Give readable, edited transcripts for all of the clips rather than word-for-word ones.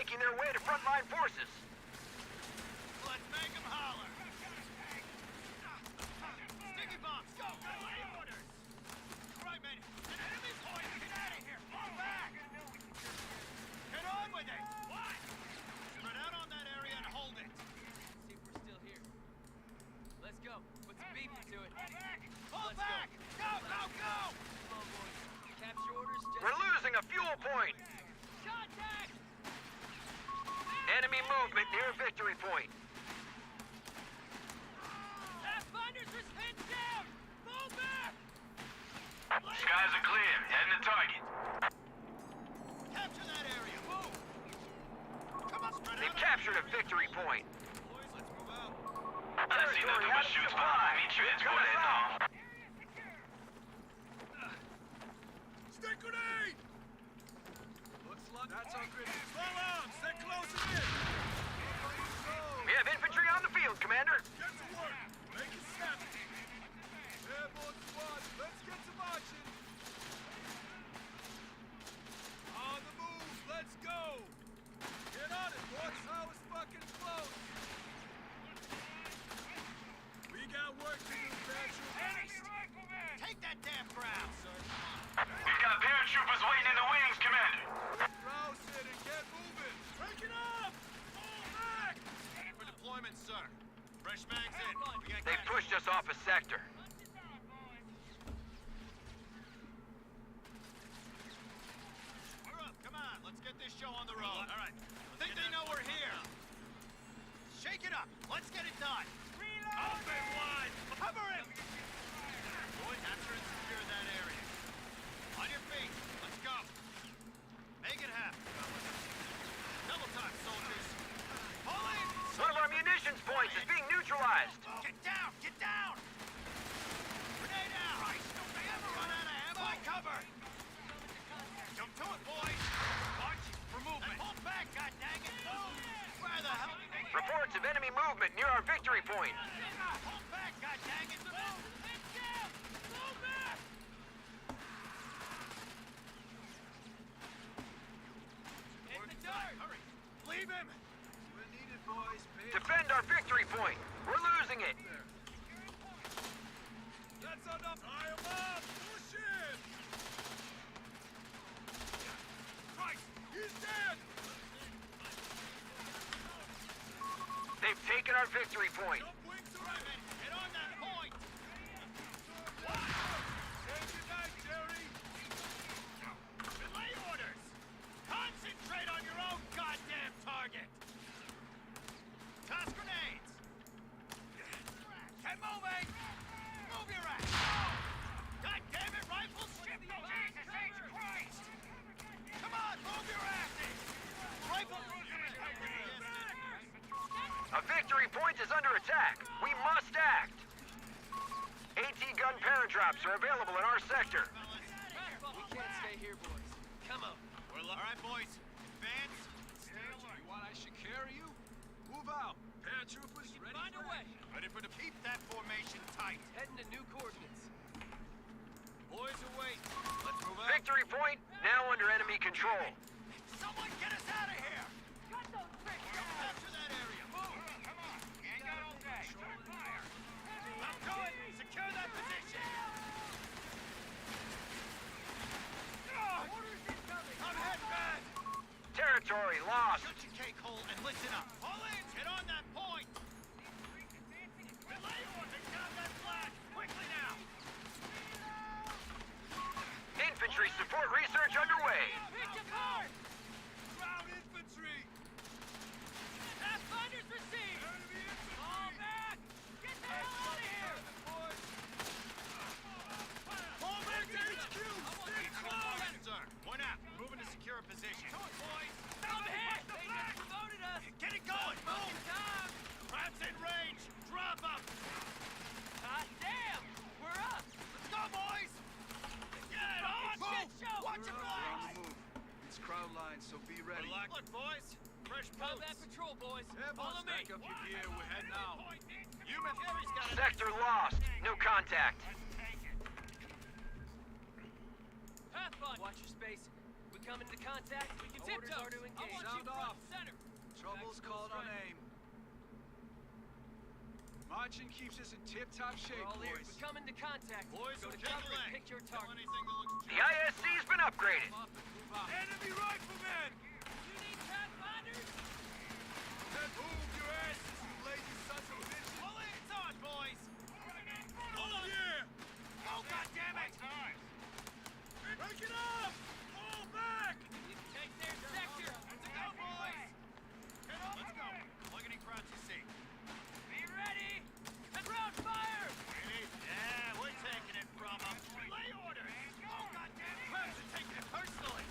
making their way to frontline forces. Let's make them holler. Sticky bombs, go! Lay orders! Right, man. An enemy's point! Get out of here! Fall back! Get on with it! What? Spread out on that area and hold it. See if we're still here. Let's go. Put some beef into it. Fall back! Go, go, go! Come on, boys. Capture orders just... We're losing a fuel point. Contact! Enemy movement near victory point. Pathfinders are pinned down! Fall back! Skies are clear. Heading to target. Capture that area! Move! Come on, spread They've out! captured a victory point. Boys, let's move out. I see nothing but shoots behind me. Transfer that, Stick grenade! Looks like that's our grenade. Fall arms! They're closing in! We have infantry on the field, Commander. Get to work! Make it snappy! Airborne squad, let's get to marching! On the move, let's go! Get on it, boys! I was fucking close! We got work to do, Patrick! Take that damn ground, sir! We've got paratroopers waiting in the wings, Commander. Rouse it and get moving! Break it up! Fall back! Ready for deployment, sir. Fresh mags in. We got They've pushed us off a sector. We're up. Come on, let's get this show on the road. All right. Think they know we're here. Shake it up. Let's get it done. Open wide. Cover him. Boys, capture and secure that area. On your feet. Let's go. Make it happen, fellas. Double time, soldiers. Pull in. One of our munitions points is being neutralized. Get down! Get down! Grenade out! Christ, don't they ever run out of ammo? Find cover! Jump to it, boys! Watch for movement! And pull back, goddaggit! Move! Where the hell? Reports of enemy movement near our victory point. Pull back, goddaggit! Move! Head down! Move back! In the dirt! Hurry! Leave him! We're needed, boys. Defend our victory point. We're losing it. That's enough! Tie him up! Push in! Christ! He's dead! They've taken our victory point. Jump wings around! Get on that point! Say goodnight, Jerry! Delay orders! Concentrate on your own goddamn target! Toss grenades! Get moving! Move your ass! God damn it, rifles! Ship the Jesus H. Christ! Come on, move your asses! Rifles! A victory point is under attack. We must act. AT gun paratrops are available in our sector. We can't stay here, boys. Come on. All right, boys. Advance. Stay alert. You want I should carry you? Move out. Paratroopers ready. Find a way. Ready for the keep that formation tight. Heading to new coordinates. Boys away. Let's move out. Victory point now under enemy control. Someone get us out of here. Got those bricks. Capture that area. Move. Come on. You ain't got all day. Start fire. I'm going. Secure that position. Orders incoming. I'm head back. Territory lost. Shoot your cake hole and listen up. All in. Get on that point. Relay orders. Down that flag. Quickly now. Infantry support research underway. Pick apart! Ground infantry. Pathfinders received! Enemy infantry. Fall back! Get the hell out of here! Fall back to HQ. Stay close. Sir, point out. Moving to secure a position. To it, boys. Up ahead! They just promoted us! Get it going. Move. Time! Rats in range. Drop them. Hot damn! We're up! Let's go, boys. Get on. Shit show! Watch your flanks. It's crowd lines, so be ready. Relax. Look, boys. Fresh Combat boots. patrol, boys! Yeah, Follow me! Stack up your gear. We're heading out. Human. Jerry's got it. Sector lost. No contact. Pathfinder! Watch your space. We come into contact, we can tiptoe. I want you Sound front off. and center. Trouble's called on aim. Marching keeps us in tip-top shape, We're all ears. boys. We come into contact. Boys, Go we'll to take cover a and leg. pick your Kill target. anything that looks The ISC's been upgraded. Off and move out. Enemy riflemen! You need pathfinders? Then move your asses, you lazy sons of bitches! Pull it, it's on, boys! Hold on! Yeah! Oh, goddammit! Break it up! Fall back! Take their sector. Let's go, boys! Let's go. Plug any crowds you see. Be ready. And round fire. Yeah, we're taking it from them. Lay orders! Oh, goddamn crowds are taking it personally!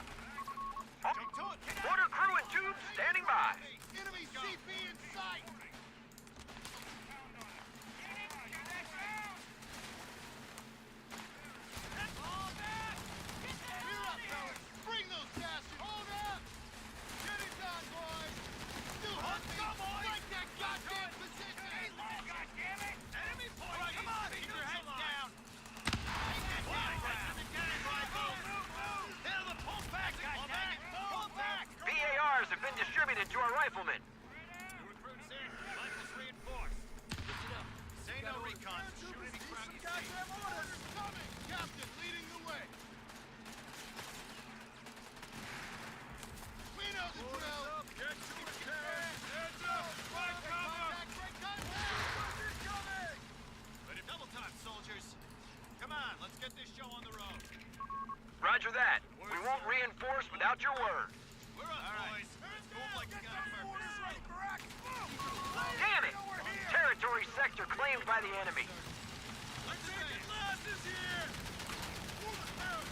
Jump to it! Get out! Mortar crew and tubes standing by. Enemy CP in sight! Fall back. Get the hell Clear out up, of here. fellas! Bring those bastards! Hold up! Get it done, boys! You hunt me! Strike that goddamn position! Hey, look! Goddammit! Enemy point! Right, come on! Keep your heads down! Take that down! That's the cannon rifle! Move! Hell, the pull back, goddammit! Pull back! VARs have been distributed to our riflemen. New recruits in. Rifles reinforced. Listen up. Say no recon. Shoot any crowd you see. Orders coming! Captain leading the way. We know the drill. Get to it, Karen. Heads up. Find cover. Ready, double time, soldiers. Come on, let's get this show on the road. Roger that. We won't reinforce without your word. We're up, boys. Move like you got a purpose. Damn it! Territory sector claimed by the enemy. Let's take it. Losses here. Move it down.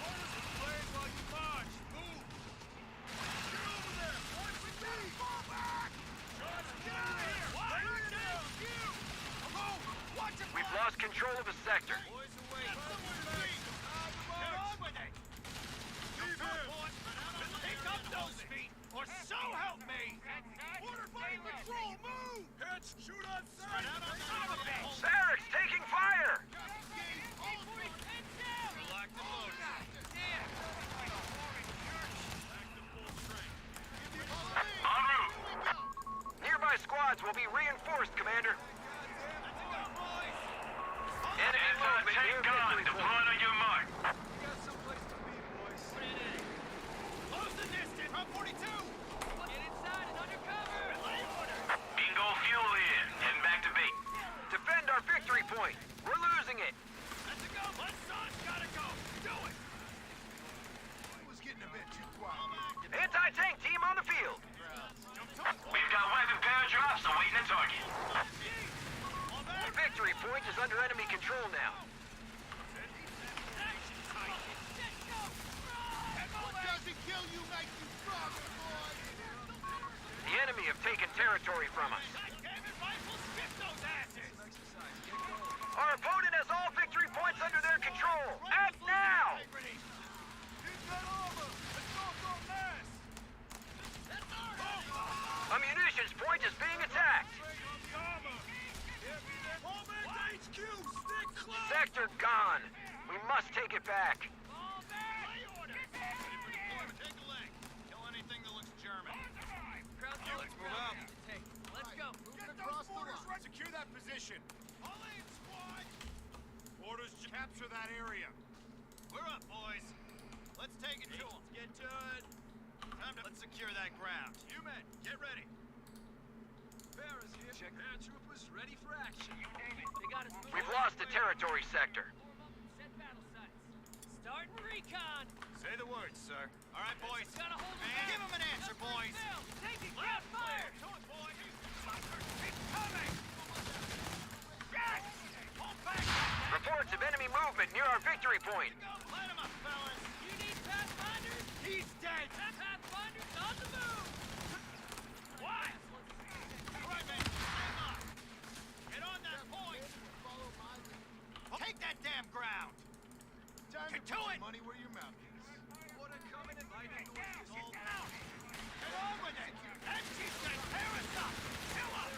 Orders in place while you march. Move. Get over there. Watch with me. Fall back. Just get out of here. What? You. Alone. Watch it. We've lost control of the sector. Boys away. Get on with it. Leave him. Pick up those feet, or so help me. Order fire patrol. Move. Heads. Shoot on sight. Barracks taking fire! Heads down. Relax and load. Damn. Active full strength. En route. Nearby squads will be reinforced, Commander. Let's go, boys. Enemy movement Take near gun. victory Deploy point. on your mark. We got someplace to be, boys. Close the distance. From 42. Get inside and under cover. Lay order. Bingo fuel in. Heading back to base. Defend our victory point. We're losing it. Let's go. One son's gotta go. Do it. It was getting a bit too quiet. Anti-tank team on the field. Jump to it. We've got weapon paradrops awaiting the target. Fall back. Victory point is under enemy control now. What doesn't kill you makes you stronger, boy. The enemy have taken territory from us. Goddammit, rifles, spit those asses. Exercise. Get going. Our opponent has all victory points under their control. Act now! A munitions point is being attacked. Sector gone. We must take it back. Crowd's You, going move out. Take. Let's go. Get those mortars right. Secure that position. All in, squad. Orders to capture that area. We're up, boys. Let's take it to them. Get to it. Let's secure that ground. You men, get ready. Bearers here. Check. Paratroopers ready for action. They got us moving. We've lost the territory sector. Form up and set battle sites. Starting recon. Say the words, sir. All right, boys. Gotta hold them Man, back. give 'em an answer, Let's boys. fail. Taking ground fire. To it, boys. It's coming. Yes! Hold back. Reports of enemy movement near our victory point. Let him up, fellas. You need pathfinders? He's dead. Pathfinders on the move. What? All right, man. Stand up. Get on that point. Take that damn ground. Get to it. Money where your mouth is. Order coming and lighting the way. Hold out. Get on with it. That chief's gonna tear us up. Kill us.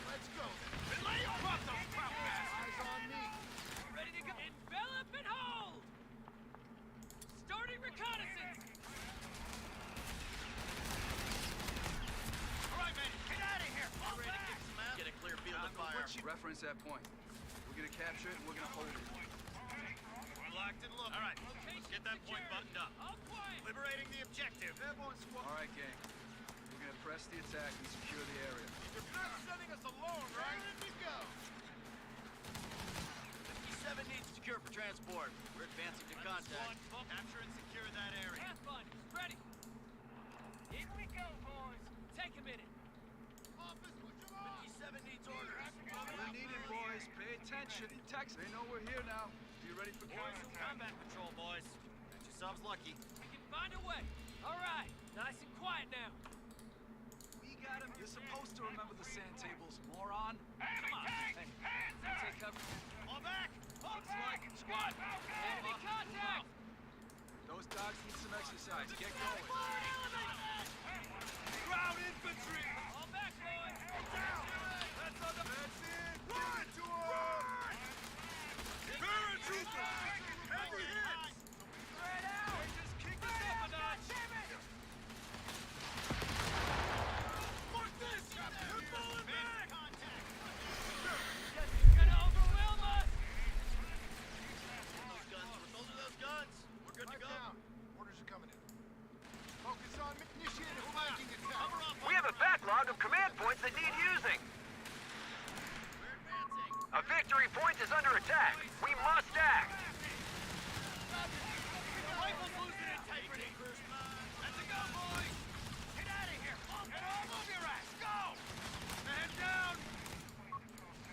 Let's go. Relay your buck, those crowd bastards. Eyes on me. Ready to go. Envelop and hold. blueprints that point. We're gonna capture it and we're gonna hold it. We're locked and loaded. All right, let's get that point buttoned up. All quiet. Liberating the objective. All right, gang. We're gonna press the attack and secure the area. You're not sending us alone, right? Where did you go? 57 needs secure for transport. We're advancing to contact. Capture and secure that area. Pathfinders, ready. Here we go, boys. Take a minute. 57 needs orders. We're needed, boys. Pay attention. Text. They know we're here now. Be ready for Combat patrol, boys. Got yourselves lucky. We can find a way. All right. Nice and quiet now. We got him. You're supposed to remember the sand tables, moron. Come on. Hey, take cover. Fall back! Looks like squad. Enemy contact! Those dogs need some exercise. Get going. Ground infantry! All back, boys. That's on the... That's it! Run to her! Paratroopers! Heavy hits! Spread out. They just kicked us up a notch! What's this? You're falling back! You're gonna overwhelm us. Those guns! We're good to go. Orders are coming in. Focus on initiating flanking attack. Cover up! We have a backlog of command points that need using. We're advancing! A victory point is under attack. We must act. The rifle's losing integrity! Let's go, boys! Get out of here! Move your ass! Go! Man down!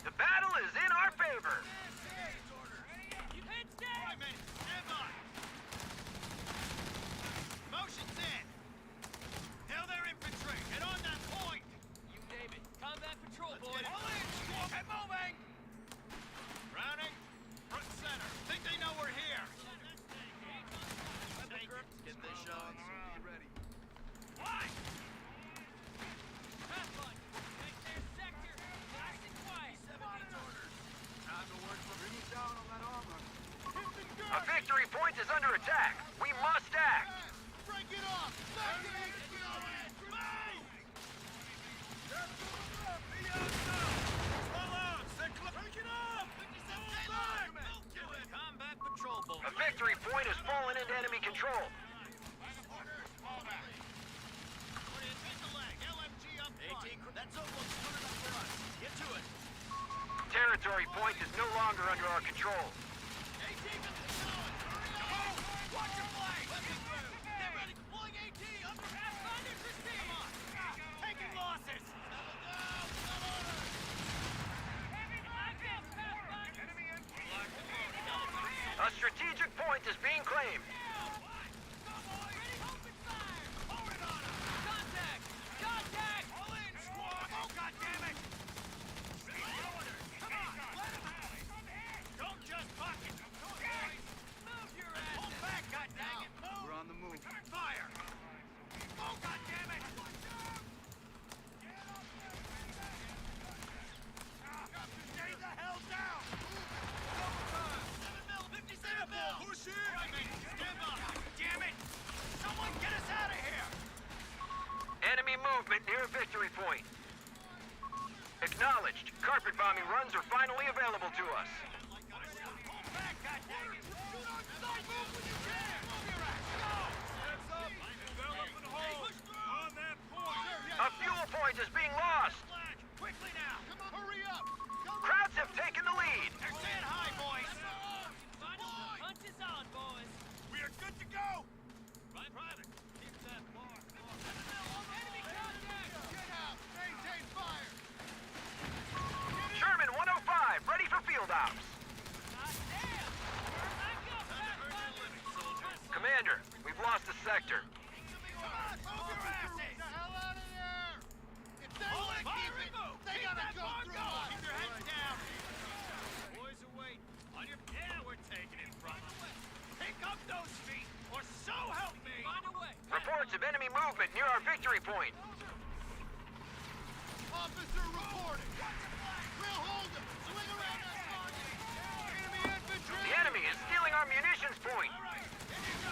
The battle is in our favor. Keep heads down. Stand by! Motion's in! Now they're infantry! Get on that point! You name it. Combat patrol, Let's boys. get it. All in! Squad! Get moving! Browning! Front center! Think they know we're here! Take it. Get this shown. Be ready. Why? Pathfinders, take their sector. Nice and quiet. 7 needs orders. Time to work for bring it down on that armor. A victory point is under attack. We must act. Break it off! Back it up! Combat patrol boat. A victory point has fallen into enemy control. That's almost good enough for us. Get to it. Territory point is no longer under our control. Watch your flag! Get ready! Pulling AT! Under Pathfinders received! Come on! Taking losses! A strategic point is being claimed. Contact! Contact! All in, squad! Oh, goddammit! Come on! Let him have it! Don't just pocket! Move your ass! Pull back, goddammit! Move! We're on the move. Return fire! Oh, goddammit! Stay the hell down! 7 mil, 57 mil! Push in! Right, mate, stand up! Damn it! Someone get us out of here! Enemy movement near victory point. Acknowledged. Carpet bombing runs are finally available to us. Pull back, goddammit! Shoot on sight! Move when you can! Move your ass! Go! Hands up! Develop and hold! Push through! On that point! A fuel point is being lost. Flag! Quickly now! Come on, hurry up! Krauts have taken the lead. They're saying hi, boys! Final punch is on, boys. We are good to go! Right, private. Keep that bar. Enemy contact! Get out! Maintain fire! Sherman 105, ready for field ops. God damn! Back up, Pathfinders! Commander, we've lost the sector. Come on, move your asses! The hell out of there! If they Hold want it! to keep Fire it, and move! they Keep gotta that go bar through going! us! Keep your heads down! Boys await. On your... Yeah, we're taking it from them. Pick up those feet, or so help me! Find a way. Reports of enemy movement near our victory point. Officer reporting! We'll hold them! Swing around that target! Enemy infantry! The enemy is stealing our munitions point. All right, here you go!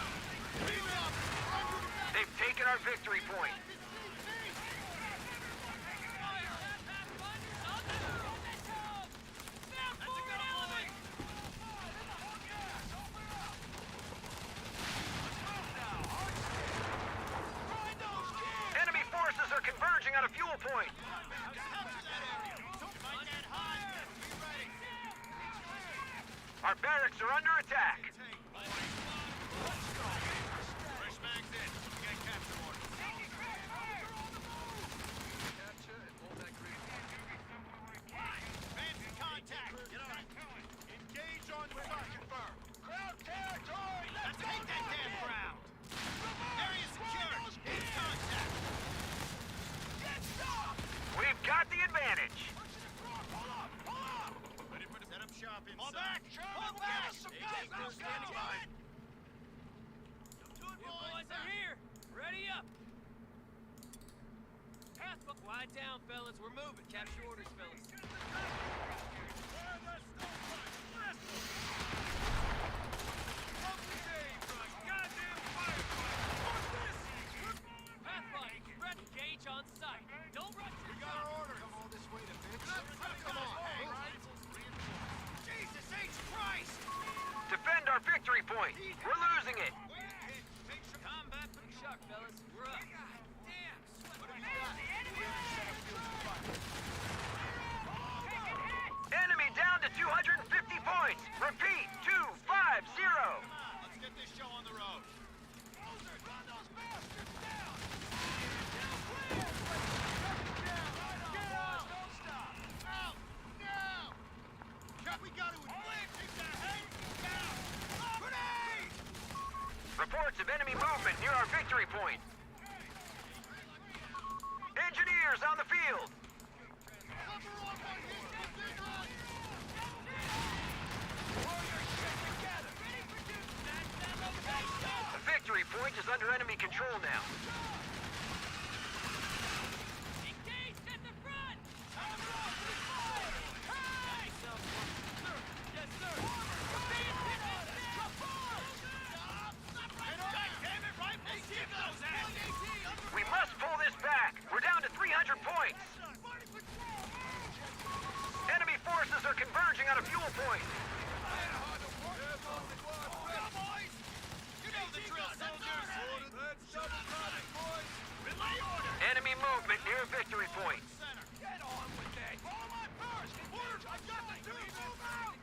Keep up! Under attack! They've taken our victory point. Fire! Pathfinders on the move! barracks are under attack. Fresh mags in. We got capture orders. Capture and hold that green. Advance contact. Get on it. Engage on sight. Confirm. Ground territory. Let's take that damn ground. Area secured. In contact. Get stopped. We've got the advantage. Ready for the set up shop inside. Fall back. Fall back. Stand by. Your boys are here. Ready up. Quiet down, fellas. We're moving. Capture orders, fellas. Pathfinder, threat engage on site. Don't rush We got our order. Come all this way to fix. Come on. Hey. Jesus H. Christ. Defend our victory point. We're losing it. combat. Pretty sharp, fellas. We're up. Damn. What have you got? Enemy down to 250 points. Repeat, 250. Come on, let's get this show on the road. We got to inflict. Keep the head down. Grenade! Reports of enemy movement near our victory point. Engineers on the field. The victory point is under enemy control now. Engaged at the front. Yes, sir. We must pull this back. We're down to 300 points. Enemy forces are converging on a fuel point. Enemy movement near victory point. Get on with it! Follow my first! Orders! I got the two! Move out!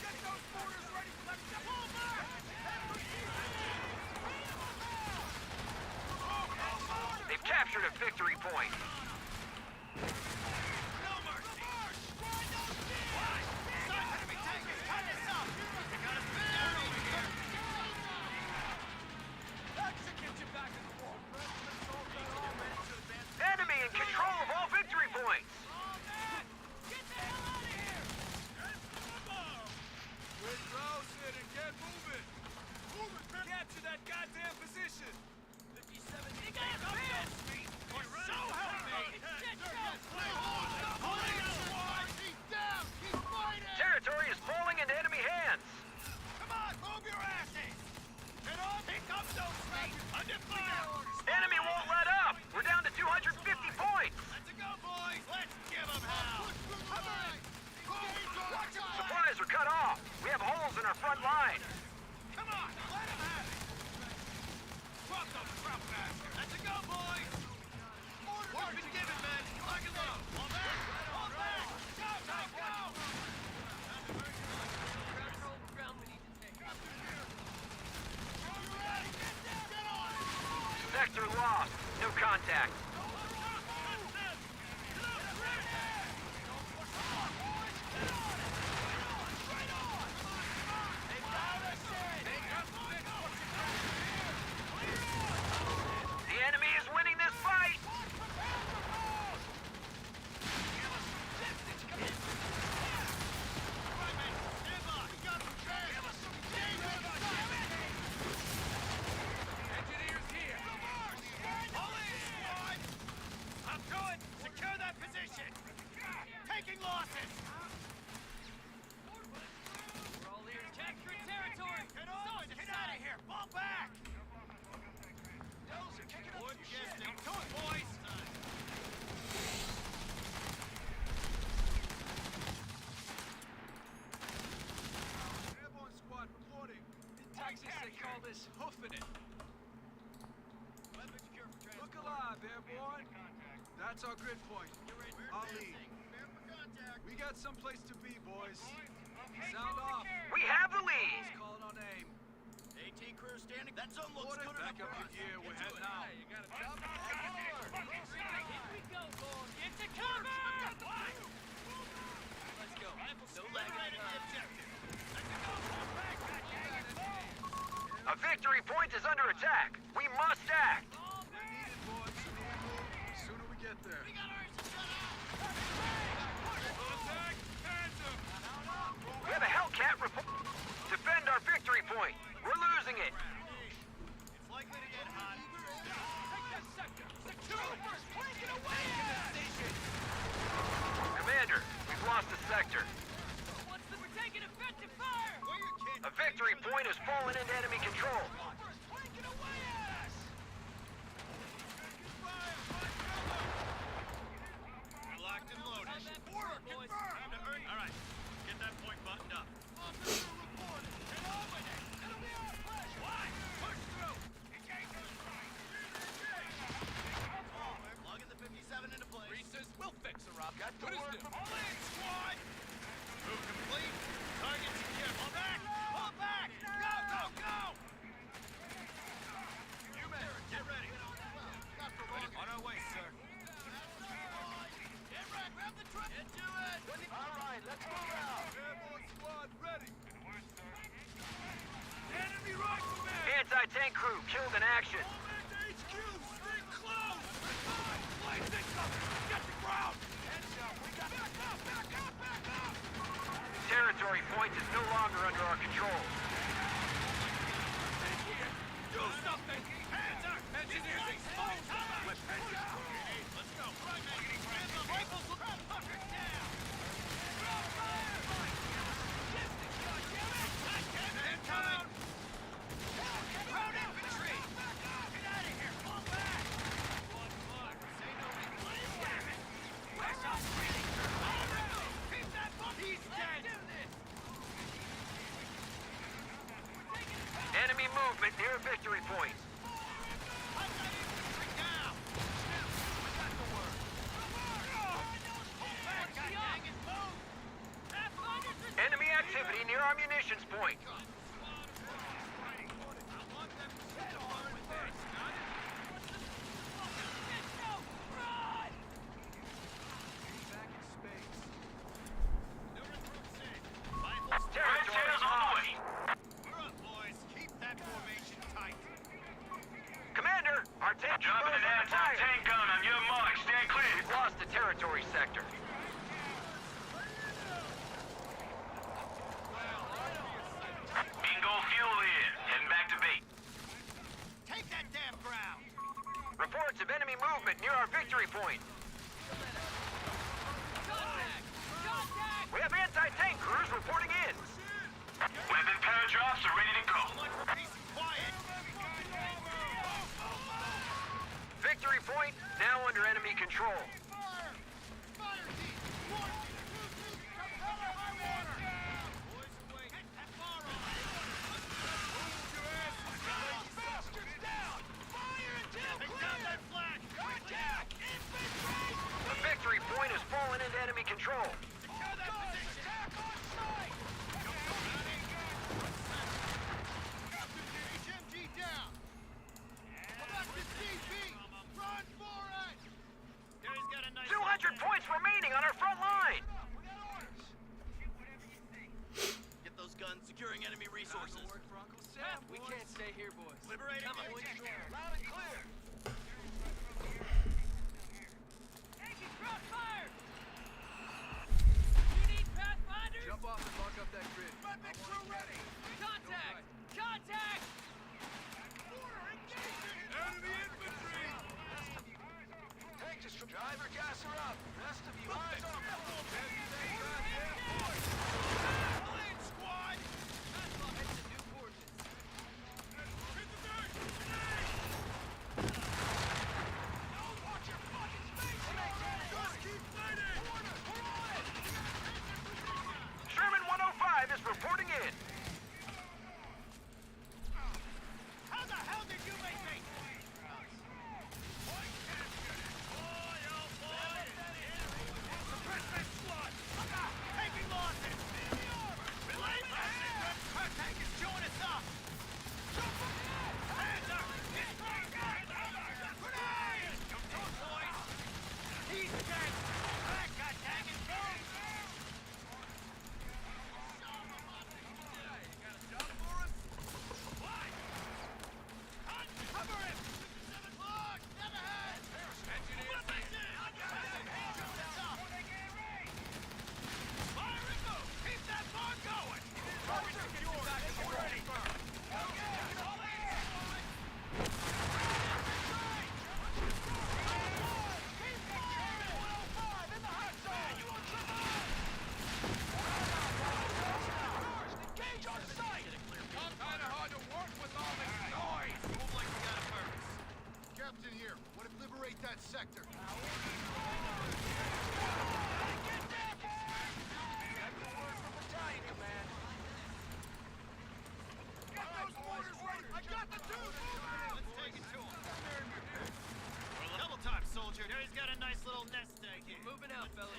Get those mortars ready for them to pull back! They've captured a victory point. No mercy! Spread those beams! Son, enemy tankers! Cut this up! You got us pinned down over here! Execute you back in the wall! Enemy in control of all victory points. Get the hell out of here. We're closing and get moving. Capture that goddamn position. 57. They got a fence. So help me! Territory is falling into enemy hands. Come on, move your asses! Get on! Here comes those feet! Under fire! Enemy won't let up. We're down to 250 points. Let's go, boys! Let's give them hell! Supplies are cut off. We have holes in our front line. Come on! Let them have it! Drop those crap bastards! Let's go, boys! Orders been given, men! Lock and load! All back! All back! Go, go, go! Ground we need to take. Sector lost. No contact. The enemy is winning this fight. Engineers here! Police squad! I'm good! Secure that position! Taking losses! We're all ears. Capture territory. Get on! Get out of here! Fall back! Wood gisting. To it, boys! Airborne squad reporting. In Texas, they call this hoofing it. Look alive, airborne. That's our grid point. I'll lead. We got someplace to be, boys. Sound off. We have the lead. Let's call it on aim. AT crew standing. That zone looks Order. good Back enough up for your us. gear. We're heading out. Hey, you got a job? Here we go, boys. Get to cover! Let's go. No lag Right in at the time. objective. A victory point is under attack. We must act. They're needed, boys. We need to move the sooner we get there. We got ours to shut up. Contact! Hands up! We have a Hellcat report. Defend our victory point. We're losing it. It's likely to get hot. Take that sector! Secure it! Flanking away! Commander, we've lost the sector. We're taking effective fire! Where you kidding? A victory point has fallen into enemy control. Flanking away at us! Locked and loaded. How's that for, boys? Time to earn. All right. Get that point buttoned up. Officer reported! Get on with it! It'll be our pleasure! Why? Push through! Plugging the 57 into place. Reese's, we'll fix her up. Got What is this? All in, squad! Move complete. Target secure. Pull back! Pull back! Go, go, go! You men, get ready. On our way, sir. Get ready. Grab the truck. Get to it. All right, let's move out! Airborne squad ready! Enemy rifleman! Anti-tank crew killed in action. HQ, stay close! Flames incoming! Get the ground! Heads up, we got... Back up, back up, back up! Territory point is no longer under our control. Do something! Hands up! Engineers exposed! Whip head down! Let's go. Right, man. Grab the rifles. We'll drop fuckers down. Incoming! Ground infantry! Get out of here! Fall back! Say no retreat. Where's our breathing? Keep that book! He's dead! Enemy movement near a victory point. I've got infantry down! We got the word. Hold back, godang it! Move! Enemy activity near our munitions point. Back in space. Territory Tails on the way. We're up, boys. Keep that formation tight. Commander, our tank Dropping is an under fire. anti-tank gun on your mark. Stand clear. We've lost the territory sector. Bingo fuel in. Heading back to bait. Take that damn ground! Reports of enemy movement near our victory point. Contact! Contact! We have anti-tank crews reporting in. Weapon paradrops are ready to go. Someone for peace and quiet! Victory point now under enemy control. Fire! Fire team! Warning! Propeller high water! Boys away. Hit that bar on! Bastards down! Fire until Take clear! down that flag! Attack! Infantry! The victory point has fallen into enemy control. Secure that position! Attack on sight! HMG down! Elected DP! Run for it! Gary's got a nice 200 points remaining on our front line. We got orders! Get those guns securing enemy resources. Work for Uncle Sam, We boys. can't stay here, boys. Liberating Come on, the boys. objective. Loud and clear! Taking crossfire! You need pathfinders? Jump off and mark up that grid. Weapon crew ready! Contact! Contact! Order engaging! Enemy infantry! Tank just driver gas her up! Rest of you eyes on Lead squad! Head to new portions. Watch your fucking space! Just keep fighting! Order! We're on it! Sherman 105 is reporting in. Kinda hard to work with all this noise. Move like we got a purpose. Captain here. Want to liberate that sector? I got the dude! Move out! Let's take it to him. Double time, soldier. There he's got a nice little nest egg here. Moving out, fellas.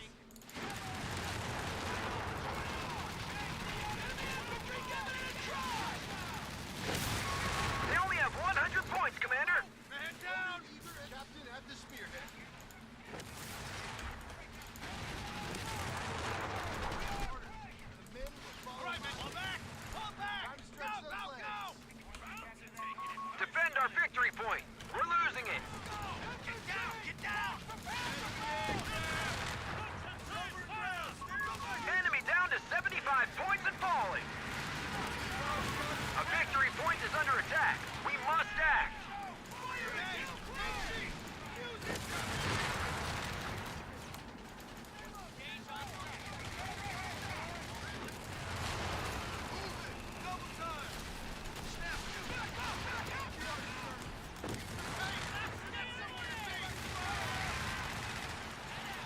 They only have 100 points, Commander. Man down! Captain at the spearhead. The men will follow. All right, men, fall back! Fall back! Time to stretch Go, those go, legs. go! Defend our victory point. We're losing it. Get down! Get down! Enemy down to 75 points and falling. A victory point is under attack. We must act.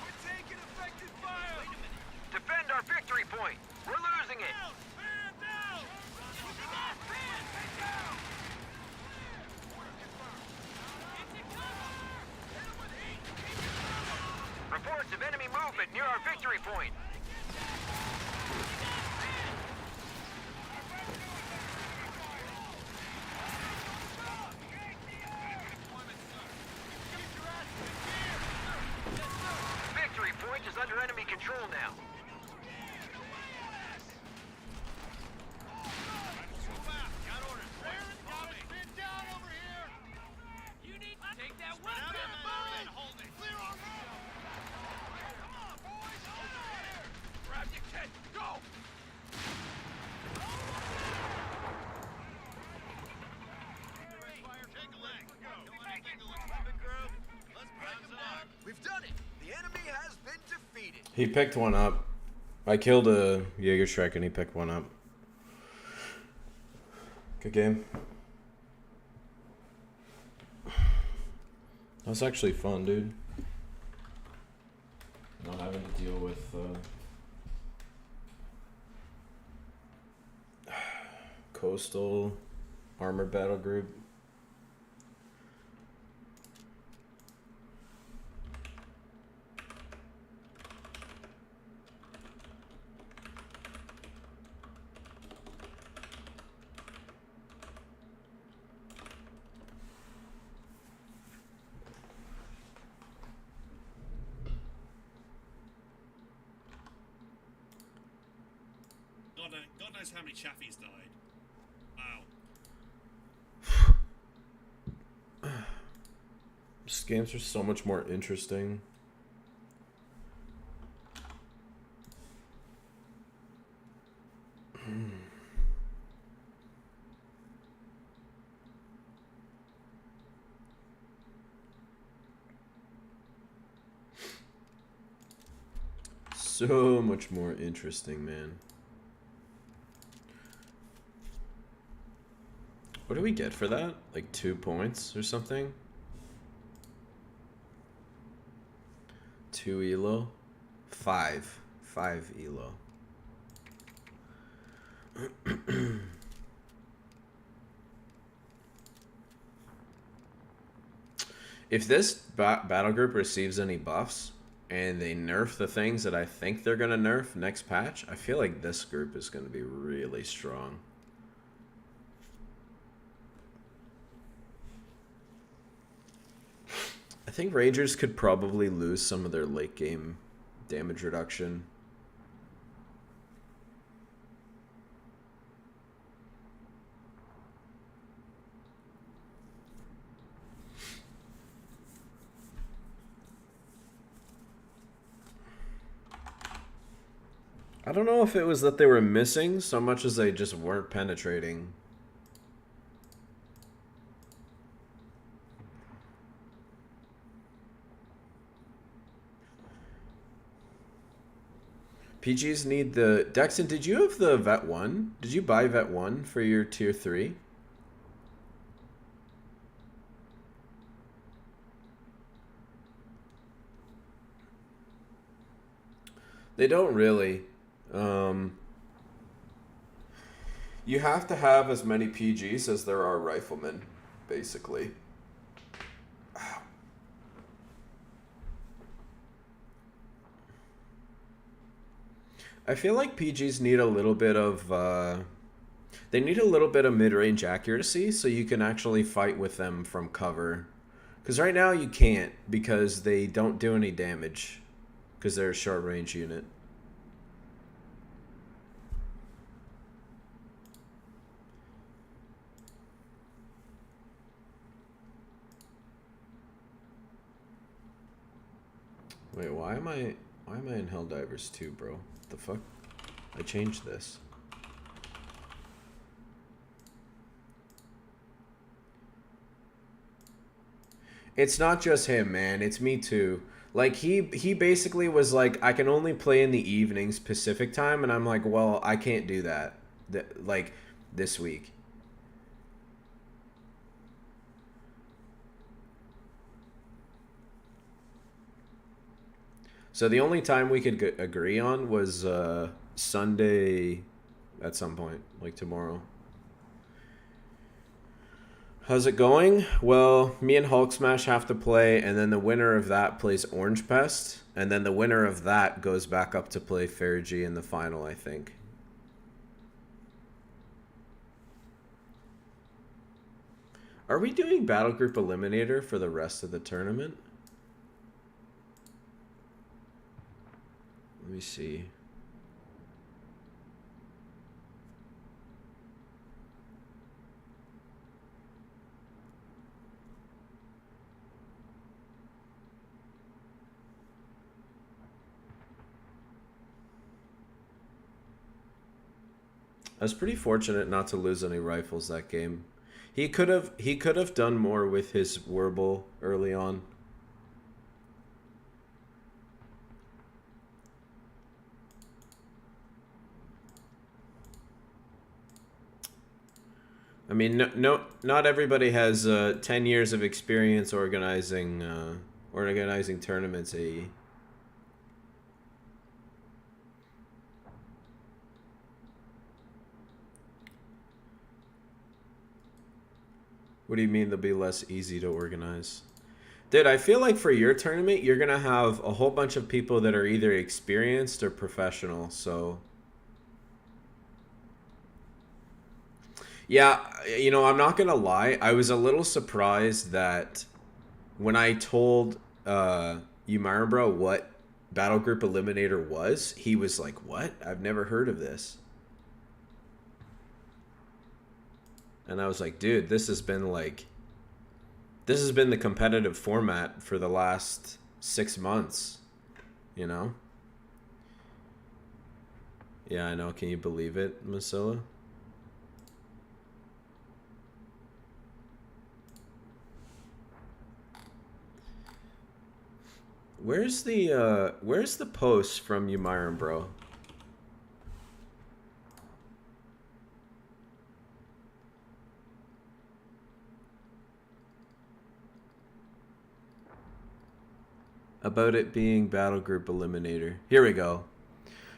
We're taking effective fire! Defend our victory point. We're losing it. Man down! Man down! Reports of enemy movement near our victory point. Victory point is under enemy control now. Move out. Got orders. Follow me. Man down over here! You need to take that Spread out weapon! on that man. Hold it. Clear our road! Come on, boys! Get out of here! Grab your kit! Go! Take a leg. Kill anything that looks like a group. Let's break them down. We've done it. The enemy has been defeated. He picked one up. I killed a Jägerschreck and he picked one up. Good game. That was actually fun, dude. Not having to deal with coastal armored battle group. God knows how many Chaffies died. Wow. These games are so much more interesting. So much more interesting, man. What do we get for that? Like 2 points or something? 2 elo? 5 elo. If this battle group receives any buffs and they nerf the things that I think they're gonna nerf next patch, I feel like this group is gonna be really strong. I think Rangers could probably lose some of their late game damage reduction. I don't know if it was that they were missing so much as they just weren't penetrating. PGs need the... Dexon, did you have the Vet 1? Did you buy Vet 1 for your Tier 3? They don't really. You have to have as many PGs as there are riflemen, basically. Ow. I feel like PGs need a little bit of... they need a little bit of mid-range accuracy so you can actually fight with them from cover. Because right now you can't, because they don't do any damage. Because they're a short-range unit. Wait, why am I in Helldivers 2, bro? What the fuck? I changed this. It's not just him, man. It's me too. Like, he basically was like, I can only play in the evenings Pacific time, and I'm like, well, I can't do that. Like, this week. So the only time we could agree on was Sunday at some point, like tomorrow. How's it going? Well, me and Hulk Smash have to play, and then the winner of that plays Orange Pest, and then the winner of that goes back up to play Fergie in the final, I think. Are we doing Battle Group Eliminator for the rest of the tournament? Let me see. I was pretty fortunate not to lose any rifles that game. He could have done more with his Werble early on. I mean, not everybody has 10 years of experience organizing tournaments. AE. What do you mean they'll be less easy to organize? Dude, I feel like for your tournament, you're going to have a whole bunch of people that are either experienced or professional, so... Yeah, you know, I'm not going to lie. I was a little surprised that when I told Umaran Bro what Battle Group Eliminator was, he was like, what? I've never heard of this. And I was like, dude, this has been the competitive format for the last 6 months, you know? Yeah, I know. Can you believe it, Masilla? Where's the post from Umaran Bro? About it being Battle Group Eliminator. Here we go.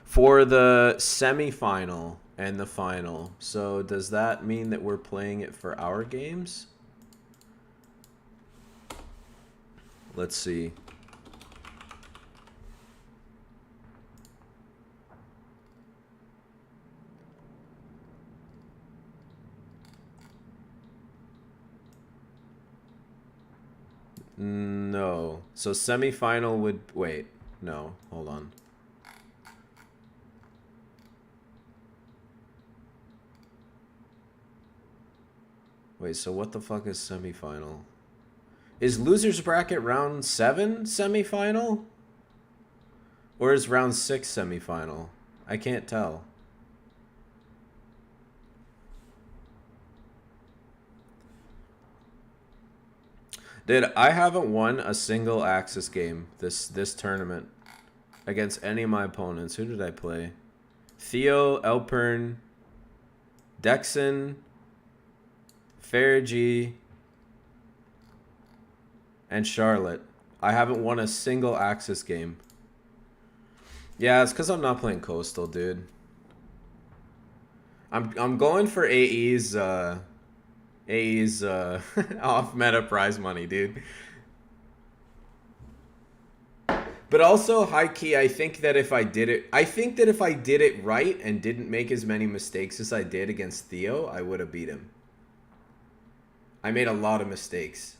For the semi-final and the final. So does that mean that we're playing it for our games? Let's see. No. So semi-final would... Wait. No. Hold on. Wait, so what the fuck is semi-final? Is loser's bracket round 7 semi-final? Or is round 6 semi-final? I can't tell. Dude, I haven't won a single Axis game this tournament. against any of my opponents. Who did I play? Theo, Elpern, Dexon, Fergie, and Charlotte. I haven't won a single Axis game. Yeah, it's because I'm not playing Coastal, dude. I'm going for AE's off meta prize money, dude. But also, high key, I think that if I did it right and didn't make as many mistakes as I did against Theo, I would have beat him. I made a lot of mistakes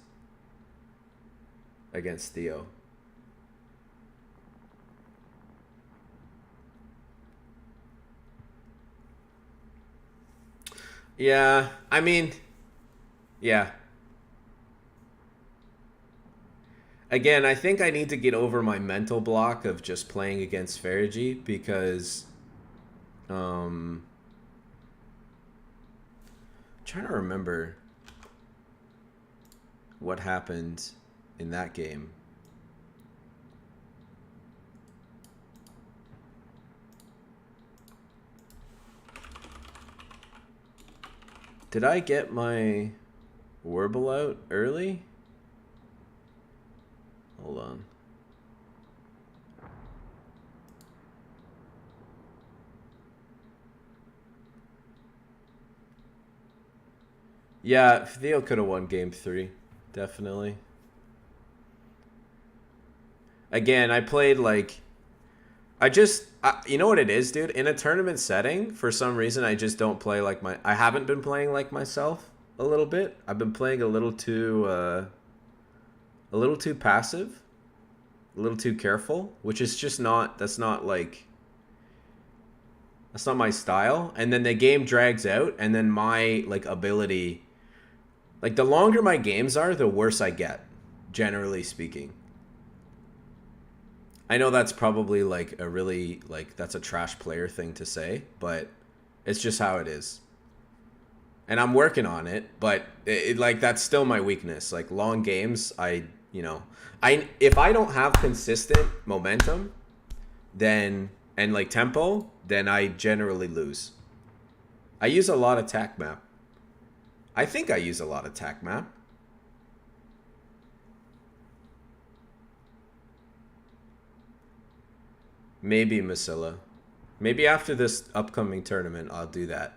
against Theo. Yeah, I mean, yeah. Again, I think I need to get over my mental block of just playing against Fergie because I'm trying to remember what happened in that game. Did I get my Warble out early? Hold on. Yeah, Theo could have won game 3. Definitely. Again, I played like... you know what it is, dude? In a tournament setting, for some reason, I just don't play like my... I haven't been playing like myself a little bit. I've been playing a little too passive, a little too careful, which is just not... That's not my style. And then the game drags out, and then my like ability... Like, the longer my games are, the worse I get, generally speaking. I know that's probably like a really, like, that's a trash player thing to say, but it's just how it is. And I'm working on it, but like, that's still my weakness. Like, long games, if I don't have consistent momentum, then, and like tempo, then I generally lose. I use a lot of tac map. I think I use a lot of tac map. Maybe Masilla. Maybe after this upcoming tournament, I'll do that.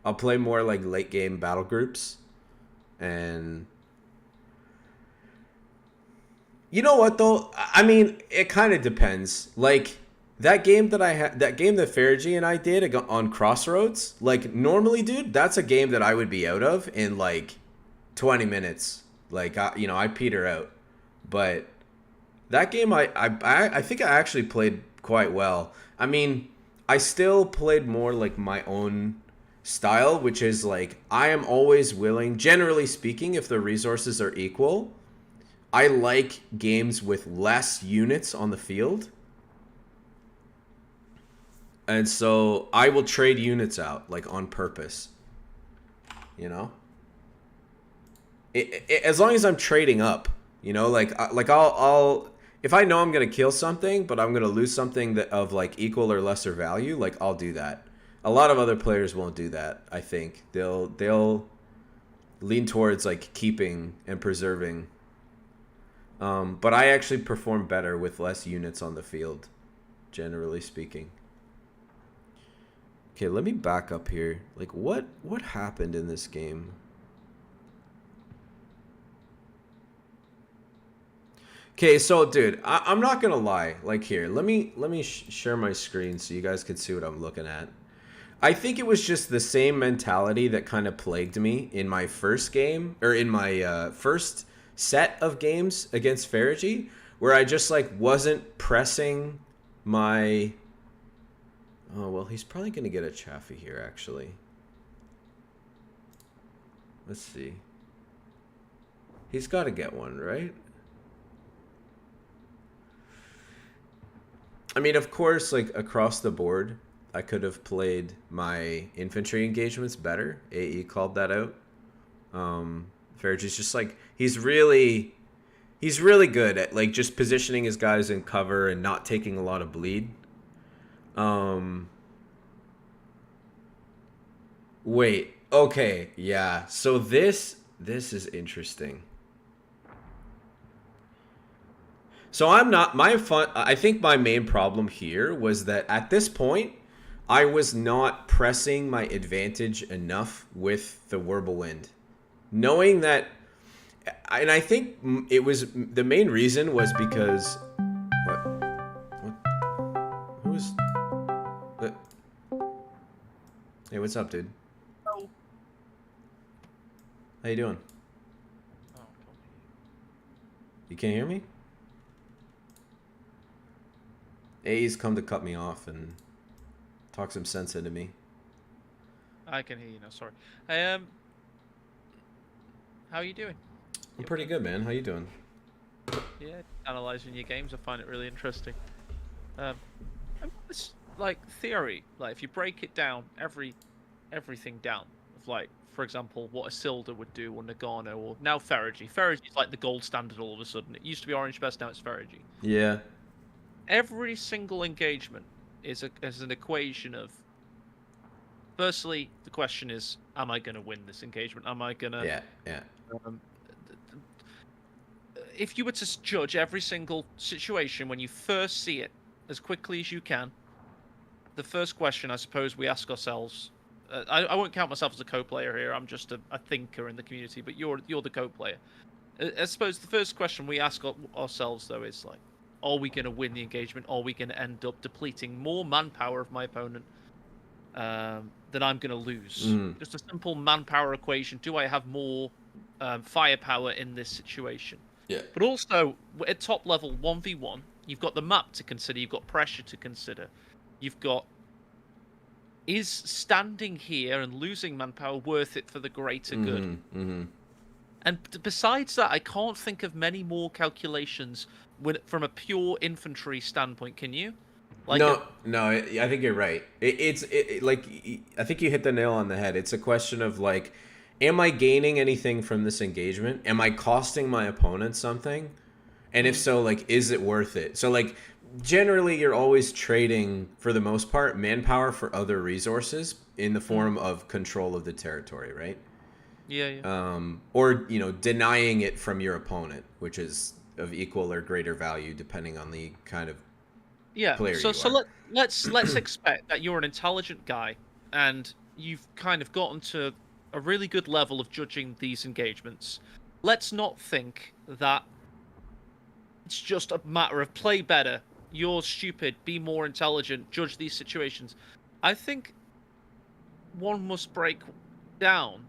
I'll play more like late game battle groups. And you know what though? I mean, it kind of depends. Like that game that Fergie and I did on Crossroads, like normally, dude, that's a game that I would be out of in like 20 minutes. Like, I peter out. But that game, I think I actually played quite well. I mean, I still played more like my own style, which is like, I am always willing, generally speaking, if the resources are equal, I like games with less units on the field. And so I will trade units out, like, on purpose. You know? As long as I'm trading up, you know? Like I'll if I know I'm going to kill something, but I'm going to lose something that of, like, equal or lesser value, like, I'll do that. A lot of other players won't do that, I think. They'll lean towards, like, keeping and preserving. But I actually perform better with less units on the field, generally speaking. Okay, let me back up here. Like, what happened in this game? Okay, so, dude, I'm not gonna lie. Like, here, let me share my screen so you guys can see what I'm looking at. I think it was just the same mentality that kind of plagued me in my first game, or in my first set of games against Fergie, where I just, like, wasn't pressing my... Oh, well, he's probably going to get a Chaffee here, actually. Let's see. He's got to get one, right? I mean, of course, like, across the board, I could have played my infantry engagements better. AE called that out. Fergie's just, like, he's really... He's really good at like just positioning his guys in cover and not taking a lot of bleed. Wait. Okay. Yeah. So this is interesting. So I'm not I think my main problem here was that at this point I was not pressing my advantage enough with the Whirlwind. Knowing that, and I think it was the main reason was because what who's what? Hey, what's up, dude? Oh. How you doing? Oh, You can't hear me? A's come to cut me off and talk some sense into me. I can hear you now. Sorry. How are you doing? I'm pretty good, man. How you doing? Yeah, analyzing your games, I find it really interesting. I've got this like theory, like if you break it down, everything down, of like, for example, what Isildur would do, or Nagano, or now Ferrigy. Ferrigy's like the gold standard all of a sudden. It used to be Orange Best, now it's Ferrigy. Yeah. Every single engagement is an equation of. Firstly, the question is, am I going to win this engagement? Am I going to? Yeah. If you were to judge every single situation when you first see it as quickly as you can, the first question I suppose we ask ourselves. I won't count myself as a co-player here. I'm just a thinker in the community, but you're the co-player. I suppose the first question we ask ourselves though is like, are we going to win the engagement? Are we going to end up depleting more manpower of my opponent than I'm going to lose? Just a simple manpower equation. Do I have more firepower in this situation? Yeah. But also, at top level 1v1, you've got the map to consider. You've got pressure to consider. You've got, is standing here and losing manpower worth it for the greater good? And besides that, I can't think of many more calculations from a pure infantry standpoint. Can you? Like no, I think you're right. It's like, I think you hit the nail on the head. It's a question of like, am I gaining anything from this engagement? Am I costing my opponent something? And if so, like, is it worth it? So like, generally you're always trading, for the most part, manpower for other resources in the form of control of the territory, right? Yeah. Or, you know, denying it from your opponent, which is of equal or greater value depending on the kind of player you are. Let's expect that you're an intelligent guy and you've kind of gotten to a really good level of judging these engagements. Let's not think that it's just a matter of play better, you're stupid, be more intelligent, judge these situations. I think one must break down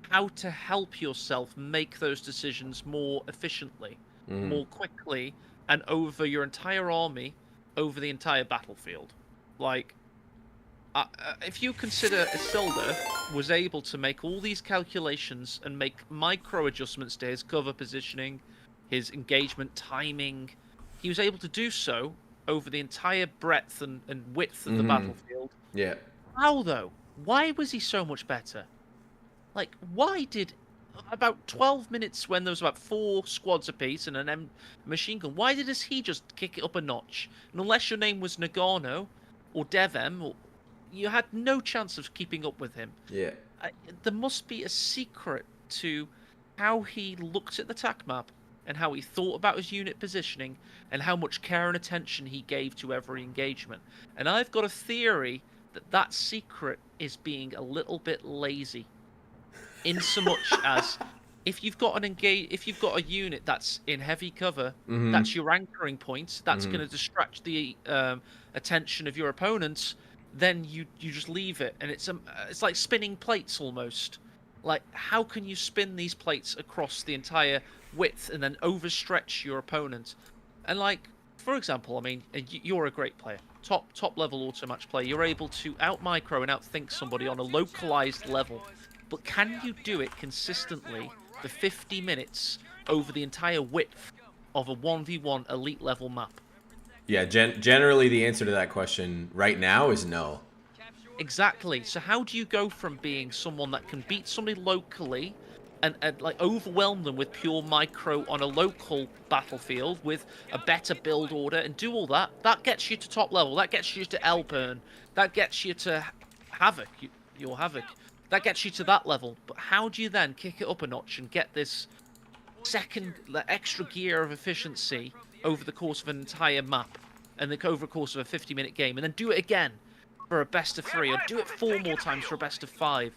how to help yourself make those decisions more efficiently, more quickly, and over your entire army, over the entire battlefield. Like, if you consider Isildur was able to make all these calculations and make micro adjustments to his cover positioning, his engagement timing, he was able to do so over the entire breadth and width of the battlefield. Yeah. How though? Why was he so much better? Like, why did about 12 minutes when there was about 4 squads apiece and an machine gun, why did he just kick it up a notch? And unless your name was Nagano or Devem, you had no chance of keeping up with him. Yeah. There must be a secret to how he looked at the TAC map and how he thought about his unit positioning and how much care and attention he gave to every engagement. And I've got a theory that secret is being a little bit lazy. In so much as if you've got a unit that's in heavy cover, that's your anchoring point, that's going to distract the attention of your opponents, then you just leave it, and it's like spinning plates almost. Like, how can you spin these plates across the entire width and then overstretch your opponent? And like, for example, I mean, you're a great player, top level auto match player. You're able to out micro and outthink somebody on a localized level. But can you do it consistently for 50 minutes over the entire width of a 1v1 elite level map? Yeah, generally the answer to that question right now is no. Exactly. So how do you go from being someone that can beat somebody locally and like overwhelm them with pure micro on a local battlefield with a better build order and do all that, that gets you to top level. That gets you to Elburn. That gets you to Havoc. Your Havoc. That gets you to that level. But how do you then kick it up a notch and get this second, extra gear of efficiency over the course of an entire map and then over the course of a 50-minute game, and then do it again for a best of 3, or do it 4 more times for a best of 5?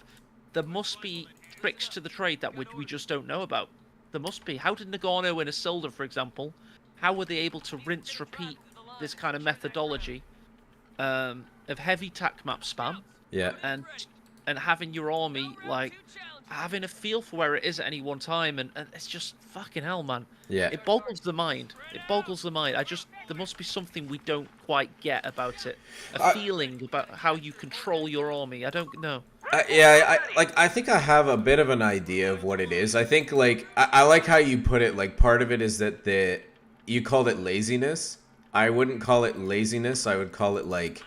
There must be tricks to the trade that we just don't know about. There must be. How did Nagano in Isildur, for example, how were they able to rinse, repeat this kind of methodology of heavy tac map spam? Yeah. And having your army, like, having a feel for where it is at any one time, and it's just fucking hell, man. Yeah. It boggles the mind. It boggles the mind. There must be something we don't quite get about it. A feeling about how you control your army. I don't know. I think I have a bit of an idea of what it is. I think, like, I like how you put it. Like, part of it is that you called it laziness. I wouldn't call it laziness. I would call it, like,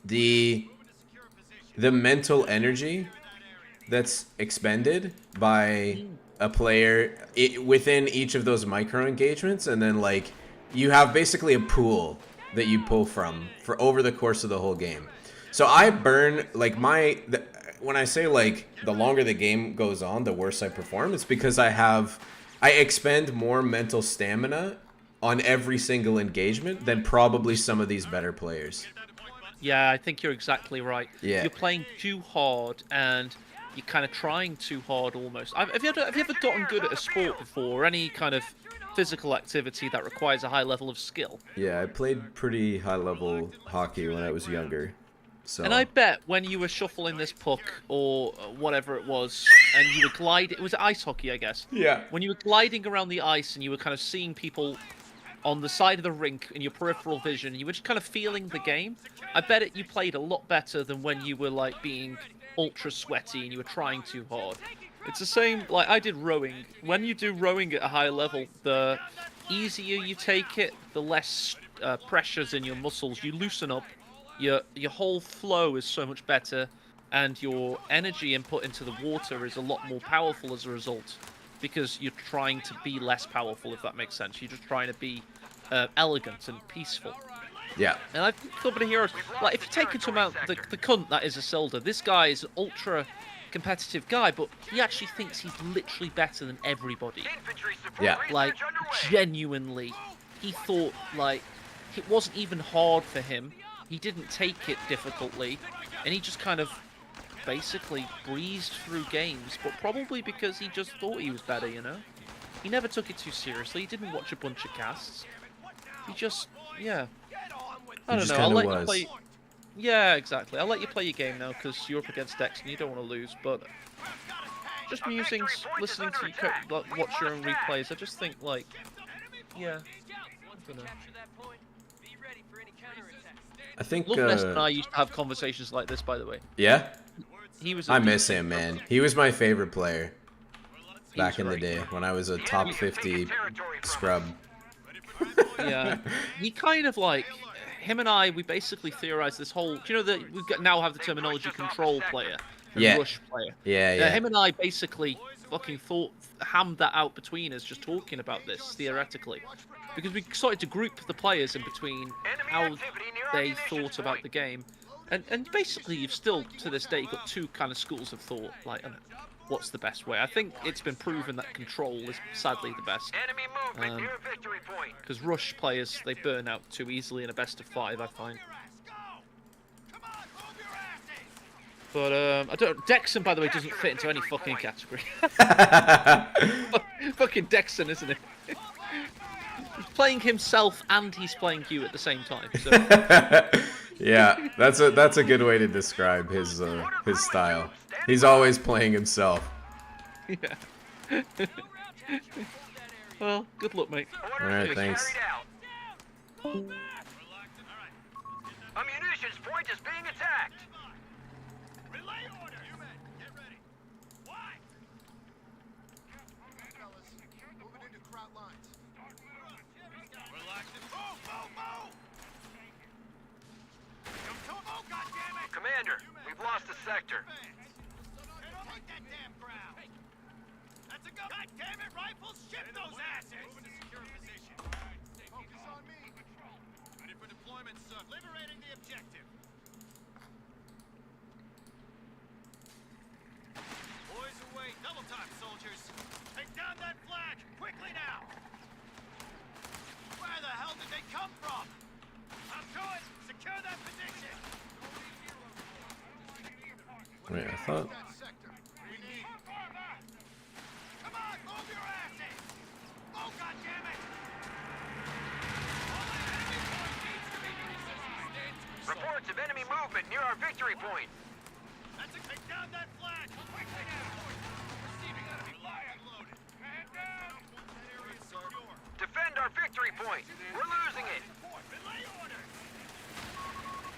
the mental energy that's expended by a player within each of those micro engagements, and then, like, you have basically a pool that you pull from for over the course of the whole game. So I burn, like, when I say, like, the longer the game goes on, the worse I perform, it's because I expend more mental stamina on every single engagement than probably some of these better players. Yeah, I think you're exactly right. Yeah. You're playing too hard, and you're kind of trying too hard almost. Have you ever gotten good at a sport before, or any kind of physical activity that requires a high level of skill? Yeah, I played pretty high-level hockey when I was younger. So. And I bet when you were shuffling this puck, or whatever it was, and you were gliding... It was ice hockey, I guess. Yeah. When you were gliding around the ice, and you were kind of seeing people on the side of the rink in your peripheral vision, you were just kind of feeling the game. I bet you played a lot better than when you were, like, being ultra sweaty and you were trying too hard. It's the same, like, I did rowing. When you do rowing at a high level, the easier you take it, the less pressures in your muscles. You loosen up, your whole flow is so much better, and your energy input into the water is a lot more powerful as a result, because you're trying to be less powerful, if that makes sense. You're just trying to be elegant and peaceful. Yeah. And I think Company Heroes, like, if you take into account the cunt that is Isildur, this guy is an ultra competitive guy, but he actually thinks he's literally better than everybody. Yeah. Like, genuinely. He thought, like, it wasn't even hard for him. He didn't take it difficultly, and he just kind of basically breezed through games, but probably because he just thought he was better, you know? He never took it too seriously. He didn't watch a bunch of casts. He just, yeah. I don't know. I'll let you play. Yeah, exactly. I'll let you play your game now because you're up against Dex and you don't want to lose. But just musings, listening to you like, watch your own replays. I just think, like, yeah. I don't know. I think. Loveness and I used to have conversations like this, by the way. Yeah. He was. I miss him, man. He was my favorite player back in the day when I was a top 50 scrub. Yeah, he kind of like him and I. We basically theorized this whole. Do you know that we now have the terminology control player and rush player? Yeah. Him and I basically fucking hammed that out between us, just talking about this theoretically, because we started to group the players in between how they thought about the game, and basically you've still to this day got two kind of schools of thought. Like, what's the best way? I think it's been proven that control is sadly the best. Because rush players, they burn out too easily in a best of 5, I find. But I don't. Dexon, by the way, doesn't fit into any fucking category. Fucking Dexon, isn't it? He's playing himself and he's playing you at the same time. So. Yeah, that's a good way to describe his style. He's always playing himself. Yeah. Well, good luck, mate. All right, thanks. A munitions point is being attacked. Relay order. You men, get ready. Why? Fellas, moving into crowd lines. Relax and move, move, move. Move, goddammit. Commander, we've lost a sector. Take that damn crowd. for deployment, sir. Liberating the objective. Boys away. Double time, soldiers. Take down that flag. Quickly now. Where the hell did they come from? Up to it. Secure that position. Wait, I thought. That sector. We need. Come on, move your asses. Oh, goddammit. Reports of enemy movement near our victory point. That's a take down that flag. Quickly now. Receiving enemy fire. Loaded. Man down. That area is secure. Defend our victory point. We're losing it. Relay orders.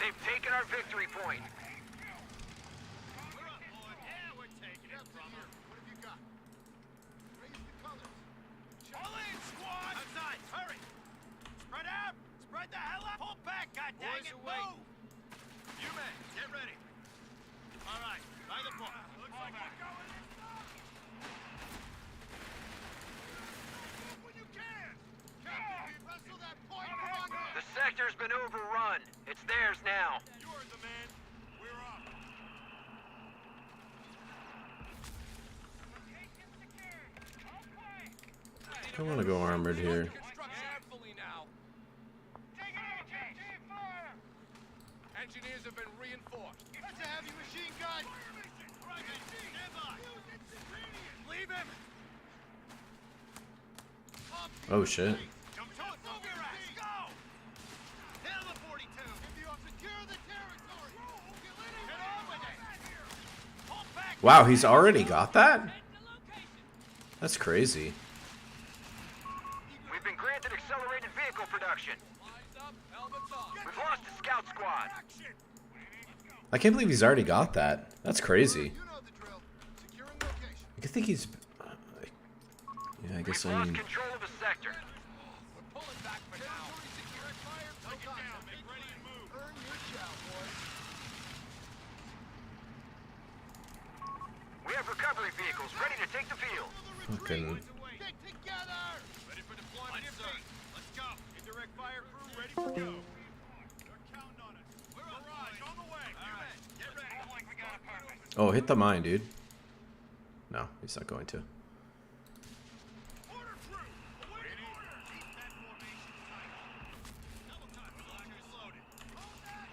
They've taken our victory point. We're up, boy. Yeah, we're taking it from them. What have you got? Raise the colors. All in, squad. Outside. Hurry. Spread out. Spread the hell out. Pull back, goddamn it. Move. You men, get ready. All right. By the book. Looks like we're going in. When you can. Captain, wrestle that point from under. The sector's been overrun. It's theirs now. You are the man. We're up. I want to go armored here. Construction fully now. Engineers have been reinforced. That's a heavy machine gun. Right, stand by. Leave him. Oh shit. Jump to it. Move your ass. Go. Hit the 42. Secure the territory. Get on with it. Pull back. Wow, he's already got that? That's crazy. We've been granted accelerated vehicle production. Lines up, helmets on. We've lost a scout squad. I can't believe he's already got that. That's crazy. You know the drill. Securing location. I think he's. Yeah, I guess We've I lost mean. control of a sector. We're pulling back for now. Secure fire. Take it down. Make ready and move. Earn your shout, boys. We have recovery vehicles ready to take the field. Fucking. Stick together. Ready for deployment, sir. Let's go. Indirect fire crew ready for go. They're counting on us. Barrage on the way. All right. Get ready. We got it perfect. Oh, hit the mine, dude. No, he's not going to. Order crew. Awaiting order. Keep that formation tight. Double time. Lockers loaded. Hold that.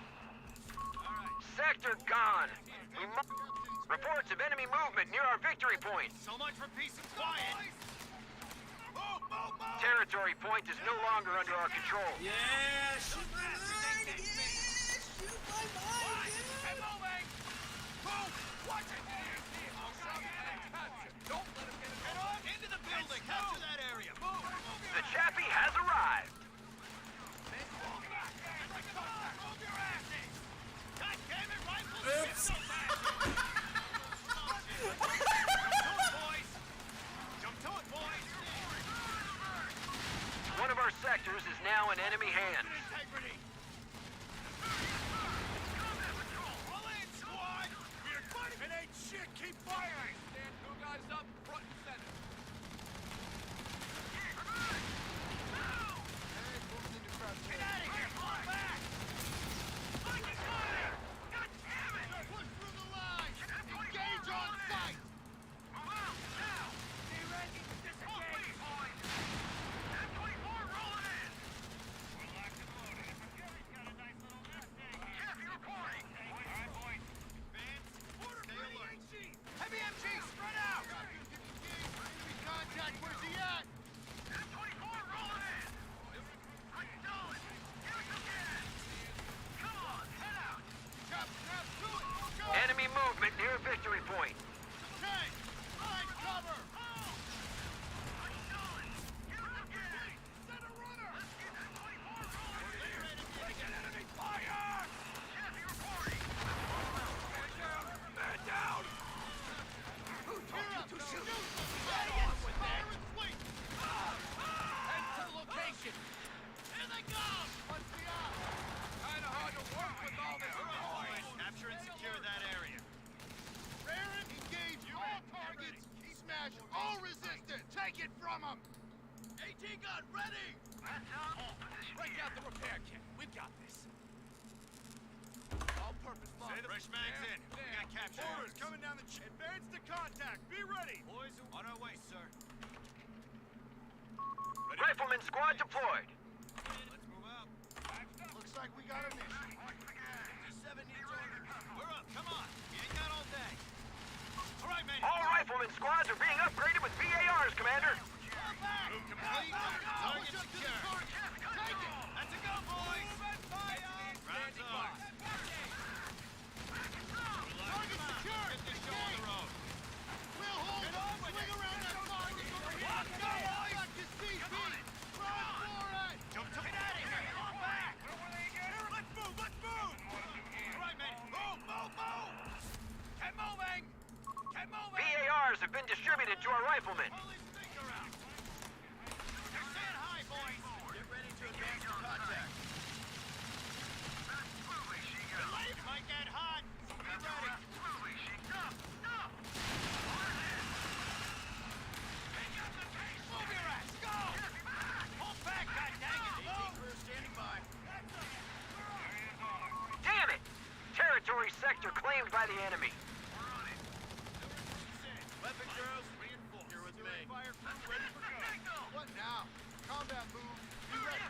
All right. Sector gone. Reports of enemy movement near our victory point. So much for peace and quiet. Move, move, move. Territory point is no longer under our control. Yeah, shoot my mind. Yeah, shoot my mind. Keep moving. Move. Watch it. Don't let him get it. Get on. Into the building. Capture that area. Move. The Chappie has arrived. Move your asses. God damn it, rifles. Oops. Jump to it, boys. One of our sectors is now in enemy hands. Integrity. Roll in, squad. It ain't shit. Keep firing. Stand two guys up, front and center. Get out of here. Fall back. God damn it. Push through the lines. Engage on sight. Heavy MG, spread out. Enemy contact. Where's he at? Cap, snap to it. Go. Enemy movement near victory point. Tank. Line cover. Kinda hard to work with all this noise. Capture and secure that area. Engage all targets. Smash all resistance. Take it from them. AT gun ready! Break out the repair kit. We've got this. All-purpose mod. Fresh mags in. We got capture. Orders coming down the advance to contact. Be ready. Boys, on our way, sir. Rifleman squad deployed. Let's move out. Looks like we got a mission. 57 needs orders. We're up. Come on. You ain't got all day. All right, man. All rifleman squads are being upgraded with VARs, Commander. Move complete. Target secure. Take it. That's a go, boys. Rounds on. Target secure. Get this show on the road. We'll hold on. Swing around that target. Let's go, boys. Back to CP. Run for it. Get out of here. Fall back. Let's move. Let's move. All right, man. Move. Move. Move. Keep moving. Keep moving. VARs have been distributed to our riflemen. Pull his finger out. Stand high, boys. Get ready to advance to contact. You might get hot. Be ready. Move your ass. Go. Hold back, goddammit. AT crew standing by. Damn it! Territory sector claimed by the enemy. Weapon girls reinforced. Here with me. Fire crew ready for go. What now? Combat move. Be ready.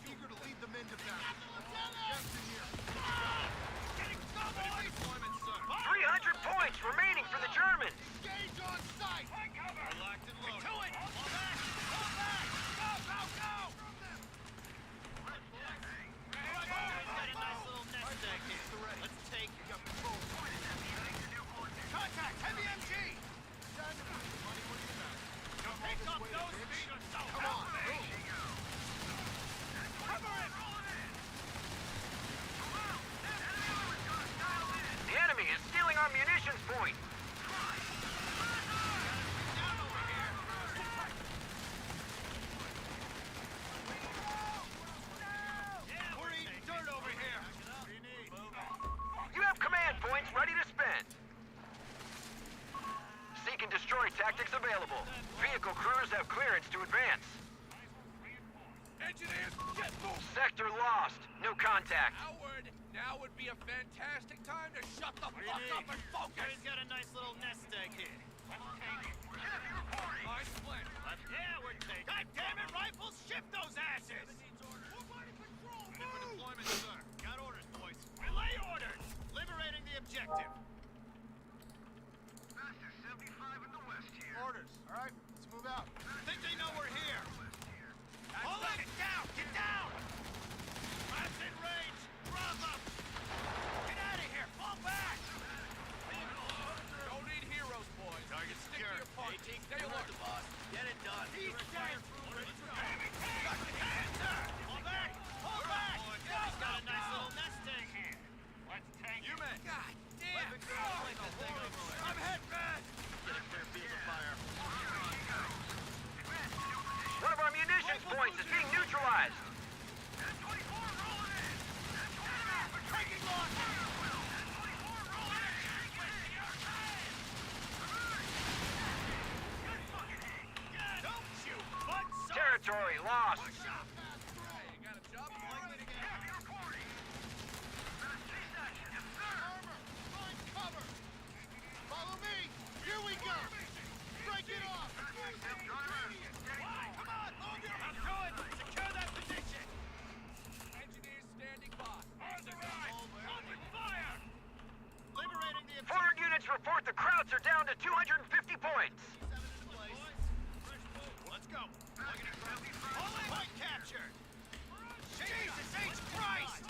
Eager to lead the men to battle. Justin here. Getting go, boys. Deployment, sir. 300 points remaining for the Germans. Engage on sight. We're locked and loaded. To it. Fall back. Fall back. Go, go, go. He's got a nice little nest egg here. Let's take Contact. Heavy MG. Pick up those feet or so. Come on. Move. Cover it. The enemy is stealing our munitions point. down over here. Yeah, we're eating dirt over here. What do you need? You have command points ready to spend. Seek and destroy tactics available. Vehicle crews have clearance to advance. Engineers, get moving. Sector lost. No contact. Howard, now would be a fantastic time to shut the What do you fuck need? up and focus. He's got a nice little nest egg here. Nice plan. Yeah, we're taking. God damn it, rifles! Shift those asses! Ready for deployment, sir. Got orders, boys. Relay orders! Liberating the objective. Orders. All right. Let's move out. Think they know we're here. Hold it! Get down! Get down! Rats in range! Drop up! Get out of here! Fall back! Don't need heroes, boys. Target Stick to secure. your punch. 18 Stay alert. boss. Get it done. He's dead. Let's go. Hands up! Fall back! Fall back! He's got a nice little nest egg here. Let's take you men. God damn. Weapon girls, like that thing over there. I'm hit, man. Get a clear field of fire. One of our munitions points is being neutralized. Taking loss. Don't you butt son! Territory lost. Hey, you got a job for me? Armor. Find cover. Follow me. Here we go. Break it off. Come on, move your... I'm good! Secure that position! Engineers standing by. Open fire! Liberating the objective. Forward units report the Krauts are down to 250 points. Let's go. Point captured. Jesus H. Christ!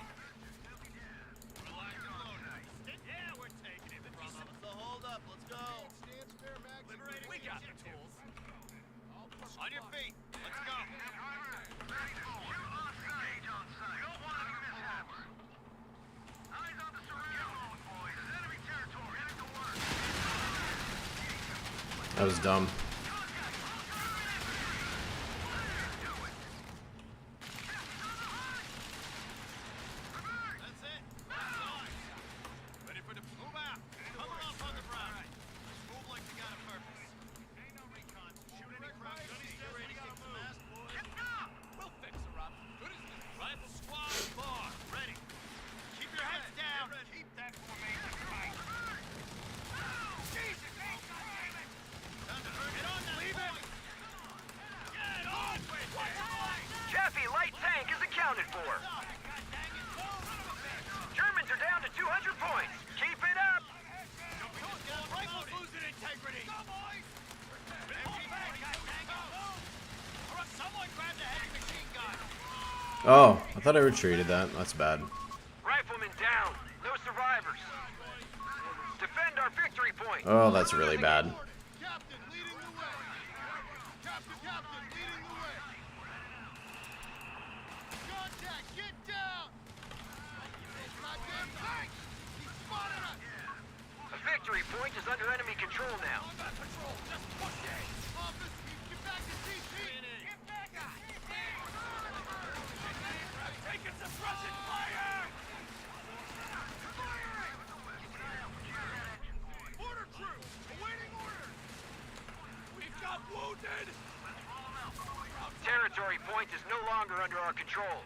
Yeah, we're taking it from them. What's the hold up? Let's go. Stand spare mags. Liberating We the got the objective. tools. On your feet. Let's go. That was dumb. That's it. That's on. Ready for the move out. Cover off on the ground. Move like you got a purpose. Ain't no recon. Shoot any crowd. Get ready to Oh, I thought I retreated that. That's bad. Rifleman down. No survivors. Defend our victory point. Oh, that's really bad. Captain leading the way. Captain leading the way. Contact, get down. Goddamn tank. He spotted us. A victory point is under enemy control now. Office, get back to CT. Taking suppression fire! Order crew, awaiting orders! We've got wounded! Territory point is no longer under our control.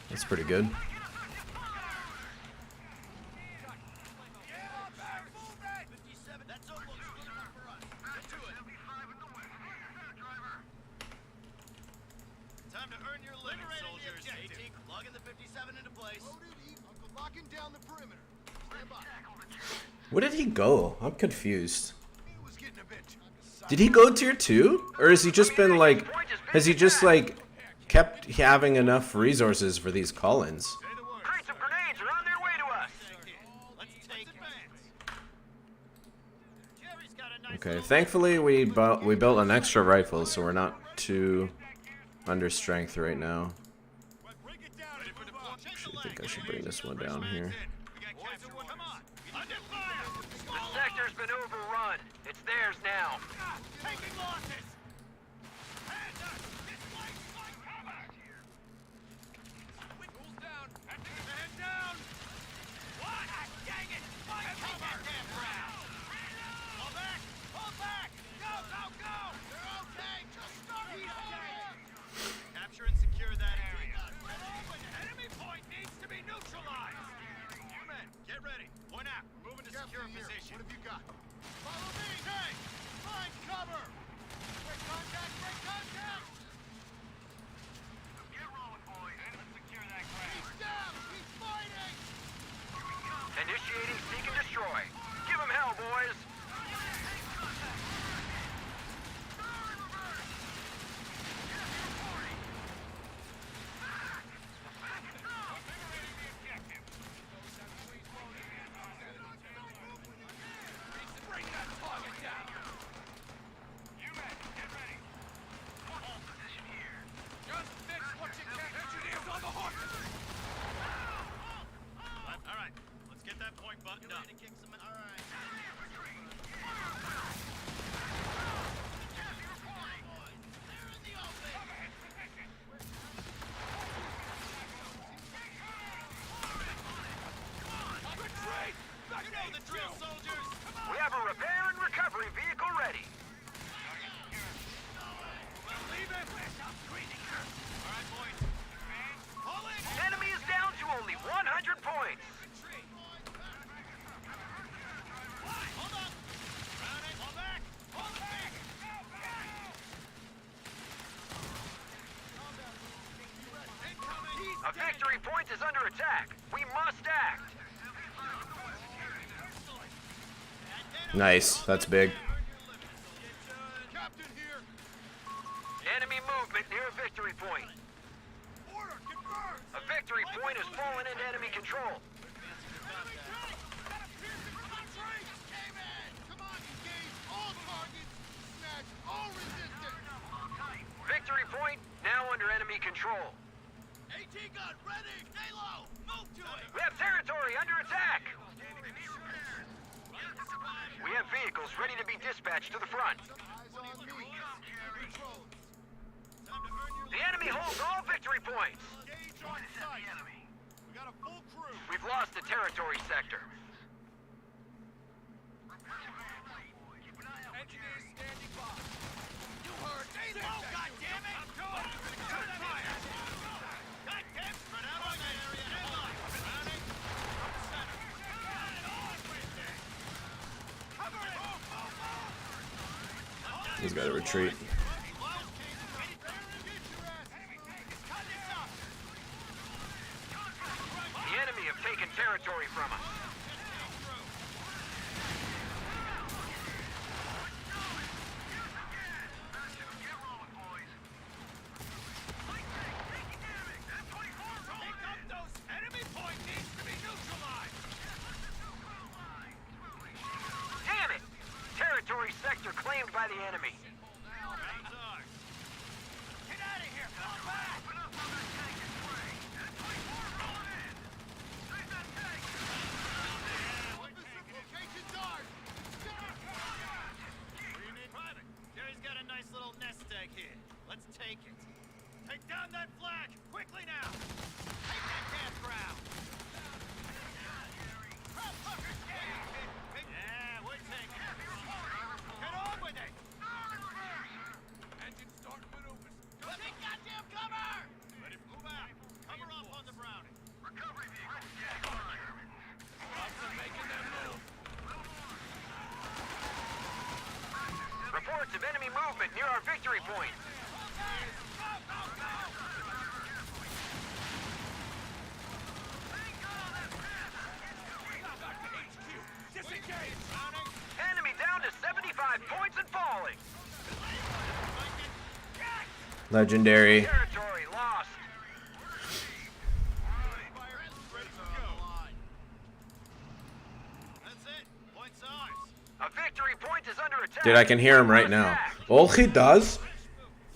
That's pretty good. Time to earn your living, soldiers. 18, logging the 57 into place. Loaded, Uncle, locking down the perimeter. Stand by. Where did he go? I'm confused. He was getting a bit. Did he go tier 2? Or has he just been like... Has he just like kept having enough resources for these call-ins? Crates of grenades are on their way to us. Let's take Jerry's got a nice Okay, thankfully we built an extra rifle, so we're not too under strength right now. Bring it down and move on. I think I should bring this one down here. Come on. Under fire. The sector's been overrun. It's theirs now. Taking losses. Tools down. Man down. What? Dang it. Take that damn ground. Pull back. Pull back. Go, go, go. They're okay. Just start moving. Capture and secure that area. Enemy point needs to be neutralized. You men, get ready. Point out. We're moving to secure Captain here. position. What have you got? Follow me. Hey, find cover. Break contact. Break contact. Get rolling, boys. Let's secure that ground. He's down. He's fighting. Initiating seek and destroy. Give them hell, boys. Bring that target down. You men, get ready. Hold position here. Just fix what you can. Engineers on the horses. All right. Let's get that point buttoned up. All right. Retreat! Back You know the drill, soldiers. We have a repair and recovery vehicle ready. Leave it. All right, boys. Pull in. Enemy is down to only 100 points. Hold up. Round it. Pull back. Pull back. A victory point is under attack. We must act. Nice, that's big. Captain here. Enemy movement near a victory point. Order confirmed. A victory point has fallen into enemy control. Come on, engage all targets. Smash all resistance. Victory point now under enemy control. AT gun ready. Stay low. Move to it. We have territory under attack. We have vehicles ready to be dispatched to the front. Eyes on me. Controls. The enemy holds all victory points. Engage on sight. We got a full crew. We've lost the territory sector. Engineers standing by. You heard. Stay low, goddammit! Turn fire! Goddamn! Spread out on that area. Stand by. Rounding. Up center. Got it on with it. Cover it. He's got to retreat. Cut this up. take it. Take down that flag! Quickly now! Take that campground! Yeah, we're taking it. Get on with it! Engine start maneuvers. Take goddamn cover! Ready, move out. Cover up on the Brownie. Recovery vehicle. They're making their move. Reports of enemy movement near our victory point. Back to HQ. Disengage. Enemy down to 75 points and falling. Legendary. Territory lost. That's it. Point's ours. A victory point is under attack. Dude, I can hear him right now. All he does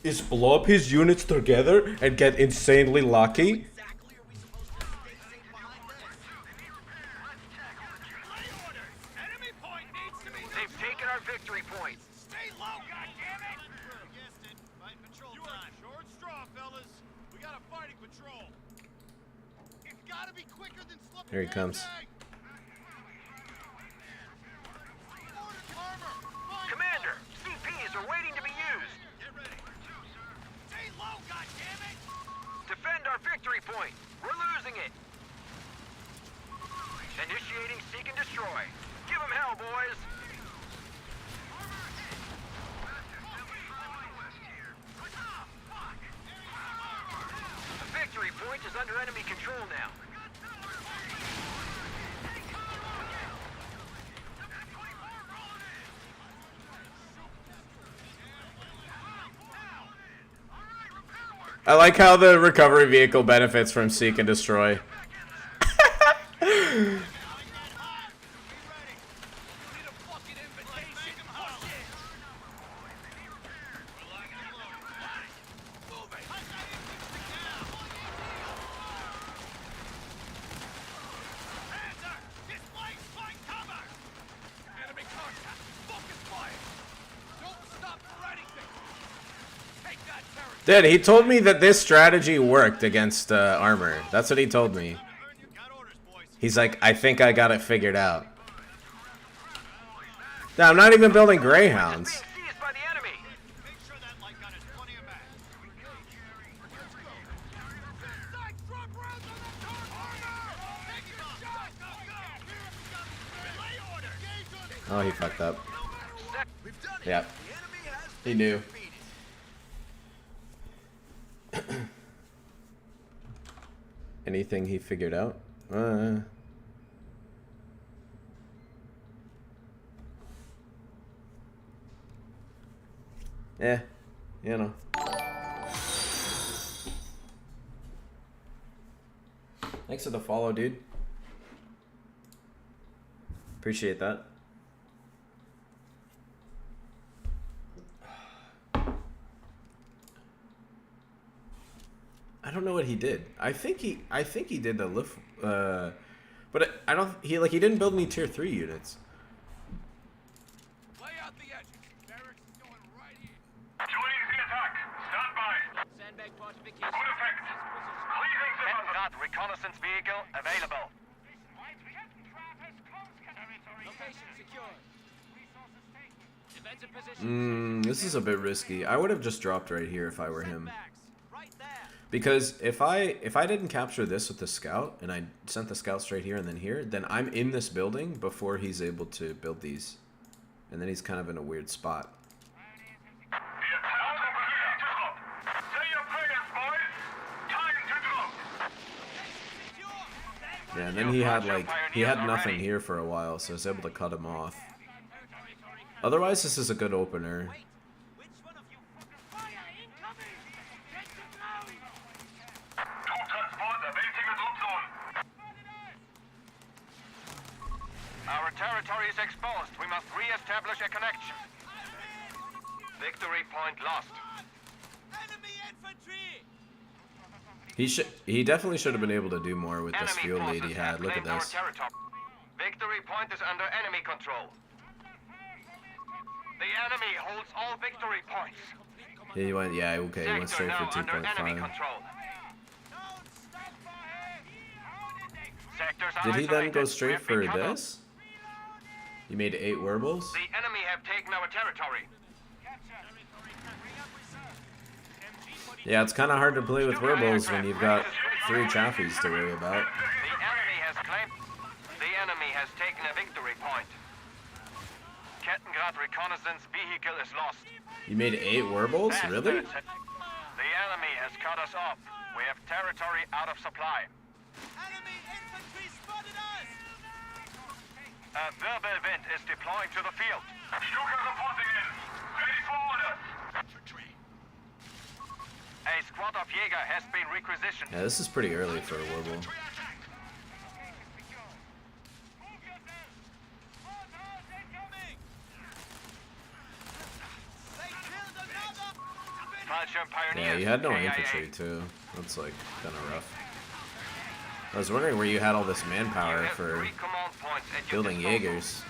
is blow up his units together and get insanely lucky. Exactly are we supposed to stay safe behind this? Lay orders! Enemy point needs to be... They've taken our victory point. Stay low, goddammit! You guessed it. Fight patrol time. Short straw, fellas. We got a fighting patrol. It's gotta be quicker than slipping. Here he comes. Commander, CPs are waiting to be used. Get ready. Stay low, goddammit! Defend our victory point. We're losing it. Initiating seek and destroy. Give them hell, boys. The victory point is under enemy control now. I like how the recovery vehicle benefits from seek and destroy. Enemy contact. Focus fire. Don't stop for anything. Take that territory. Dude, he told me that this strategy worked against armor. That's what he told me. Got orders, boys. He's like, I think I got it figured out. Nah, I'm not even building Greyhounds. Being seized by the enemy. Make sure that light gun has plenty of mag. Lay orders! Oh, he fucked up. We've done it. Yep. The enemy has He knew. defeated. Anything he figured out? Yeah, you know. Thanks for the follow, dude. Appreciate that. I don't know what he did. I think he did the lift, but I don't. He didn't build any tier 3 units. Lay out the engine. Barracks is going right here. Joining the attack. Stand by. Sandbag fortification. Good effect. Clearing the that reconnaissance vehicle available. Location secured. Defensive position. This is a bit risky. I would have just dropped right here if I were him. Sandbags. Right there. Because if I didn't capture this with the scout and I sent the scout straight here and then here, then I'm in this building before he's able to build these. And then he's kind of in a weird spot. The attack opportunity to drop. Say your prayers, boys. Time to drop. Yeah, and then he had nothing here for a while, so I was able to cut him off. Otherwise, this is a good opener. Which one of you fuckers fire incoming? Get to ground. Two transports awaiting a drop zone. Our territory is exposed. We must re-establish a connection. Victory point lost. Enemy infantry. He definitely should have been able to do more with this Enemy field lead forces he had. have Look at claimed our this. territory. Victory point is under enemy control. The enemy holds all victory points. He went, yeah, okay, he went Sector straight for now under enemy 2.5. control. Sectors are Did he then isolated. go We straight have been for cut off. this? You made 8 werbles? The enemy have taken our territory. Yeah, it's kind of hard to play with werbles when you've got 3 chaffies to worry about. The enemy has claimed. The enemy has taken a victory point. Kettengrad reconnaissance vehicle is lost. You made 8 werbles? Really? The enemy has cut us off. We have territory out of supply. Enemy infantry spotted us! A Wirbelwind is deploying to the field. Stuka reporting in. Ready for orders. A squad of Jäger has been requisitioned. Yeah, this is pretty early for a werble. Fallschirm Pioneers. Yeah, you had no KIA. infantry too. That's like kind of rough. I was wondering where you had all this You manpower have for 3 command points at your building disposal. Jaegers.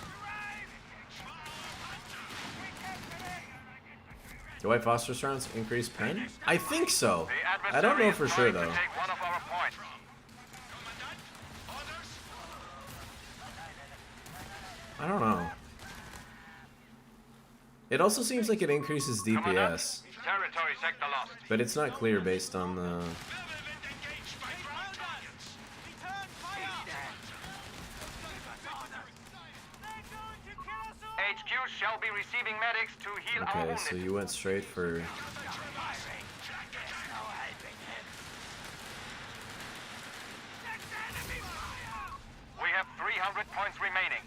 Do White phosphorus rounds increase pen? I think so. The I don't know adversary for is sure trying though. to take one of our points. I don't know. It also seems like it increases DPS, Territory sector lost. but it's not clear based on the. HQ shall be receiving medics to heal our Okay, wounded. so you went straight for. We have 300 points remaining.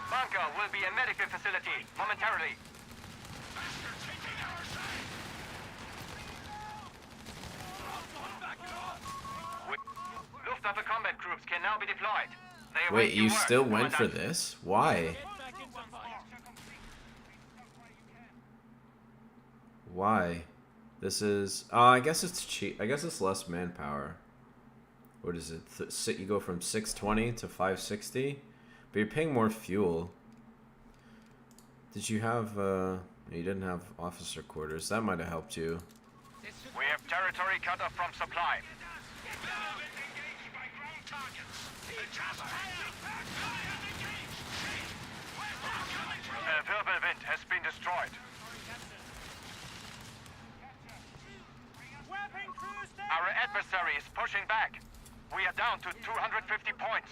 Bunker will be a medical facility momentarily. Luftwaffe combat groups can now be deployed. They await Wait, your you word, still went for Commandant. this? Why? Why? This is. Oh, I guess it's cheap. I guess it's less manpower. What is it? You go from 620 to 560, but you're paying more fuel. Did you have? You didn't have officer quarters. That might have helped you. We have territory cut off from supply. A Wirbelwind has been destroyed. Our adversary is pushing back. We are down to 250 points.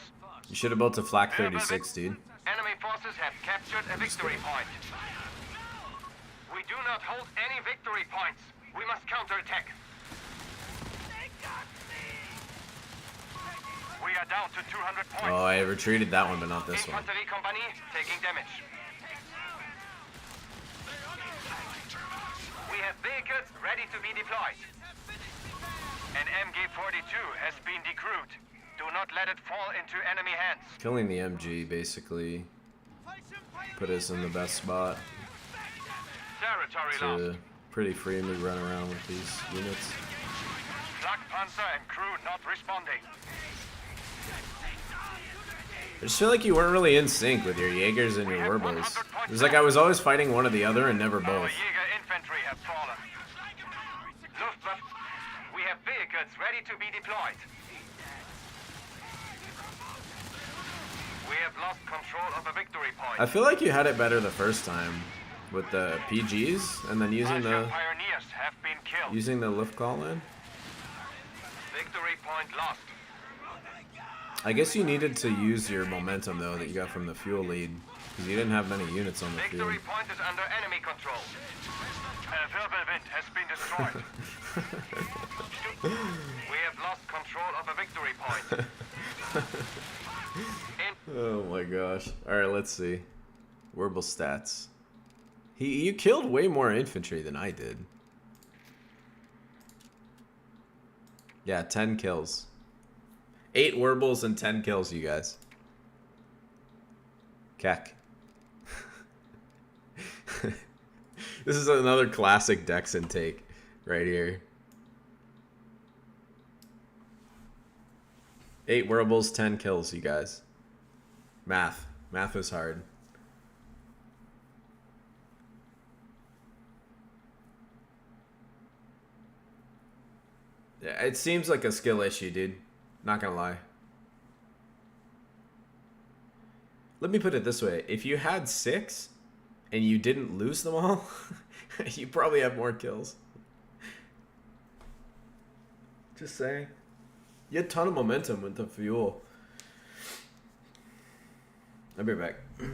You should have built a flak 36, dude. Enemy forces have captured a victory point. We do not hold any victory points. We must counterattack. We are down to 200 points. Oh, I retreated that one, but not this one. Infanterie company taking damage. We have vehicles ready to be deployed. An MG-42 has been decrewed. Do not let it fall into enemy hands. Killing the MG basically put us in the best spot Territory lost. to pretty freely run around with these units. Flak Panzer and crew not responding. I just feel like you weren't really in sync with your Jaegers and your Werbos. It was like I was always fighting one or the other and never Our both. Jäger infantry have fallen. Luftwaffe, we have vehicles ready to be deployed. We have lost control of a victory point. I feel like you had it better the first time with the PGs and then using Fallschirm the pioneers have been killed. using the lift call in. Victory point lost. I guess you needed to use your momentum though that you got from the fuel lead because you didn't have many units on the field. Victory point is under enemy control. A Wirbelwind has been destroyed. We have lost control of a victory point. Oh my gosh. Alright, let's see. Werble stats. You killed way more infantry than I did. Yeah, 10 kills. 8 Werbles and 10 kills, you guys. Keck. This is another classic Dex intake right here. 8 Werbles, 10 kills, you guys. Math. Math is hard. Yeah, it seems like a skill issue, dude. Not gonna lie. Let me put it this way. If you had 6 and you didn't lose them all, you probably have more kills. Just saying. You had a ton of momentum with the fuel. I'll be right back.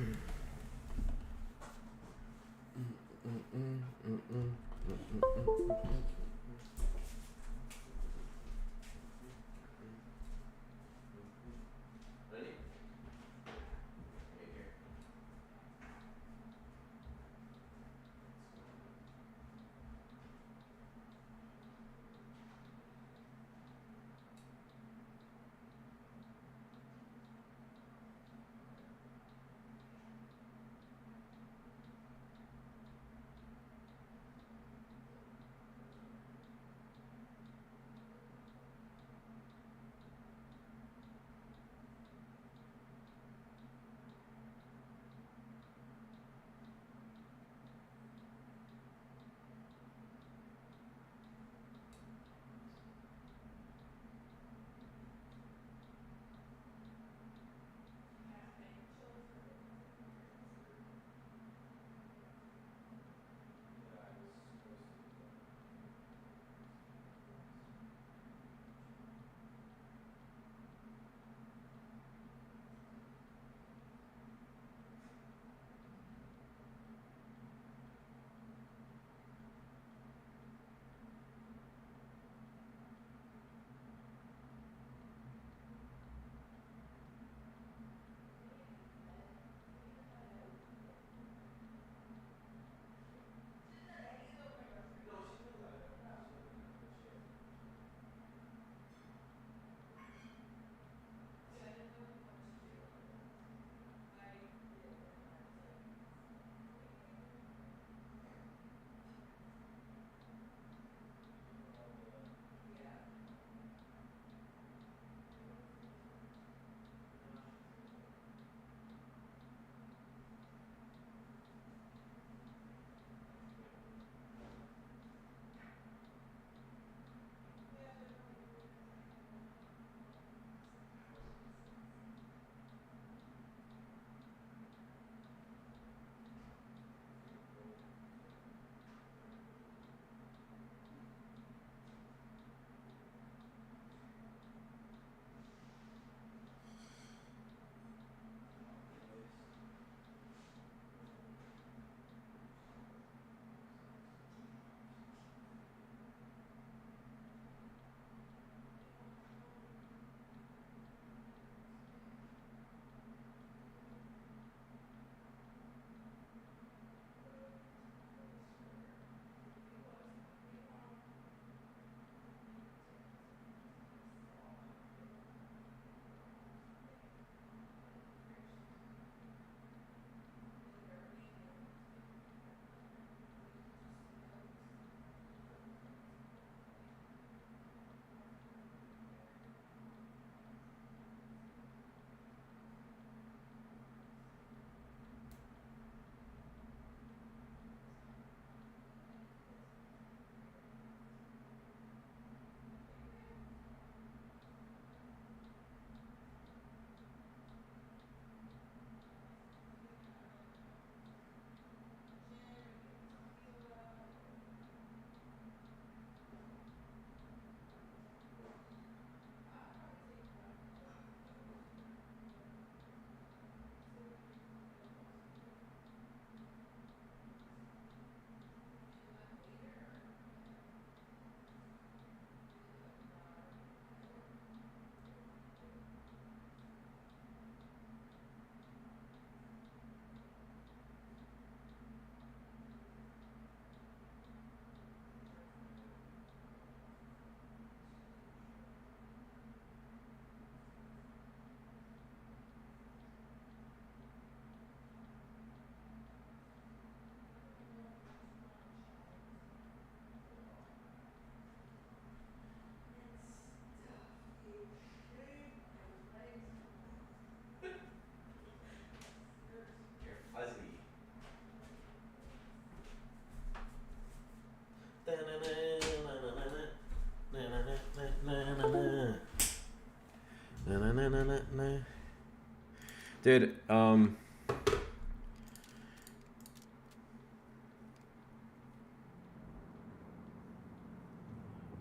Dude, how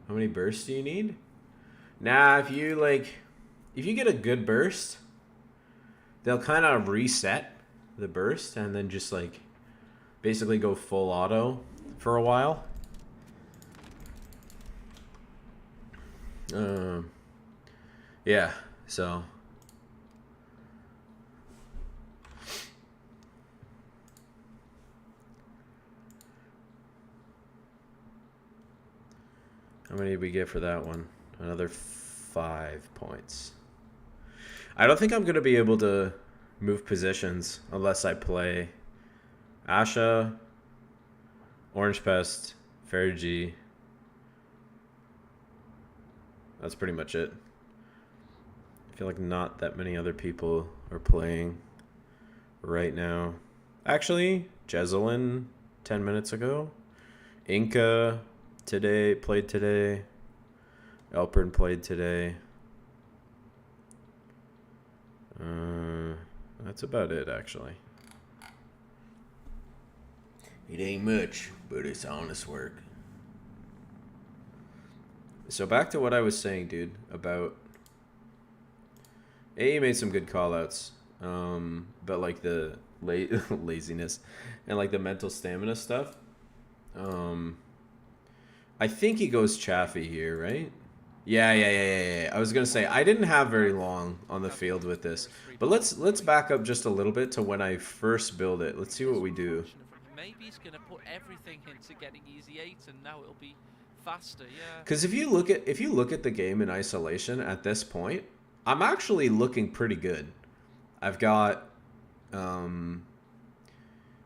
many bursts do you need? Nah, if you get a good burst, they'll kind of reset the burst and then just like basically go full auto for a while. Yeah, so how many did we get for that one? Another 5 points. I don't think I'm going to be able to move positions unless I play Asha, Orange Pest, Fergie. That's pretty much it. I feel like not that many other people are playing right now. Actually, Jezelyn 10 minutes ago. Inca played today. Elpern played today. That's about it, actually. It ain't much, but it's honest work. So back to what I was saying, dude, about... you made some good call-outs, but like the laziness and like the mental stamina stuff. I think he goes Chaffee here, right? Yeah. I was gonna say I didn't have very long on the field with this, but let's back up just a little bit to when I first build it. Let's see what we do. Maybe he's gonna put everything into getting easy 8, and now it'll be faster. Yeah. Because if you look at the game in isolation at this point, I'm actually looking pretty good. I've got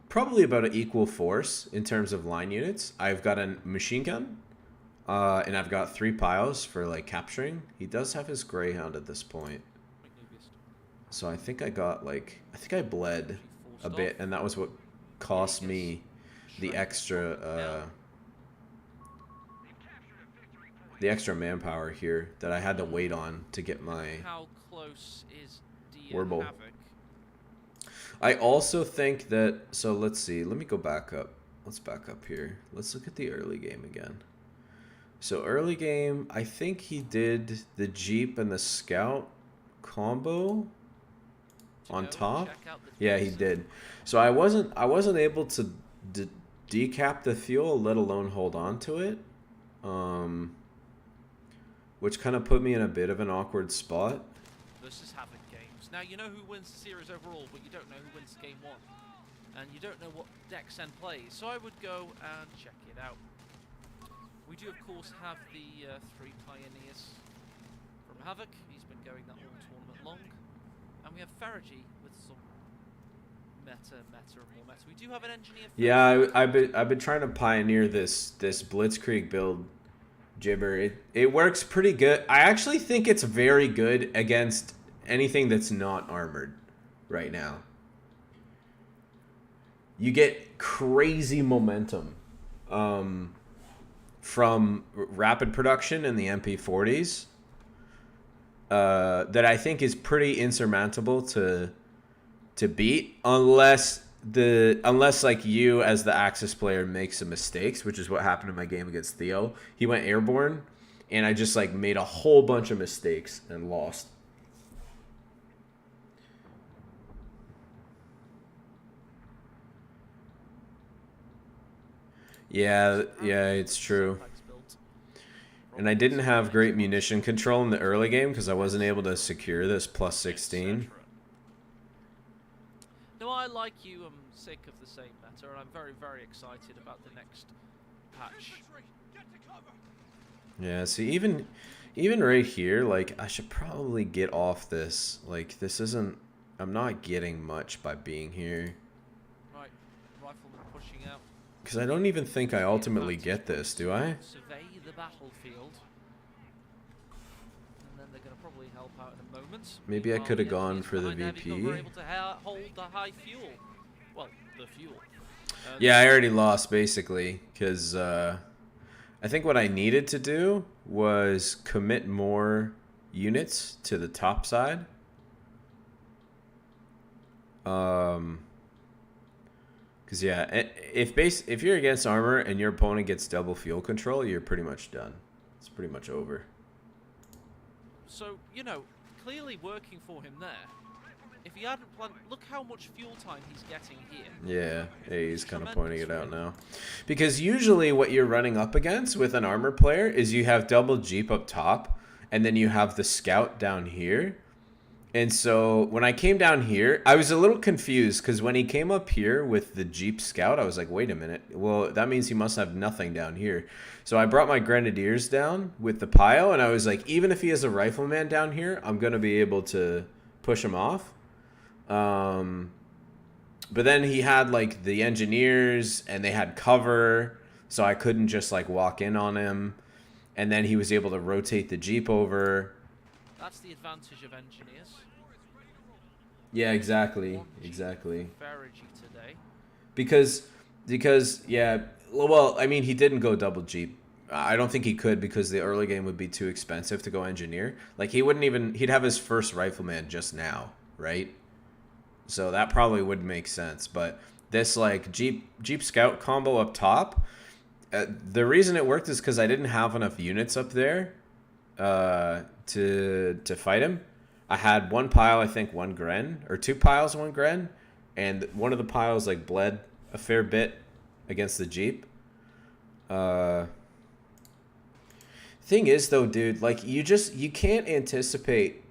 probably about an equal force in terms of line units. I've got a machine gun, and I've got 3 piles for like capturing. He does have his Greyhound at this point, so I think I bled a bit, and that was what cost me the extra manpower here that I had to wait on to get my How close is Warble. Havoc? I also think that, so let's see, let me go back up. Let's back up here. Let's look at the early game again. So early game, I think he did the Jeep and the Scout combo on top. Yeah, he did. So I wasn't able to decap the fuel, let alone hold on to it. Which kind of put me in a bit of an awkward spot. Versus Havoc games. Now you know who wins the series overall, but you don't know who wins game 1. And you don't know what Dexen plays, so I would go and check it out. We do, of course, have the 3 Pioneers from Havoc. He's been going that all tournament long. And we have Fergie with some meta, and more meta. We do have an engineer. Yeah, I've been trying to pioneer this Blitzkrieg build, Jibber. It works pretty good. I actually think it's very good against anything that's not armored right now. You get crazy momentum from rapid production in the MP40s that I think is pretty insurmountable to beat unless like you as the Axis player makes some mistakes, which is what happened in my game against Theo. He went airborne and I just like made a whole bunch of mistakes and lost. Yeah, it's true. And I didn't have great munition control in the early game because I wasn't able to secure this plus 16. No, I like you. I'm sick of the same meta, and I'm very, very excited about the next patch. Yeah, see, even right here, like, I should probably get off this. Like, this isn't... I'm not getting much by being here. Right, rifleman pushing out. Because I don't even think I ultimately get this, do I? Survey the battlefield. And then they're going to probably help out in a moment. Maybe I could have gone for the VP. Were able to hold the high fuel. Well, the fuel. Yeah, I already lost, basically, because I think what I needed to do was commit more units to the top side. Because yeah, if you're against armor and your opponent gets double fuel control, you're pretty much done. It's pretty much over. So, you know, clearly working for him there. If he hadn't planned, look how much fuel time he's getting here. Yeah, he's kind of pointing it out now. Because usually what you're running up against with an armor player is you have double Jeep up top, and then you have the scout down here. And so when I came down here, I was a little confused because when he came up here with the Jeep Scout, I was like, wait a minute. Well, that means he must have nothing down here. So I brought my Grenadiers down with the pile, and I was like, even if he has a rifleman down here, I'm going to be able to push him off. But then he had like the engineers, and they had cover, so I couldn't just like walk in on him. And then he was able to rotate the Jeep over. That's the advantage of engineers. Yeah, exactly. Exactly. Today. Because yeah, well, I mean, he didn't go double Jeep. I don't think he could because the early game would be too expensive to go engineer. Like he'd have his first rifleman just now, right? So that probably would make sense. But this like Jeep Scout combo up top, the reason it worked is because I didn't have enough units up there to fight him. I had one pile, I think, one Gren, or two piles, one Gren, and one of the piles like bled a fair bit against the Jeep. Thing is, though, dude, like you can't anticipate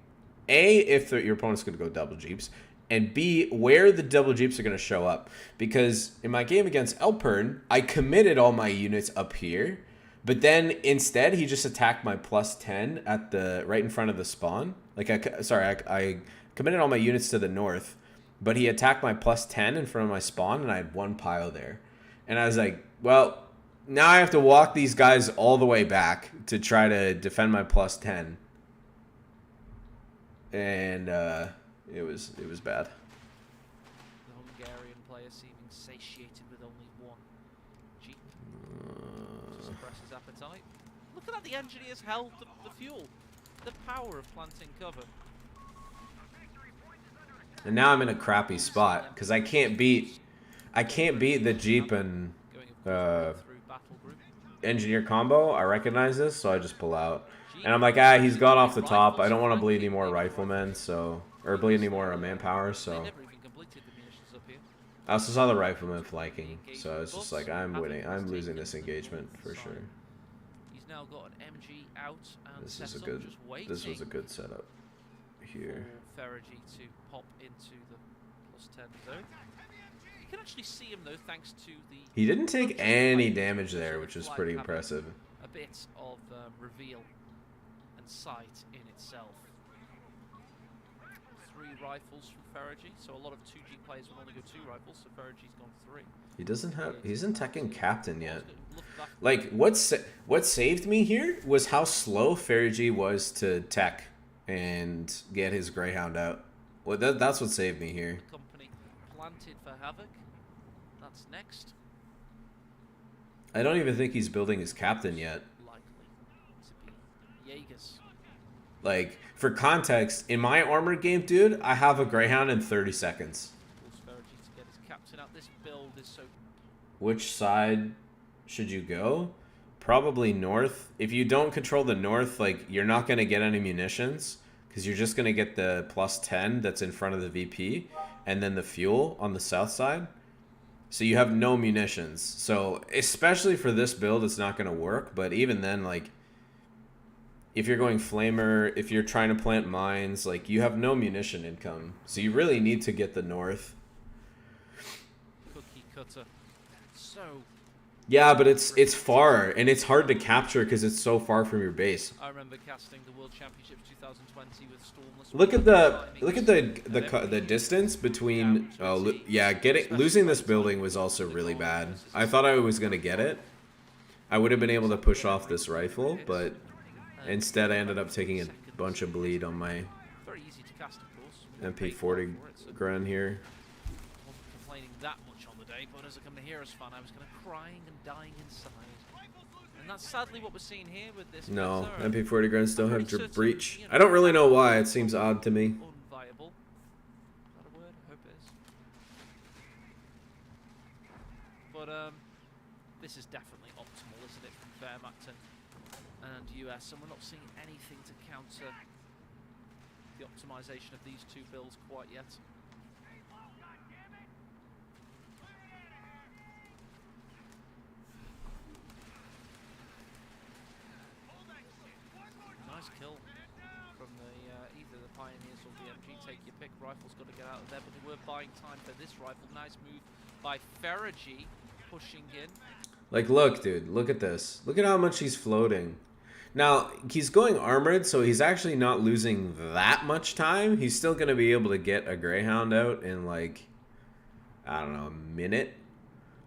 A, if your opponent's gonna go double Jeeps, and B, where the double Jeeps are gonna show up. Because in my game against Elpern, I committed all my units up here. But then instead, he just attacked my +10 at the right in front of the spawn. Like I committed all my units to the north, but he attacked my +10 in front of my spawn, and I had one pile there. And I was like, well, now I have to walk these guys all the way back to try to defend my +10. And it was bad. The Hungarian player seeming satiated with only one Jeep. Suppress his appetite. Look at that, the engineers held the fuel. The power of planting cover. And now I'm in a crappy spot because I can't beat the Jeep and engineer combo. I recognize this, so I just pull out. And I'm like, he's got off the top. I don't want to bleed any more riflemen, or bleed any more manpower, so. I also saw the rifleman flanking, so I was just like, I'm winning. I'm losing this engagement for sure. He's now got an MG out and This was a good setup here. For Fergie to pop into the +10 zone. You can actually see him though, thanks to the. He didn't take any damage there, which is pretty impressive. A bit of reveal and sight in itself. 3 rifles from Fergie, so a lot of 2G players will only go 2 rifles, so Fergie's gone 3. He isn't teching captain yet. Like what saved me here was how slow Fergie was to tech and get his Greyhound out. Well, that's what saved me here. Company planted for Havoc. That's next. I don't even think he's building his captain yet. Likely to be Jaegers. Like, for context, in my armored game, dude, I have a Greyhound in 30 seconds. To get his captain out. This build is so. Which side should you go? Probably north. If you don't control the north, like, you're not going to get any munitions because you're just going to get the +10 that's in front of the VP and then the fuel on the south side. So you have no munitions. So especially for this build, it's not going to work. But even then, like, if you're going flamer, if you're trying to plant mines, like, you have no munition income. So you really need to get the north. Cookie cutter. So. Yeah, but it's far, and it's hard to capture because it's so far from your base. I remember casting the World Championships 2020 with Stormless. Look at the distance between. Oh yeah, losing this building was also really bad. I thought I was gonna get it. I would have been able to push off this rifle, but instead I ended up taking a bunch of bleed on my MP40 Gren here. Wasn't complaining that much on the day, but as a come to Heroes fan, I was kind of crying and dying inside. And that's sadly what we're seeing here with this. No, Panzer, and MP40 guns don't I'm have pretty certain, breach. you I don't really know why. It that's seems odd to me. Unviable. Is that a word? I hope it is. But this is definitely optimal, isn't it, from Wehrmacht and US, and we're not seeing anything to counter the optimization of these two builds quite yet. Nice kill from the either the Pioneers or the MG. Take your pick. Rifle's got to get out of there, but they were buying time for this rifle. Nice move by Ferragy, pushing in. Like, look, dude. Look at this. Look at how much he's floating. Now, he's going armored, so he's actually not losing that much time. He's still going to be able to get a Greyhound out in, like, I don't know, a minute.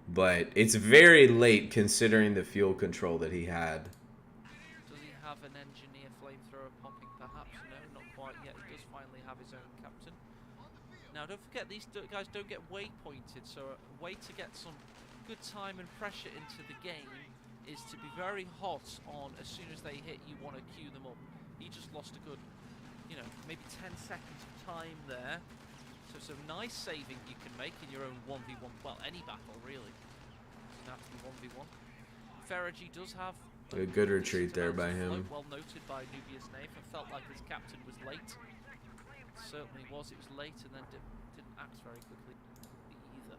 But it's very late considering the fuel control that he had. Does he have an engineer flamethrower popping? Perhaps no, not quite yet. He does finally have his own captain. Now, don't forget, these guys don't get waypointed, so a way to get some good time and pressure into the game is to be very hot on as soon as they hit, you want to queue them up. He just lost a good, you know, maybe 10 seconds of time there. So some nice saving you can make in your own 1v1, well, any battle really. Doesn't have to be 1v1. Ferragy does have A good retreat there by him. Well noted by Nubius Knave. I felt like his captain was late. It certainly was. It was late and then didn't act very quickly either.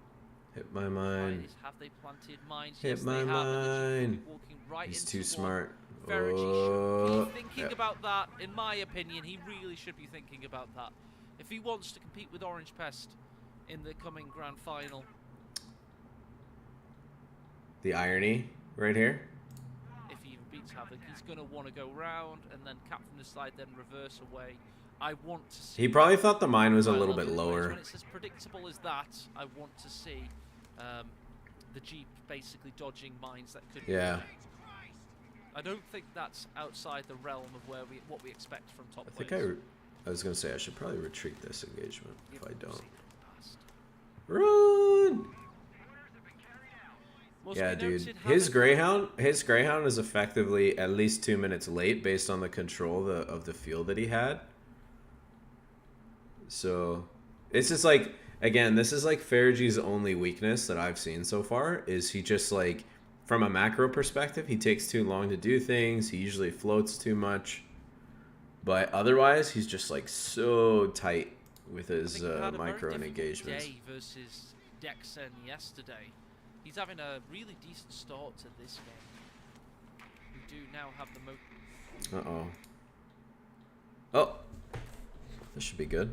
Hit my mine. Have they planted mines? Hit Yes, my they have, mine. Walking right He's into too one. smart. Ferragy Oh, should be thinking yeah. about that. In my opinion, he really should be thinking about that. If he wants to compete with Orange Pest in the coming grand final. The irony right here. If he even beats Havoc, he's going to want to go round and then cap from the side, then reverse away. I want to see. He probably thought the mine was a I little love bit it lower. when it's as predictable as that. I want to see the Jeep basically dodging mines that could. Yeah. I don't think that's outside the realm of what we expect from top I think players. I was gonna say I should probably retreat this engagement if I don't. Past. Run! Must Yeah, be dude. noted, His Havoc- Greyhound is effectively at least 2 minutes late based on the control of the field that he had. So it's just like, again, this is like Ferragy's only weakness that I've seen so far is he just like, from a macro perspective, he takes too long to do things. He usually floats too much. But otherwise, he's just like so tight with his micro and engagements. Day versus Dexen yesterday. He's having a really decent start to this game. We do now have the Uh-oh. Oh. This should be good.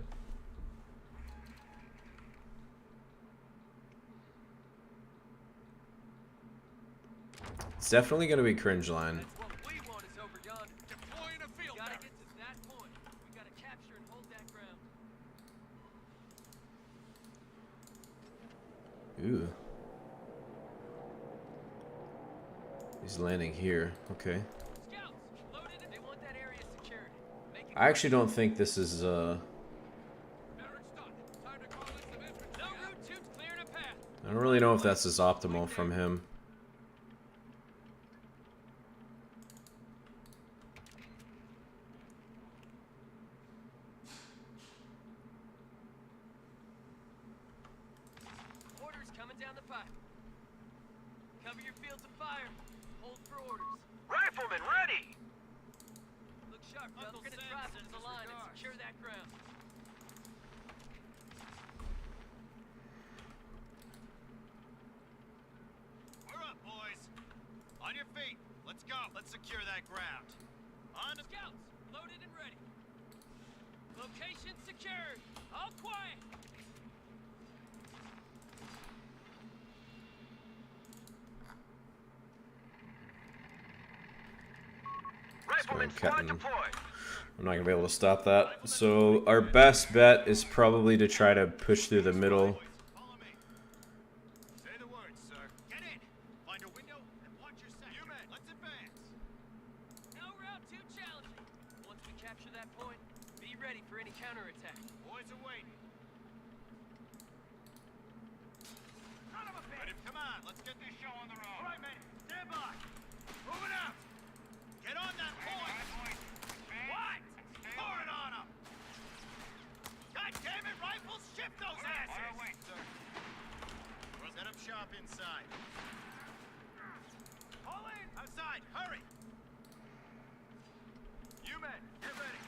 It's definitely going to be cringe line. That's what we want is over yonder. Deploying a field Gotta barrel. get to that point. We gotta capture and hold that ground. Ooh. He's landing here. Okay. Scouts, loaded and they want that area secured. Make it I actually don't think this is Barracks done. Time to call in some infantry. no route tubes clearing a path. I don't really know if that's as optimal from him. Orders coming down the pipe. Cover your fields of fire. Hold for orders. Riflemen, ready! Look sharp, fellas. We're gonna Sam drive sends into the us line and regards. secure that ground. We're up, boys. On your feet. Let's go. Let's secure that ground. On to... Scouts, loaded and ready. Location secured. All quiet. Riflemen, So, squad Captain. deployed. I'm not going to be able to stop that. So our best bet is probably to try to push through the middle. Follow me. Say the words, sir. Get in. Find a window and watch your sector. You men, let's advance. No route too challenging. Once we capture that point, be ready for any counterattack. Boys are waiting. Ready? Come on, let's get this show on the road. All right, men, stand by. Moving out! Get on that point! What? Pour it on them! God damn it, rifles! Shift those asses! Wait, sir. Set up shop inside. Pull in! Outside! Hurry! You men, get ready!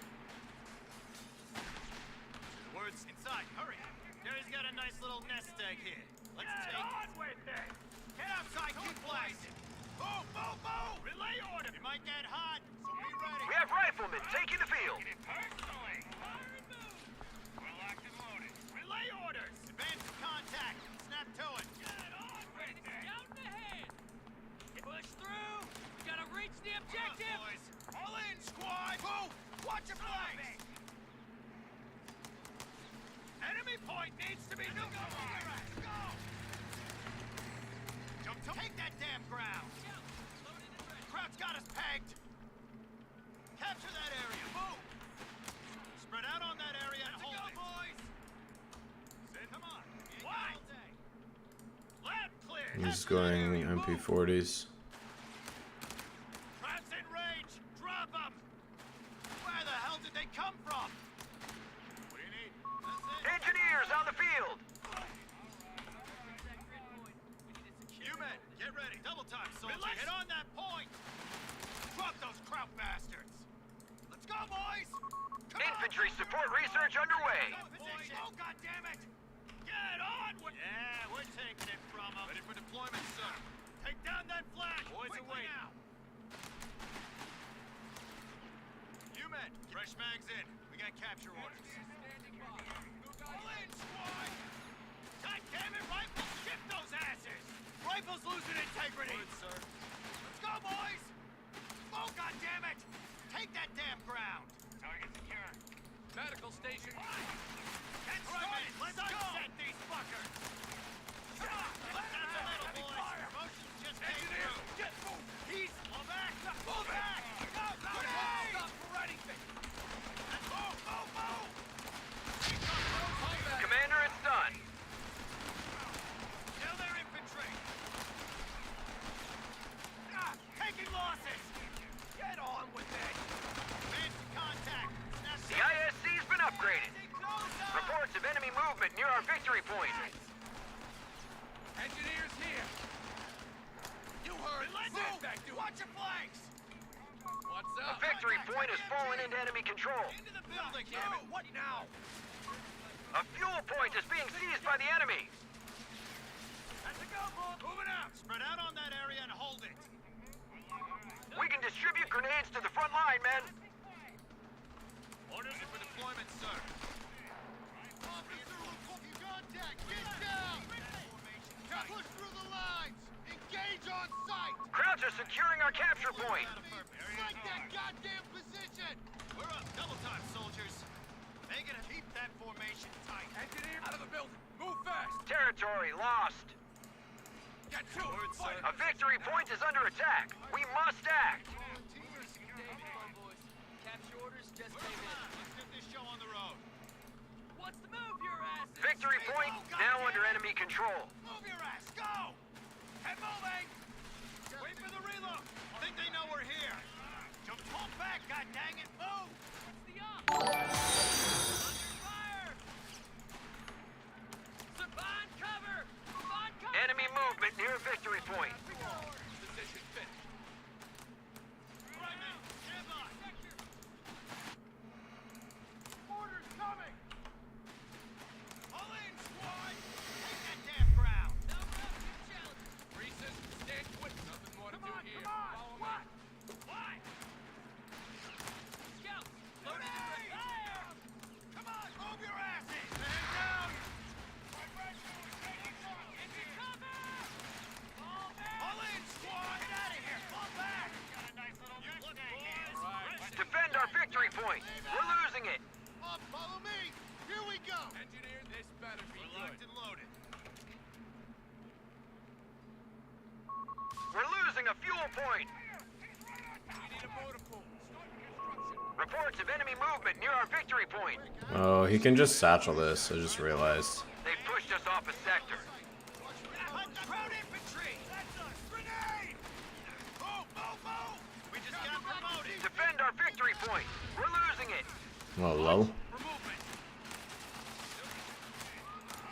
Words inside, hurry! Jerry's got a nice little nest egg here. Let's take on with it! Get outside, keep blasting! Move, move, move! Relay order! It might get hot, so be ready! We have riflemen taking the field. Personally! Fire and move! We're locked and loaded. Relay orders! Advance contact! Snap to it! Get on with it. Out in the head. Push through. We gotta reach the objective. Boys! All in, squad! Move! Watch your flanks! Enemy point needs to be neutralized! Go! Jump to take that damn ground! Crowd's got us pegged! Capture that area! Move! Spread out on that area and hold it! Boys! Sit. Come on! What? Lab clear! He's going MP40s. Crowd's in range! Drop them! Where the hell did they come from? What do you need? That's it! Engineers on the field. You men, get ready. Double time, soldier. Hit on that point. Drop those kraut bastards. Let's go, boys. Come Infantry on. support research underway. Position. Oh, God damn it. Get on. Yeah, we're taking it from them. Ready for deployment, sir. Take down that flag. Boys away now. You men, fresh mags in. We got capture orders. Pull in, squad. God damn it, rifles, shift those asses. Rifles losing integrity! Good, sir. Let's go, boys! Oh, goddammit! Take that damn ground! Target secure. Medical station. Get started! Let's sunset these fuckers! Come on! Let's down the middle, boys! Motion just came through! Get moved! He's... Pull back! Pull back! Go! Grenade! Stop for anything! And move! Move! Move! Commander, it's done. Kill their infantry! Taking losses! Get on with it! Advance to contact! The ISC's been upgraded. Reports of enemy movement near our victory point. Engineers here! You heard! Stand back, dude! Watch your flanks! What's A up? victory point has fallen into enemy control. Into the building, damn it! What now? A fuel point is being seized by the enemy. That's a go, boy! Moving out! Spread out on that area and hold it! We can distribute grenades to the front line, men. Orders for deployment, sir. Officer, contact! Get down! Push through the lines! Engage on sight! Crowds are securing our capture point. Strike that goddamn position! We're up. Double time, soldiers. They're gonna keep that formation tight. Engineer out of the building! Move fast! Territory lost. Get to it! Fight! A victory point is under attack. We must act. Capture orders just We're came in. on. Let's get this show on the road. What's the move, your ass? Victory point now under enemy control. Move your ass. Go! Head moving! Wait for the reload. Think they know we're here. Jump pull back, god dang it. Move! What's the op? Under fire! Saban cover! Saban cover! Enemy movement near victory point. Position fit. Right now. Stand by. Orders coming! All in, squad! Take that damn ground! No route, new challenges. Reese's, stand put. Nothing more to do here. Follow me. What? Scouts, load it Grenade! and fire! Come on, move your asses! Stand down! Into cover! Fall back! All in, squad! Get out of here! Fall back! Got a nice little you look, boys! Right. Defend our victory point. We're losing it. Follow me! Here we go! Engineer, this better be We're good. locked and loaded. We're losing a fuel point. We need a motor pool. Start construction. Reports of enemy movement near our victory point. Oh, he can just satchel this. I just realized. They pushed us off a sector. Hunt crowd infantry! That's us! Grenade! Move, move, move! got promoted. Defend our victory point. We're losing it. Oh, low. For movement.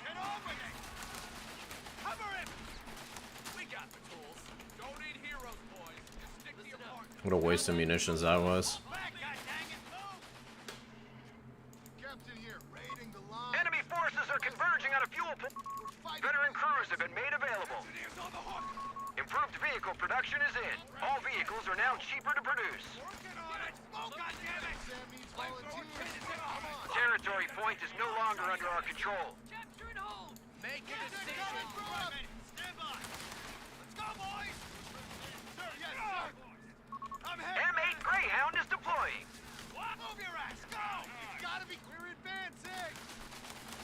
Get on with it. Cover him. We got the tools. Don't need heroes, boys. Just stick to your partner. What a waste of munitions that was. Back, goddammit. Move. Captain here, raiding the line. Enemy forces are converging on a fuel point. We're fighting. Veteran crews have been made available. Engineers on the hook. Improved vehicle production is in. All vehicles are now cheaper to produce. Working on it. Oh, goddammit. Sam needs Flamethrower volunteers. cannon Come off. on. Territory point is no longer under our control. Capture and hold. Make a decision. Right, man. Stand by. Let's go, boys. Sir, yes, sir. I'm heading. M8 Greyhound is deploying. What? Move your ass. Go. Gotta be clear advancing.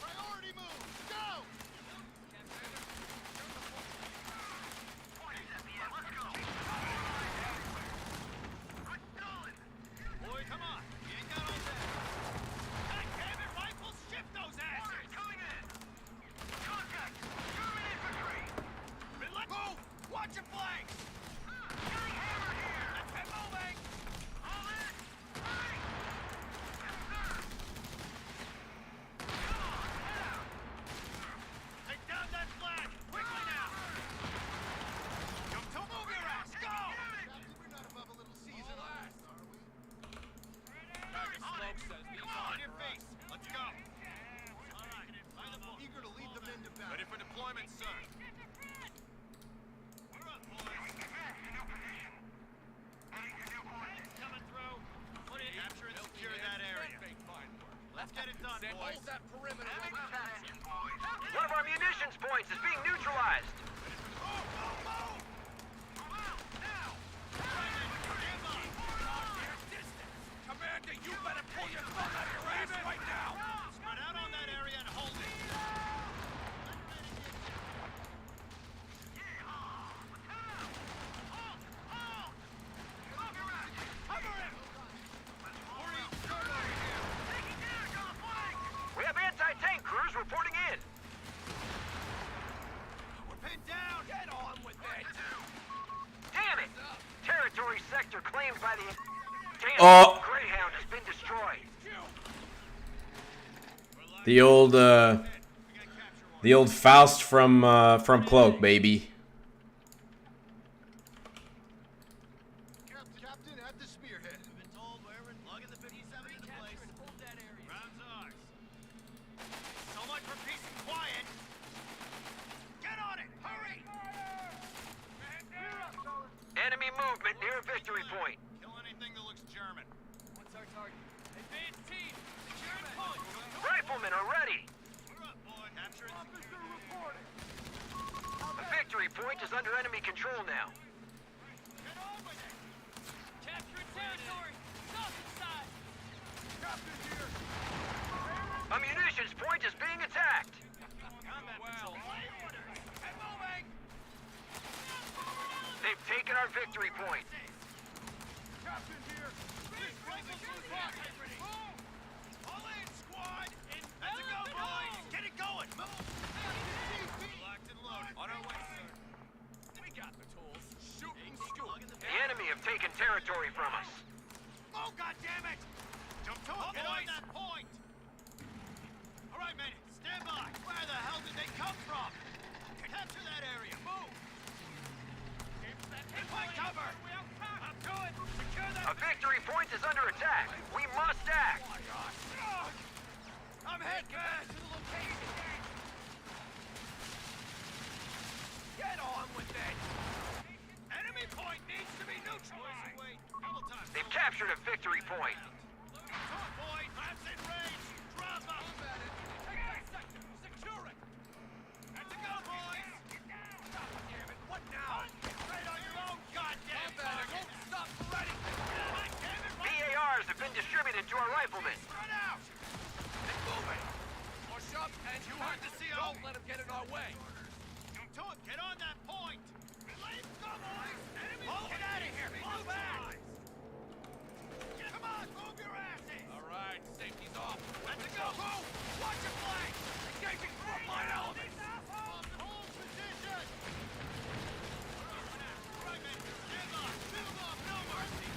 Priority move. Go. Boy, come on. You ain't got all day. God damn it, rifles, shift those asses. Coming in. Contact. German infantry. Move. Watch your flanks. Getting hammered here. Let's get moving. All in. Hurry. Yes, sir. Come on, head out. Take down that flag. Quickly now. Don't move your ass. Go. Captain, we're not above a little season last, are we? Target smoke says these on your face. Let's go. All right. Find the book. Eager to lead the men to battle. Ready for deployment, sir. We're up, boys. Coming through. Put it. Capture and secure that area. Let's get it done, Then boys. hold that perimeter. One of our munitions points is being neutralized. Commander, you better pull your thumb out of your ass right now. Spread out on that area and hold it. Cover him. We have anti-tank crews reporting in. We're pinned down. Get on with it. Damn it! Territory sector claimed by the... Damn, Oh. Greyhound has been destroyed. The old Faust from Cloak, baby. Captain at the spearhead. We've been told we're lugging the 57 into place. Hold that area. Ground's ours. So much for peace and quiet. Get on it. Hurry. Enemy movement near victory point. Kill anything that looks German. What's our target? Advance team. Secure the point. Riflemen are ready. We're up, boy. Capture it. The victory point is under enemy control now. Get on with it. Capture territory. Southern side. Captain here. A munitions point is being attacked. Combat patrol. Get moving. They've taken our victory point. Captain here. These rifles will rock. All in, squad. Let's go, boys. Get it going. Move. Locked and loaded. On our way, sir. We got the tools. Shoot and scoop. The enemy have taken territory from us. Oh, goddammit! Jump to it, get on that point! All right, men, stand by. Where the hell did they come from? Capture that area. Move! Get my cover! Up to it! Secure that... A victory point is under attack. We must act. I'm heading back to the location. Get on with it! Enemy point needs to be neutralized! Wait, double time. They've captured a victory point. To it, boys! Traps in range! Drop up! Take that sector! Secure it! That's a go, boys! God damn it! What now? Right on your own goddamn target! Stop ready! God damn it! BARs have been distributed to our riflemen. Spread out! And move it! Push up and You heard the CO! don't let him get in our way. To it! Get on that point! Let's go, boys! Enemy get out of here! Move back! Come on! Move your asses! All right, safety's off. Let's go! Move! Watch your flank! Engaging frontline elements. Hold position! Right, men, stand by! Build up! No mercy!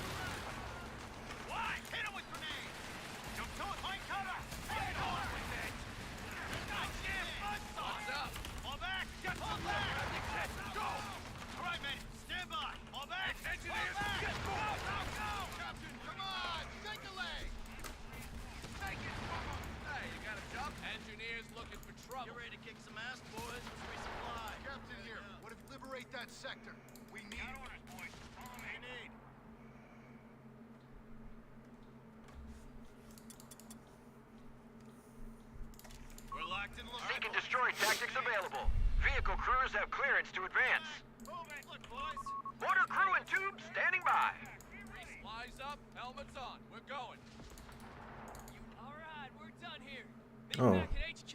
sector. We need it. We're locked and loaded. Seek and destroy tactics available. Vehicle crews have clearance to advance. Moving. Look, boys. Mortar crew and tubes standing by. Supplies up, helmets on. We're going. All right, we're done here. Meet Oh. back at HQ.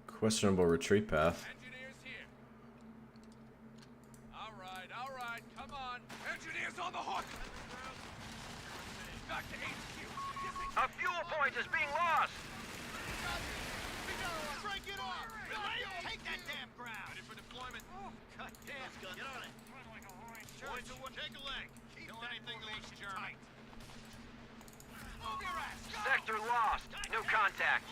Questionable retreat path. Engineers here. All right, come on. Engineers on the hook. Back to HQ. A fuel point is being lost. Break it off! Take that damn ground. Ready for deployment. God damn. Get on it. Boys, take a leg. Kill anything that looks German. Move your ass. Sector lost. No contact.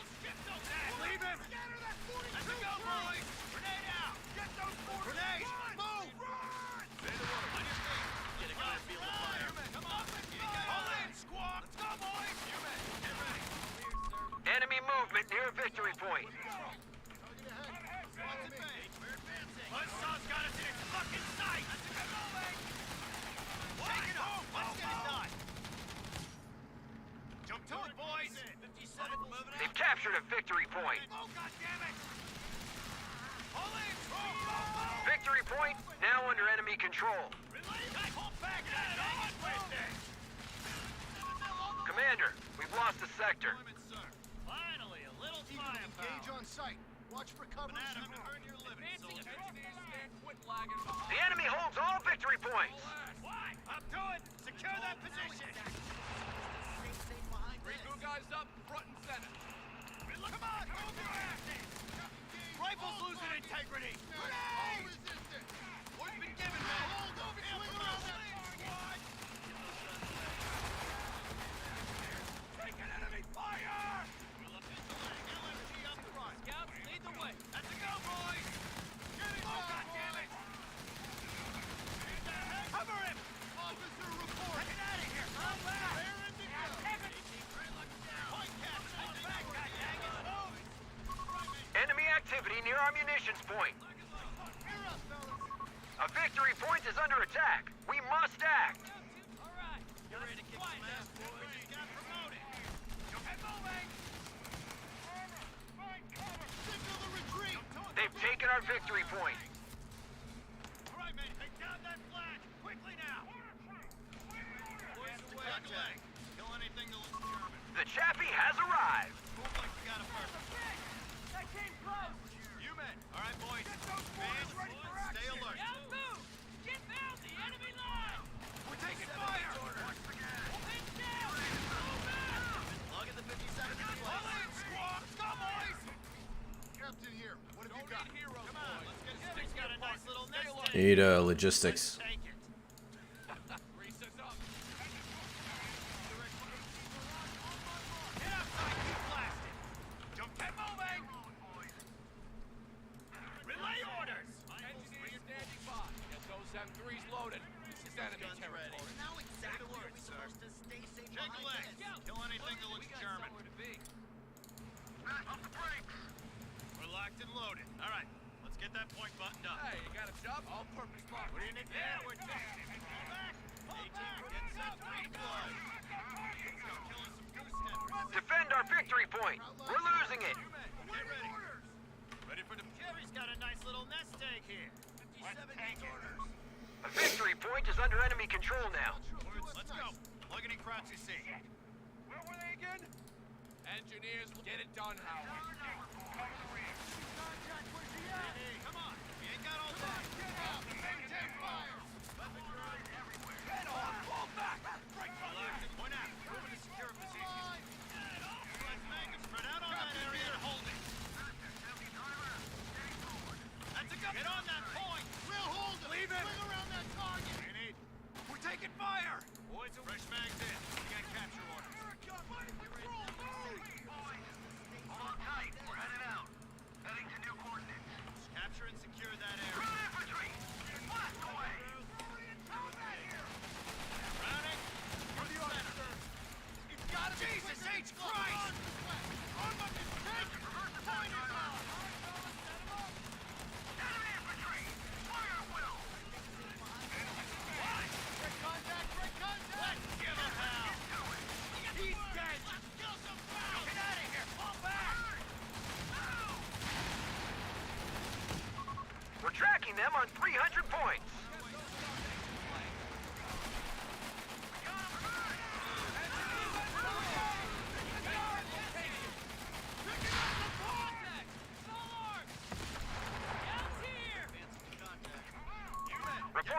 Leave him. Let's go, boys. Grenade out. Get those grenades. Move. Stay the way. On your feet. Get a guy feel the fire. Come on. Pull in, squad. Let's go, boys. Get ready. Enemy movement near victory point. Buzzsaw's got us in its fucking sight! Shake it up! Let's get it done! Jump to it, boys! 57 moving out! They've captured a victory point. Oh, goddammit! Pull in! Victory point now under enemy control. Pull back that dog! Commander, we've lost the sector. Finally, a little Engage on sight. Watch for cover. Banana, to earn your living, soldier. Engineers stand quit lagging behind. The enemy holds all victory points. Why? Up to it! Secure that position! Three new guys up, front and center. Come on! Move your ass! Rifle's losing integrity! What's been given, man? Hold up! Swing around that squad! Take an enemy fire! LMG up front. Scouts, lead the way. Let's go, boys! Get it! Oh, goddammit! Cover him! Officer report! Get out of here! Come back! Where is it? Point caps! Hold back, goddammit! Enemy activity near our munitions point. A victory point is under attack. We must act. All right. You're ready to kick some ass, boys. You got promoted. Head moving! Signal the retreat! They've taken our victory point. All right, men, take down that flag! Quickly now! Boys away. Back leg. Kill anything that looks German. The Chappie has arrived. Move like you got a person. That came close. You men. All right, boys. Fans, stay alert. Now move. Get down the enemy line. We're taking fire! Pin down. Move back. Log in the 57 in place. All in, squad! Let's go, boys! Captain here. What have you Don't got? need heroes, Come on, boys. let's get it. Stick's got a nice little nest egg. Need logistics. Take it. Grease us up. Get outside, keep blasting. Jump, get moving! Relay orders! Engineers standing by. Get those M3s loaded. This is enemy territory. Now exactly where we're supposed to stay safe. Shake a leg. Kill anything that looks German. Somewhere to be. Off the brakes. We're locked and loaded. All right, let's get that point buttoned up. Hey, you got a job? All-purpose mark. What do you need? Yeah, we're done. Get set to redeploy. Let's go killing some goose steppers. Defend our victory point. We're losing it. Get ready. Ready for the... Jerry's got a nice little nest egg here. 57 needs orders. A victory point is under enemy control now. Let's go. Plug any crowds you see. Where were they again? Engineers, get it done, Howard. Hey, come on. We ain't got all day. Maintain fire. Head on. Fall back. Relax and point out. Moving to secure position. Let's make them spread out on that area and hold it. That's a go. Get on that point. We'll hold it. Leave him. Swing around that target. We need. We're taking fire. Boys, fresh mags in. We got capture orders. Hold tight. We're headed out. Heading to new coordinates. Capture and secure that area. Infantry! Blast away! Browning. From the center. It's gotta be. Jesus H. Christ! Arm up his tank. Point it out. Enemy infantry! Fire at will!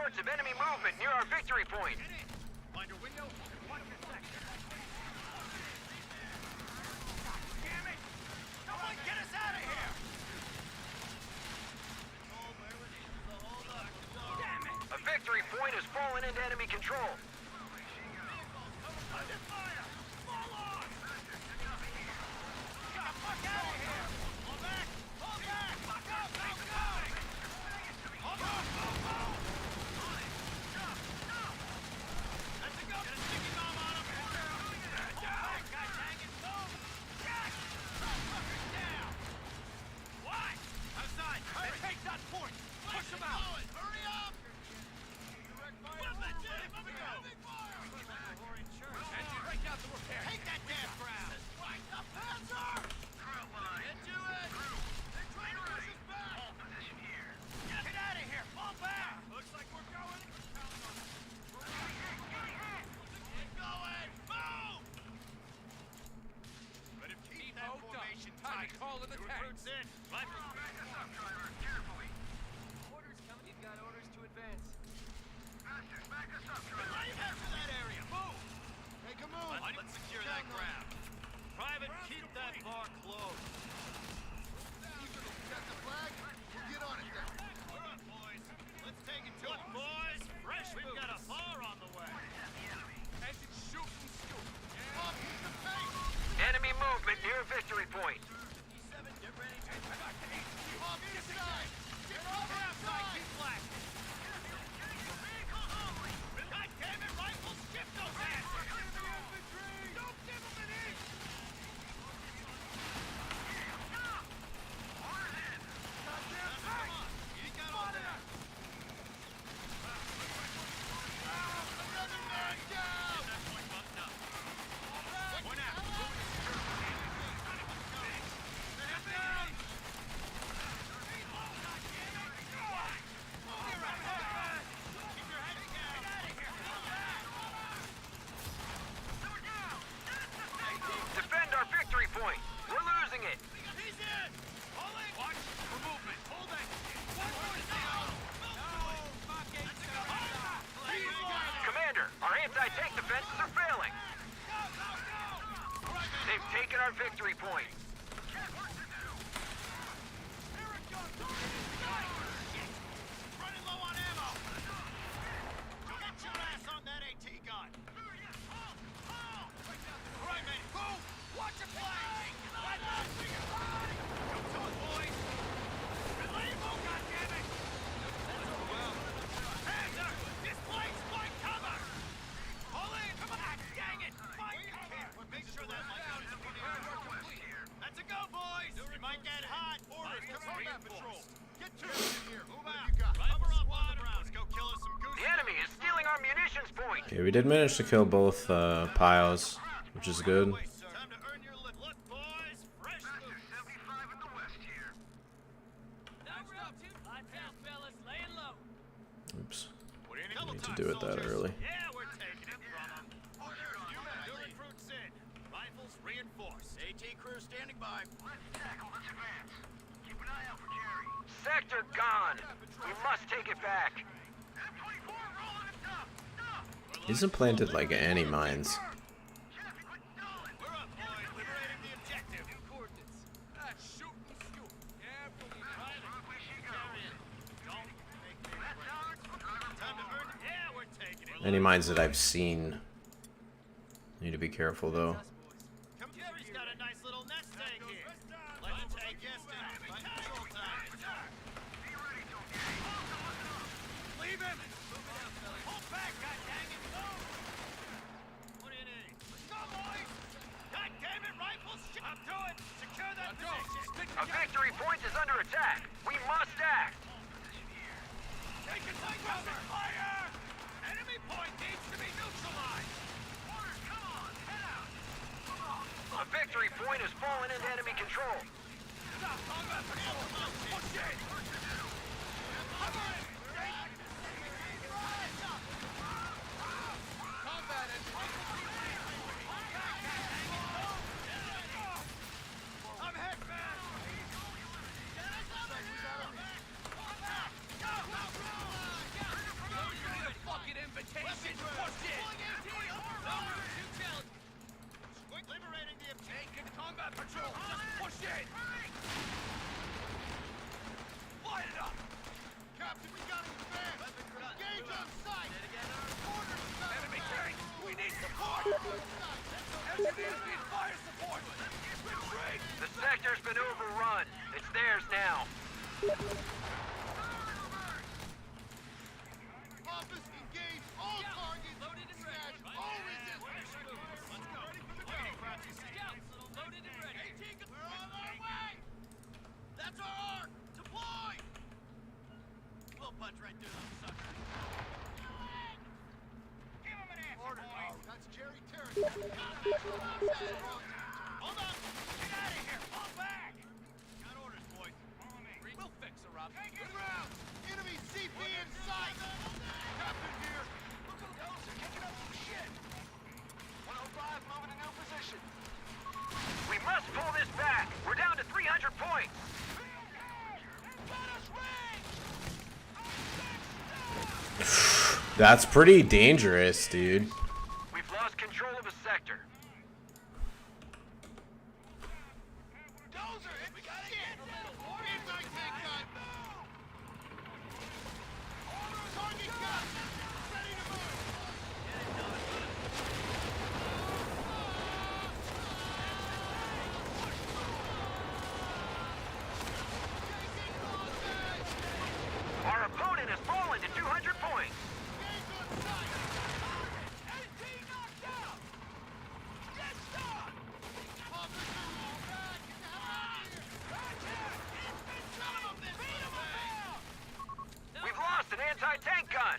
reports of enemy movement near our victory point. Find a window and watch your sector. Damn it! Someone get us out of here! Damn it! A victory point has fallen into enemy control. Under fire! Fall on! Get the fuck out of here! Fall back! Fall back! Fuck up! Go, go! Hold on! Go! That's a go! Get a sticky bomb on him! Down! God dang it! Move! Jack! Fucker's down! What? Outside! Hurry! Take that point! Push him out! Hurry up! Engine right down the repair. Take that damn ground! Right, the Panzer! Into it! They're trying to push us back! Hold position here. Get out of here! Fall back! Looks like we're going. Get going! Move! But if keep that Hold up. formation Time tight. to call in the Recruits in. Rifles back us up, driver. Carefully. Orders coming. You've got orders to advance. Faster, back us up, driver. After that area. Move! Make a move. Let's secure that ground. Private, keep that bar closed. Eager to set the flag. We'll get on it then. We're up, boys. Let's take it to it. Boys, fresh. We've got a bar on the way. Engine shoot and scoop. Bob, keep the pace. Enemy movement near victory point. 57, get ready. Bob, inside. Get over Outside, outside. keep flat. God damn it, rifles, skip those asses. Don't give them an inch. Goddamn right. You got all that. Another man down. That point bumped up. One out. Stand down. Keep your head down. Get out of here. Defend our victory point. We're losing it. He's in. Pull in. Watch for movement. Hold it. One more down. Commander, our anti-tank defenses are failing. Go, go, go. All right, man. They've taken our victory point. Here it comes. Shit. Running low on ammo. Get your ass on that AT gun. All right, man. Move. Watch your flank. Right back to your line. Come to it, boys. Relieve them, goddammit. Panzer, displace point cover. Pull in. Come on. Dang it. Find cover. Make sure that light gun is in the air. That's a go, boys. You might get hot. Orders coming combat patrol. Get to it in here. Move out. Cover up on the ground. Let's go kill us some goose. The enemy is stealing our munitions point. Okay, we did manage to kill both piles, which is good. Time to earn your look, boys. Fresh loot. 75 in the west here. No room to lights out, fellas. Laying low. Oops. Double Need to time, do it that soldiers. early. Yeah, we're taking it from them. New recruits in. Rifles reinforced. AT crew standing by. Let's tackle this advance. Keep an eye out for Jerry. Sector gone. We must take it back. M24 rolling it up. He hasn't planted like any mines. We're up, boys. Liberating the objective. New coordinates. Shoot and scoop. Yeah, we'll be Don't make me time to earn. Yeah, we're taking it. Any mines that I've seen. Need to be careful though. Come, Jerry's got a nice little nest egg here. Let's take this to control time. Be ready, leave him. Hold back, God dang it. Move. What do you need? Let's go, boys. God damn it, rifles. Up to it. Secure that position. A victory point is under attack. We must act. Take it like cover. Fire. Enemy point needs to be neutralized. Orders, come on. Head out. A victory point has fallen into enemy control. Stop. Combat patrol. Push it. Cover it. combat engine. I'm hit, man. Need fire support! Retreat! The sector's been overrun. It's theirs now. Office, engage all targets. Loaded and ready. Smash all resistance. Let's go. Ready for the go. Crouchy Scouts, loaded and ready. We're on our way! That's our arc! Deploy! We'll punch right through those suckers. Give him an answer, Order. boys! Oh, that's Jerry territory. Hold up! Get out of here! Fall back! Got orders, boys. Follow me. We'll fix her up. Take it! Ground. Enemy CP in sight. Captain here. Look at those, they're kicking up some shit. 105 moving to new position. We must pull this back. We're down to 300 points. That's pretty dangerous, dude. We've lost control of a sector. Dozer, we got it! Midnight tank gun. Target gun. Ready to move. Our opponent has fallen to 200 points. We've lost an anti-tank gun.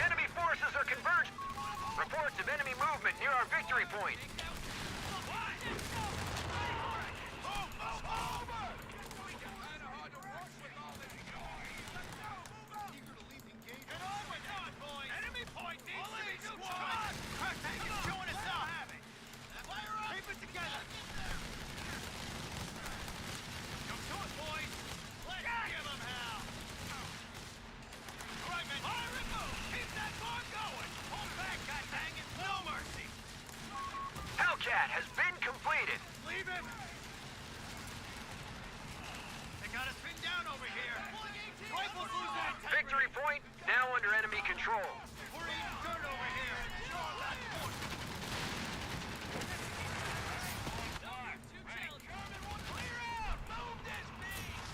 Enemy forces are converging. Reports of enemy movement near our victory point. Enemy point needs to be squad! Crack tank is showing us up! Fire up! Keep it together! Come to it, boys! Let's give them hell! All right, men. Fire and move! Keep that bar going! Hold back, god dang it! No mercy! Hellcat has been completed. Leave him! They got us pinned down over here! Rifles losing integrity! Victory point now under enemy control. We're eating dirt over here! Show our last point! Too challenging. Clear out! Move this beast!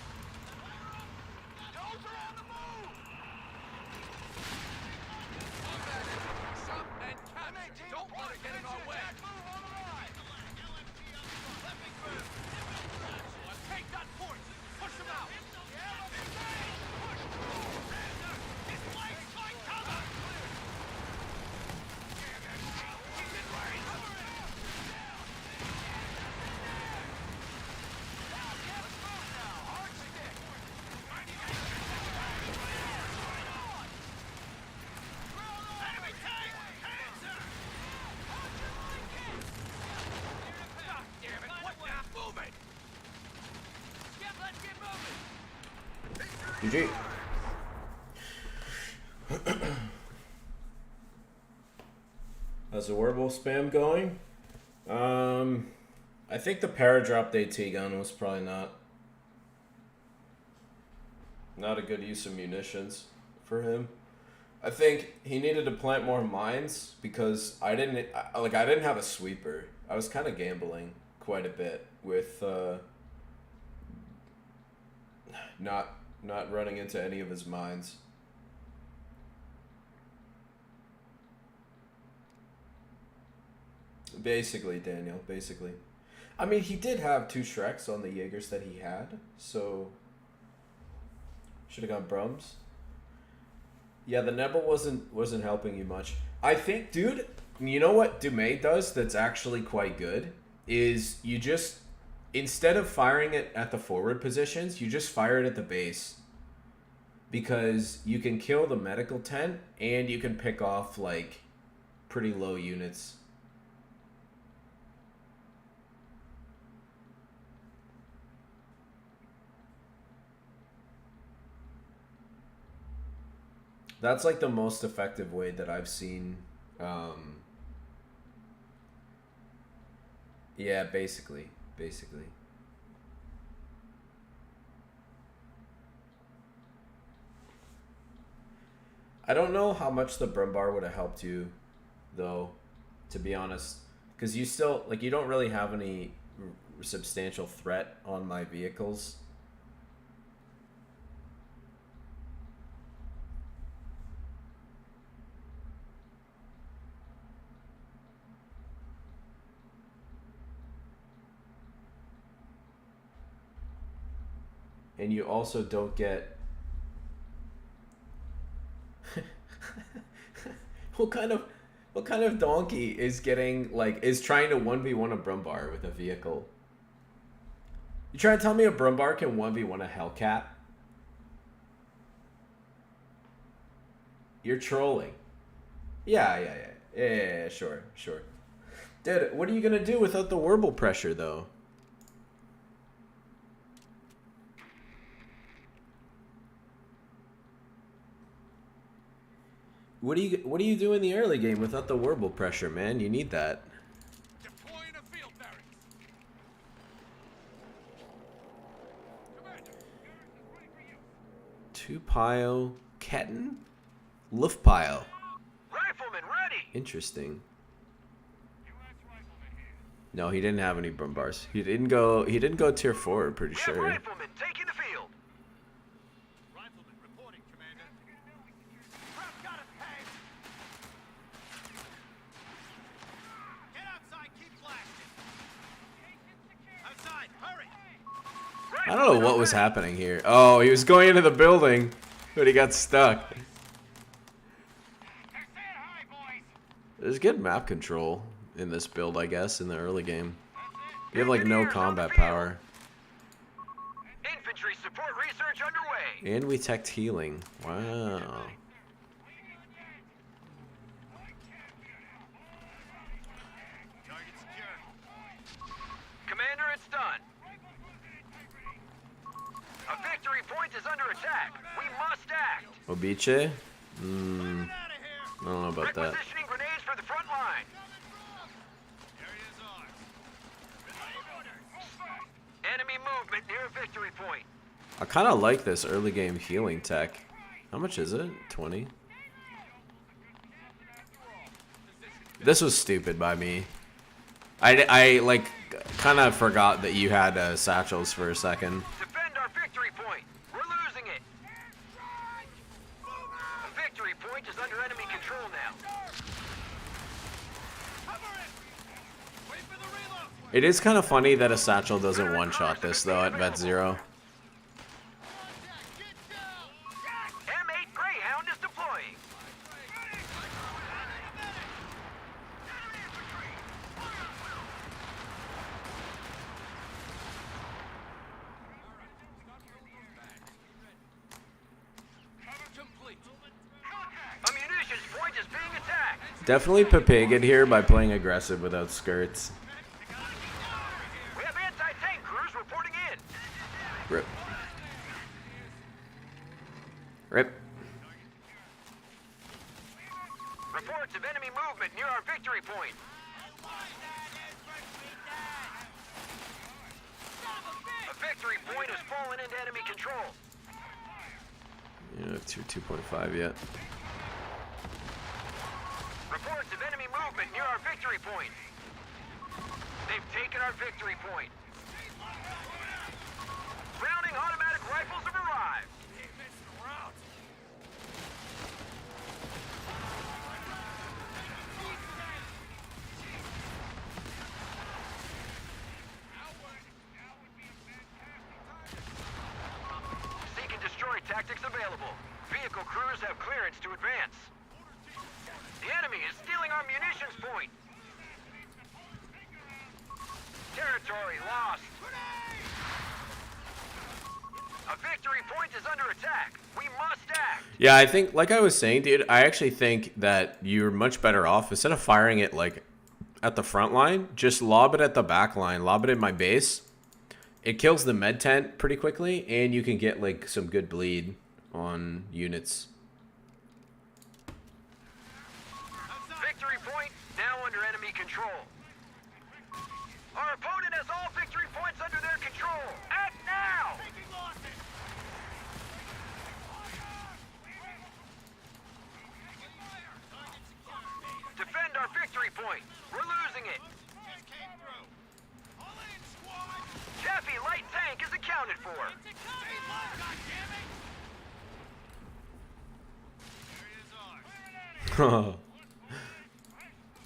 Dozer on the move! Combat it. Some and capture. Don't let it get in our way. Move on the right! Let me through! Take that point. Push him out. Push through! It's like fight cover! He's in range! Let's move now! Hard stick! Enemy tank! Cancer! How'd you like it? God damn it! What now? Move it! Skip, let's get moving. GG. How's the werewolf spam going? I think the paradrop AT gun was probably not a good use of munitions for him. I think he needed to plant more mines because I didn't have a sweeper. I was kind of gambling quite a bit with not running into any of his mines. Basically, Daniel, basically. I mean, he did have 2 Shreks on the Jaegers that he had, so should have gone Brums. Yeah, the Nebel wasn't helping you much. I think, dude, you know what Dumay does that's actually quite good is you just, instead of firing it at the forward positions, you just fire it at the base. Because you can kill the medical tent and you can pick off like pretty low units. That's like the most effective way that I've seen. Yeah, basically. I don't know how much the Brumbar would have helped you, though, to be honest. Because you still, like, you don't really have any substantial threat on my vehicles. And you also don't get... What kind of donkey is getting, like, is trying to 1v1 a Brumbar with a vehicle? You trying to tell me a Brumbar can 1v1 a Hellcat? You're trolling. Yeah, sure. Dude, what are you gonna do without the Warble pressure, though? What do you do in the early game without the Warble pressure, man? You need that. Deploying a field barracks. Commander, ready for you. Two-pile Ketten? Luftpile. Rifleman ready! Interesting. No, he didn't have any Brumbars. He didn't go tier 4, I'm pretty sure. Rifleman taking the field. Rifleman reporting, Commander. Crap got us pegged. Get outside, keep blasting. Outside, hurry. I don't know what was happening here. Oh, he was going into the building, but he got stuck. There's good map control in this build, I guess, in the early game. You have, like, no combat power. Infantry support research underway. And we teched healing. Wow. Target secure. Commander, it's done. A victory point is under attack. We must act. Obiche? Get out of here. I don't know about that. Requisitioning grenades for the front line. Area's ours. Enemy movement near a victory point. I kind of like this early game healing tech. How much is it? 20? This was stupid by me. I like, kind of forgot that you had satchels for a second. Defend our victory point. We're losing it. A victory point is under enemy control now. Wait for the reload. It is kind of funny that a satchel doesn't one-shot this, though, at Vet 0. Get down. M8 Greyhound is deploying. Complete. A munitions point is being attacked. Definitely Papagan here by playing aggressive without skirts. We have anti-tank crews reporting in. Rip. Rip. Reports of enemy movement near our victory point. A victory point has fallen into enemy control. You don't have tier 2.5 yet. Reports of enemy movement near our victory point. They've taken our victory point. Browning automatic rifles have arrived. Seek and destroy tactics available. Vehicle crews have clearance to advance. The enemy is stealing our munitions point. Territory lost. A victory point is under attack. We must act. Yeah, I think, like I was saying, dude, I actually think that you're much better off, instead of firing it, like, at the front line, just lob it at the back line. Lob it in my base. It kills the med tent pretty quickly, and you can get, like, some good bleed on units. Victory point now under enemy control. Our opponent has all victory points under their control. Act now!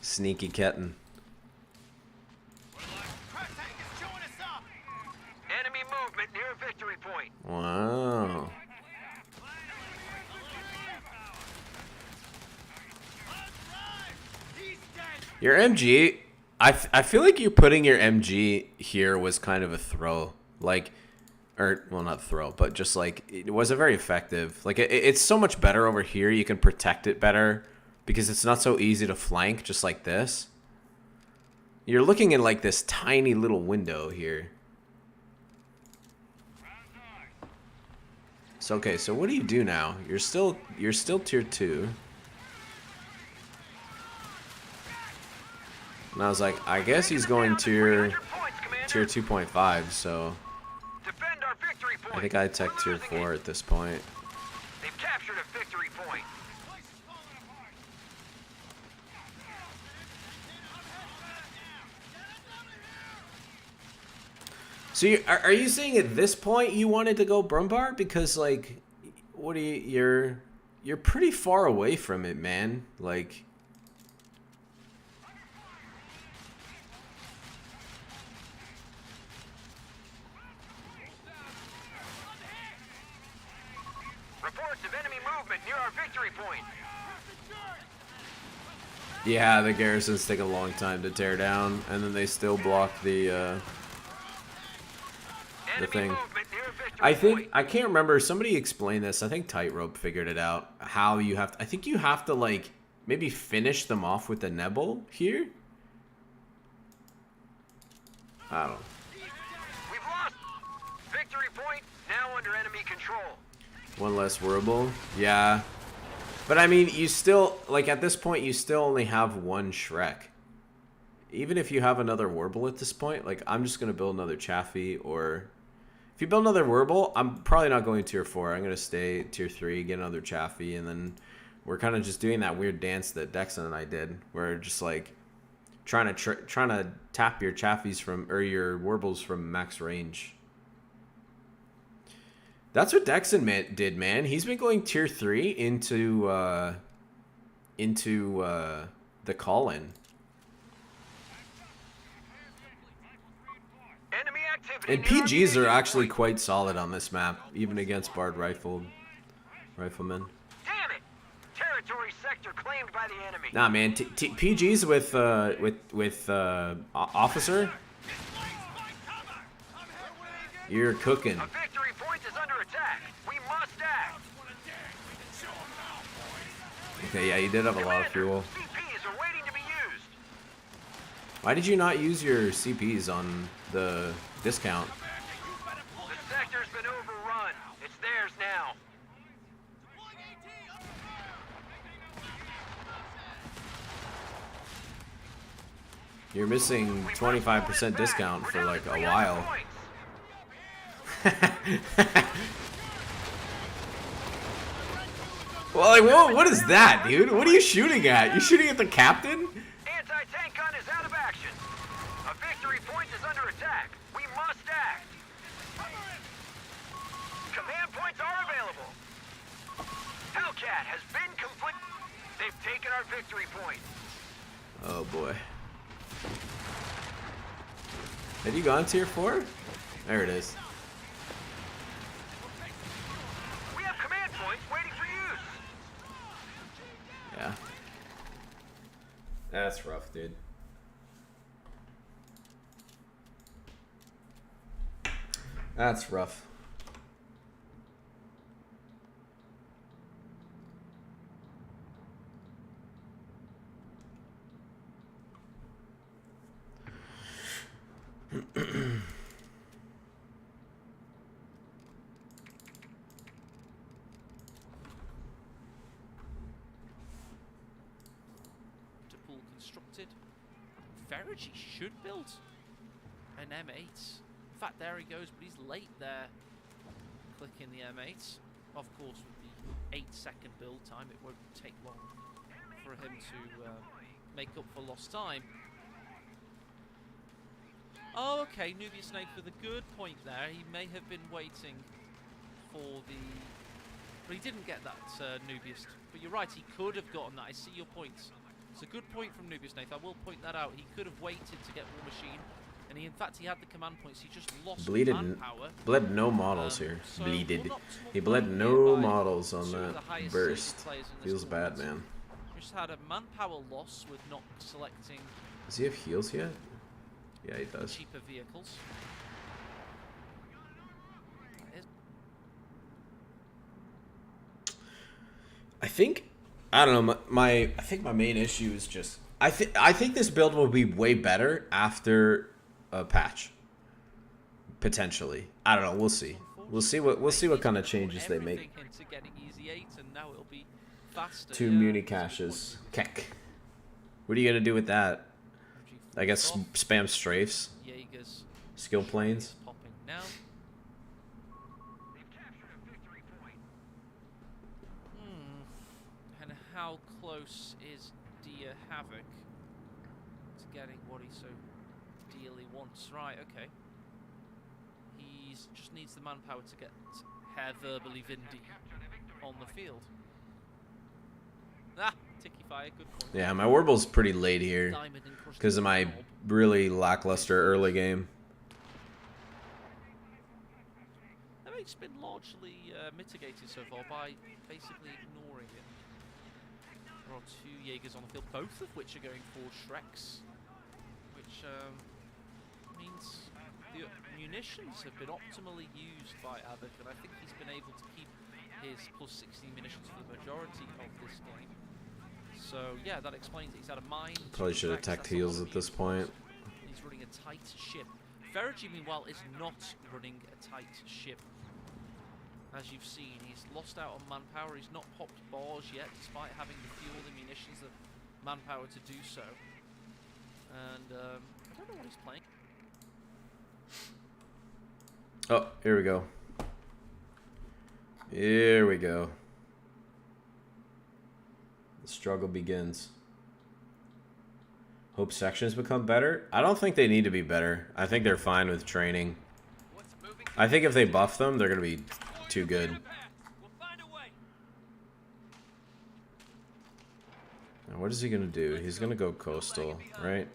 Sneaky Ketten. Crack tank is chewing us up. Enemy movement near victory point. Wow. He's dead. Your MG, I feel like you putting your MG here was kind of a throw. Like, or, well, not throw, but just like, it wasn't very effective. Like, it's so much better over here. You can protect it better because it's not so easy to flank just like this. You're looking in like this tiny little window here. So, okay, so what do you do now? You're still tier 2. And I was like, I guess he's going tier 2.5, so Defend our victory point. I think I'd take tier 4 at this point. They've captured a victory point. So are you saying at this point you wanted to go Brumbar? Because like, what do you, you're pretty far away from it, man. Like, Reports of enemy movement near our victory point. yeah, the garrisons take a long time to tear down, and then they still block the thing. Movement near victory I think, point. I can't remember, somebody explained this. I think Tightrope figured it out. How you have to, I think you have to like maybe finish them off with the Nebel here. I don't know. We've lost. Victory point now under enemy control. One less Whirlpool. Yeah. But I mean, you still, like at this point, you still only have one Shrek. Even if you have another Warble at this point, like I'm just going to build another Chaffee, or if you build another Warble, I'm probably not going tier 4. I'm going to stay tier 3, get another Chaffee, and then we're kind of just doing that weird dance that Dexon and I did. We're just like trying to tap your Chafees from, or your Warbles from max range. That's what Dexon did, man. He's been going tier 3 into the call-in. Enemy activity. And near our PGs are victory actually point. quite solid on this map, even against barred riflemen. Damn it! Territory sector claimed by the enemy. Nah, man. PGs with officer, you're cooking. A victory point is under attack. We must act. Okay, yeah, you did have a lot of fuel. CPs are waiting to be used. Why did you not use your CPs on the discount? The sector's been overrun. It's theirs now. You're missing 25% discount for like a while. Well, like, whoa, what is that, dude? What are you shooting at? You shooting at the captain? Anti-tank gun is out of action. A victory point is under attack. We must act. Command points are available. Hellcat has been complete. They've taken our victory point. Oh boy. Have you gone tier 4? There it is. We have command points waiting for use. Yeah. That's rough, dude. That's rough. Pool constructed. Verity should build an M8. In fact, there he goes, but he's late there. Clicking the M8. Of course, with the 8-second build time, it won't take long for him to make up for lost time. Oh, okay, Nubia Snake with a good point there. He may have been waiting for the But he didn't get that, Nubius. But you're right, he could have gotten that. I see your points. It's a good point from Nubius, Nathan. I will point that out. He could have waited to get War Machine. And in fact, he had the command points. He just lost manpower. Bled no models here. So Bleeded. unoptimal He bled playing no here by models on two of the that highest burst. seeded players in this Feels bad, tournament. man. Just had a manpower loss with not selecting Does he have heals yet? Yeah, he does. cheaper vehicles. That is- I think, I don't know. I think my main issue is just I think this build will be way better after a patch. Potentially, I don't know. We'll see. We'll see what kind of changes they make. Everything into getting easy 8, and now it'll be faster. 2 muni caches. Keck. What are you gonna do with that? I guess spam strafes. Jaeger's Skill planes. popping now. And how close is Dia Havoc to getting what he so dearly wants? Right, okay. He's just needs the manpower to get Herr Verbally Vindy on the field. Ah, Ticky Fire, good point. Yeah, my Warble's pretty late here Diamond encrusted because of my knob. really lackluster early game. I mean, it's been largely mitigated so far by basically ignoring it. There are 2 Jaegers on the field, both of which are going for Shreks, which means the munitions have been optimally used by Abbott, and I think he's been able to keep his plus 16 munitions for the majority of this game. So yeah, that explains it. He's had a mine. Probably should have attacked heals at this point. He's running a tight ship. Ferrigy, meanwhile, is not running a tight ship. As you've seen, he's lost out on manpower. He's not popped bars yet, despite having the fuel, the munitions, the manpower to do so. And I don't know what he's playing. Oh, here we go. Here we go. The struggle begins. Hope sections become better? I don't think they need to be better. I think they're fine with training. I think if they buff them, they're going to be too good. Now, what is he going to do? He's going to go coastal, right?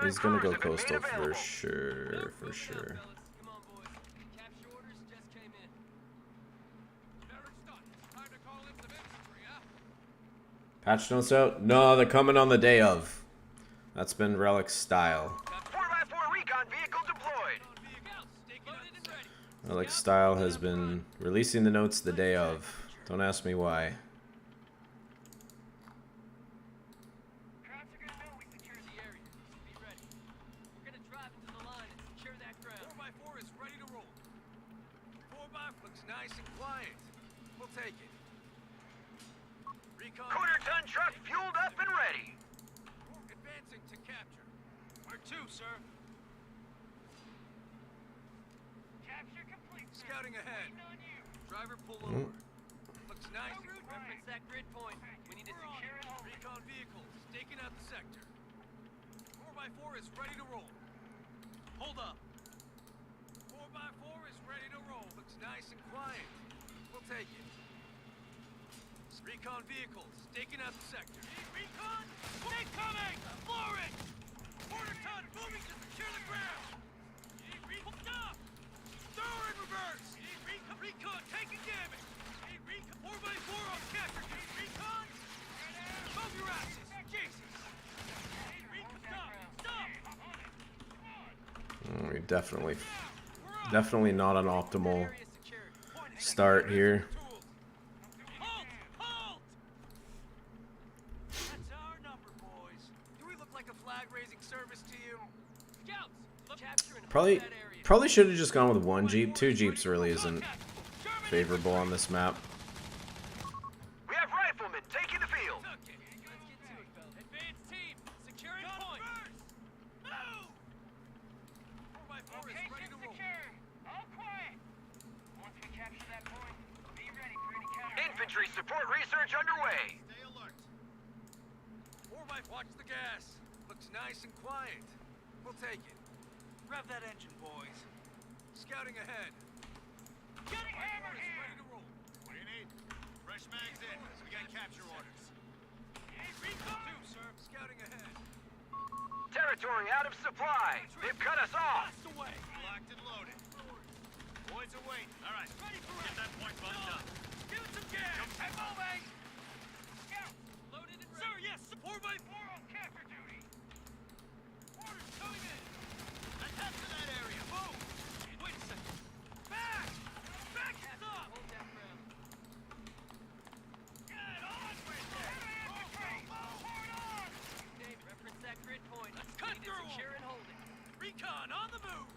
He's going to go coastal for sure, for sure. Patch notes out? No, they're coming on the day of. That's been Relic's style. 4x4 recon vehicle deployed. Relic's style has been releasing the notes the day of. Don't ask me why. Quarter ton truck fueled up and ready. Advancing to capture. Where to, sir? Capture complete. Scouting ahead. Driver pull over. Looks nice. Reference that grid point. We need to secure it. Recon vehicles staking out the sector. 4x4 is ready to roll. Hold up. 4x4 is ready to roll. Looks nice and quiet. We'll take it. Recon vehicles staking out the sector. Recon? Incoming! Floor it! Quarter ton moving to secure the ground! Stop! Throw in reverse! Recon taking damage! 4x4 on capture! Recon? Move your asses! Jesus! Stop! Stop! Definitely not an optimal start here. Probably should have just gone with 1 Jeep. 2 Jeeps really isn't favorable on this map. We have riflemen taking the field. Let's get to it, fellas. Advance team, securing point. Move! 4x4 is ready to roll. All quiet. Once we capture that point, be ready for any counter. Infantry support research underway. Stay alert. 4x, watch the gas. Looks nice and quiet. We'll take it. Rev that engine, boys. Scouting ahead. Getting hammered here! Ready to roll. What do you need? Fresh mags in. We got capture orders. Recon! Two, sir. Scouting ahead. Territory out of supply. They've cut us off. Blast away! Locked and loaded. Boys are waiting. All right. Ready for it. Get that point bumped up. Give it some gas! And moving! Scout, loaded and ready. Sir, yes! Support by 4 on capture duty! Orders coming in! Attack to that area! Move! Wait a second! Back! Back up! Hold that ground. Get on with it! Hold on! Dave, reference that grid point. Let's cut Need to through 'em. secure and hold it. Recon on the move!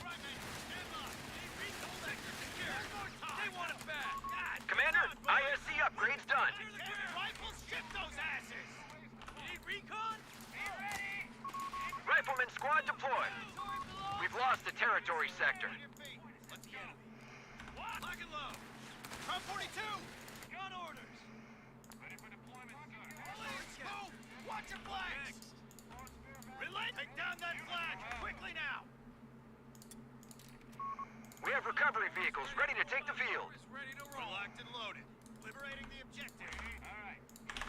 Right, man. Stand by. Recon sector secure. They want it back. God, Commander, come on, boys. ISC upgrade's done. Clear the ground. Rifles, shift those asses! Need recon? Be ready! Rifleman squad deployed. Territory below. We've lost the territory sector. On your feet. Let's get 'em. What? Lock and load. Trump 42! Gun orders. Ready for deployment, sir. Police, move! Watch your flags! Relay! Take down that flag! Quickly now! We have recovery vehicles ready to take the field. Is ready to We're roll. locked and loaded. Liberating the objective. All right.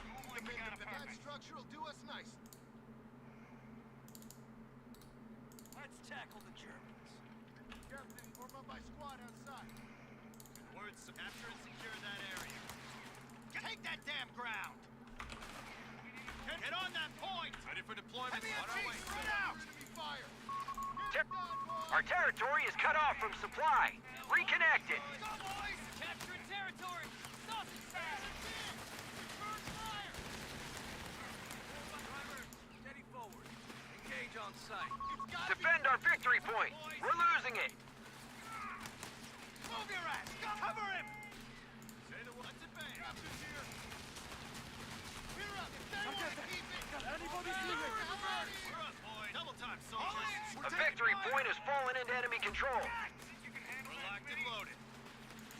Move like The we got a that perfect. structure will do us nice. Let's tackle the Germans. Captain, form up my squad outside. Words, capture and secure that area. Take that damn ground! Get on that point! Ready for deployment. Heavy On our way, MG, sir. spread out! Enemy fire! Ter- Our territory is cut off from supply. Reconnect it. Go, boys! Capturing territory. Sausage fire. Burn fire. Driver, steady forward. Engage on sight. It's gotta Defend our victory point. We're losing it. Move your ass! Go cover him! Say the word. Let's advance. Captain's here! We're up! If they want to keep it! Anybody see it? We're up, boys. Double time, soldiers. A victory point has fallen into enemy control. We're locked and loaded.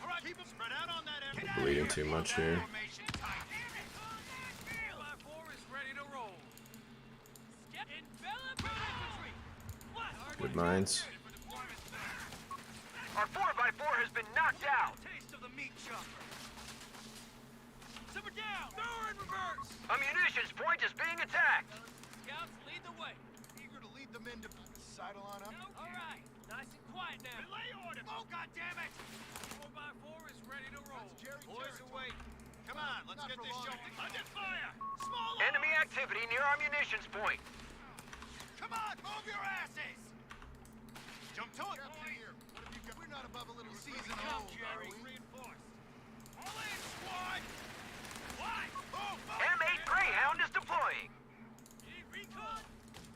All right, keep them spread out on that area. I'm bleeding too much here. Formation tight. 4x4 is ready to roll. Skip. Envelop infantry. Blast. Good minds. Our 4x4 has been knocked out. Taste of the meat chopper. Simmer down. Throw in reverse. A munitions point is being attacked. Scouts, lead the way. Eager to lead them into sidle on up. All right. Nice and quiet now. Relay order. Oh, goddammit! 4x4 is ready to roll. That's Jerry Boys territory. are waiting. Come on, let's Not get for this long. show. Under fire! Small Enemy activity near our munitions point. Come on, move your asses! Jump to it, Captain here. What have you got? We're not above a little season Come, old, are Jerry. we? Reinforced. All in, squad! What? Move, move! M8 Greyhound is deploying. Need recon?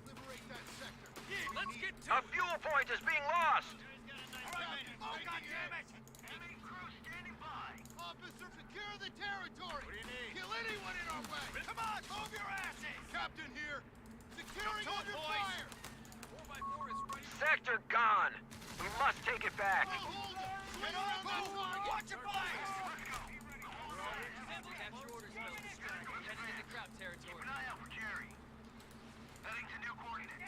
Liberate that sector. Yeah, let's get to A it. fuel point is being lost. All right, men. Oh, goddammit! Enemy crew standing by. Officer, secure the territory! What do you need? Kill anyone in our way! Come on, move your asses! Captain here! Securing Jump to it, under boys. fire! 4x4 is ready. Sector gone. We must take it back. Oh, hold it! Get on, move! Watch your flags! Sample capture orders, Bill. Heading into crowd territory. Keep an eye out for Jerry. Heading to new coordinates.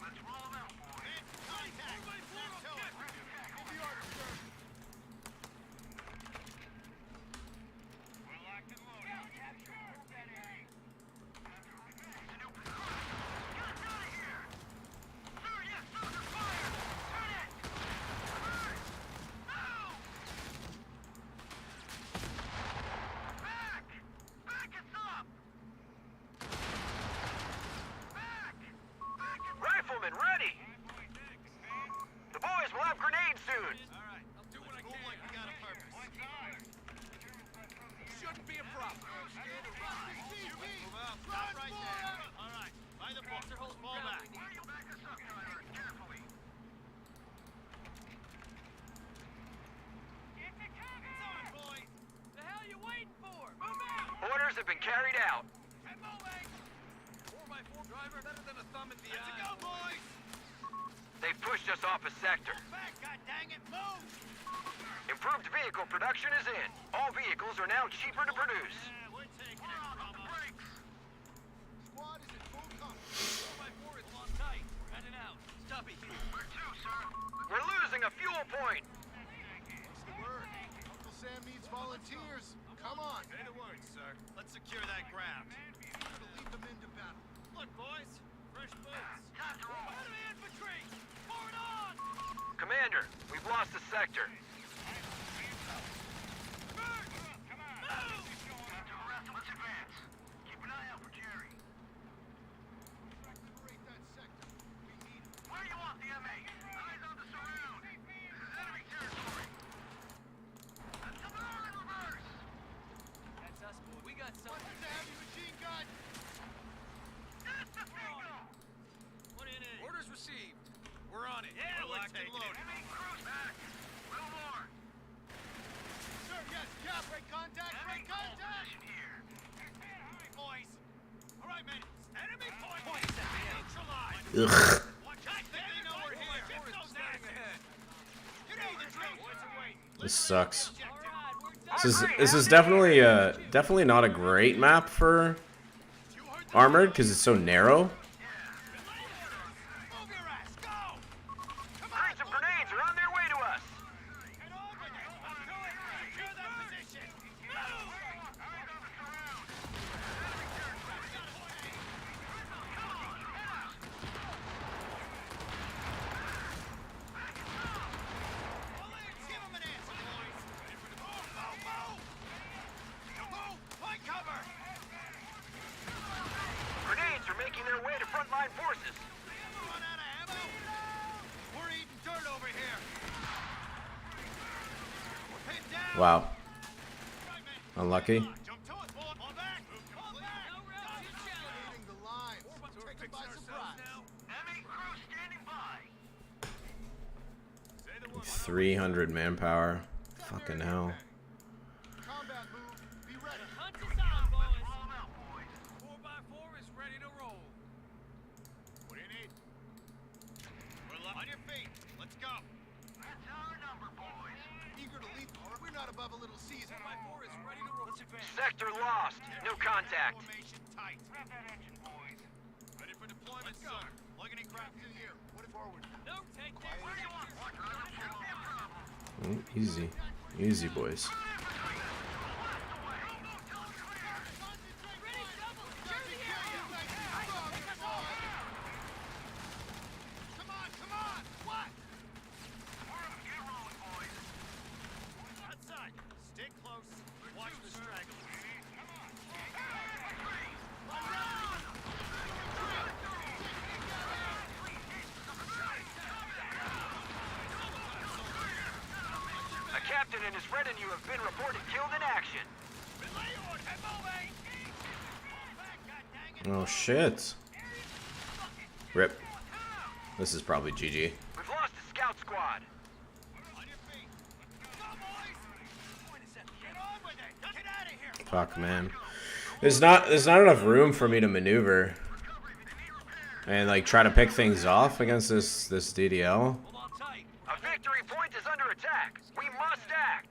Let's roll them, boys. Contact! Send to it! Give the order, sir. We're locked and loaded. Move that area. To new get us out of here! Sir, yes, soldier, fire! Turn it! Burn! No! Back! Back us up! Back! Back us Rifleman ready. The boys will have grenades soon. All right, I'll do what I move can. like we got a purpose. Shouldn't be a problem. Move out. Stop right there. All right, by the book. They're holding Fall ground. back. We need. Back us up, driver, carefully. It's on, boys. The hell you waiting for? Move out. Orders have been carried out. And moving. 4x4 driver, better than a thumb in the Let's eye. go, boys. They've pushed us off a sector. Back, god dang it, move. Improved vehicle production is in. All vehicles are now cheaper to produce. Yeah, we're taking it, Off the Bravo. brakes. Squad is at full complement. 4x4 is On tight. We're heading out. Stop it here. Where to, sir? We're losing a fuel point. secure that ground. Eager to lead the men to battle. Look, boys, fresh boots. Enemy infantry! Forward on! Commander, we've lost the sector. Let's advance. Keep an eye out for Jerry. Liberate that sector. We need it. Where do you want the M8? Eyes on the surround. This is enemy territory. That's the bar in reverse. That's us, boy. We got something. What's the heavy machine gun? That's the signal. What do you need? Orders received. We're on it. Yeah, we're we're locked and taking it. loaded. Enemy cruise back. Little more. Sir, yes, Cap. Break contact. Break contact. Position here. Boys. All right, men. Enemy points at me. Neutralized. Ugh. Watch out. They know we're here. Get those Standing ahead. You know the drill. Boys are waiting. This sucks. All right, we're done. This is definitely not a great map for Armored because it's so narrow. Move your ass. Go. Come on. Grenades and grenades are on their way to us. Get on with it. Let's do it. Secure that position. Move. Let's give 'em an answer, boys. Move, move, move. Move. Find cover. Grenades are making their way to frontline forces. Run out of ammo. We're eating dirt over here. We're pinned down. Wow, Right, men. unlucky. Jump to it, boy. Fall back. Fall back. No route too challenging. Hitting the lines. Take them by surprise. Enemy crew standing by. Say the word. 300 manpower. Fucking hell. Combat move. Be ready. Hunt is on, boys. Roll 'em out, boys. 4x4 is ready to roll. What do you need? On your feet. Let's go. That's our number, boys. Eager to lead. We're not above a little season. 4x4 is ready to roll. Let's advance. Sector lost. No contact. Formation tight. Grab that engine, boys. Ready for deployment, sir. Plug any crap in here. What if forward? No, take that. Where do you want? Watch out. Shouldn't be a problem. Easy, easy, boys. Ready, double. Secure the area. Come on, come on. What? Get rolling, boys. Outside. Stay close. Watch the stragglers. A captain and his retinue have been reported killed in action. Relay order. Head moving. Fall back, goddaggit. Oh shit. Rip. This is probably GG. We've lost a scout squad. On your feet. Go, boys. Get on with it. Get out of here. Fuck, man. There's not enough room for me to maneuver and like try to pick things off against this DDL. Hold on tight. A victory point is under attack. We must act.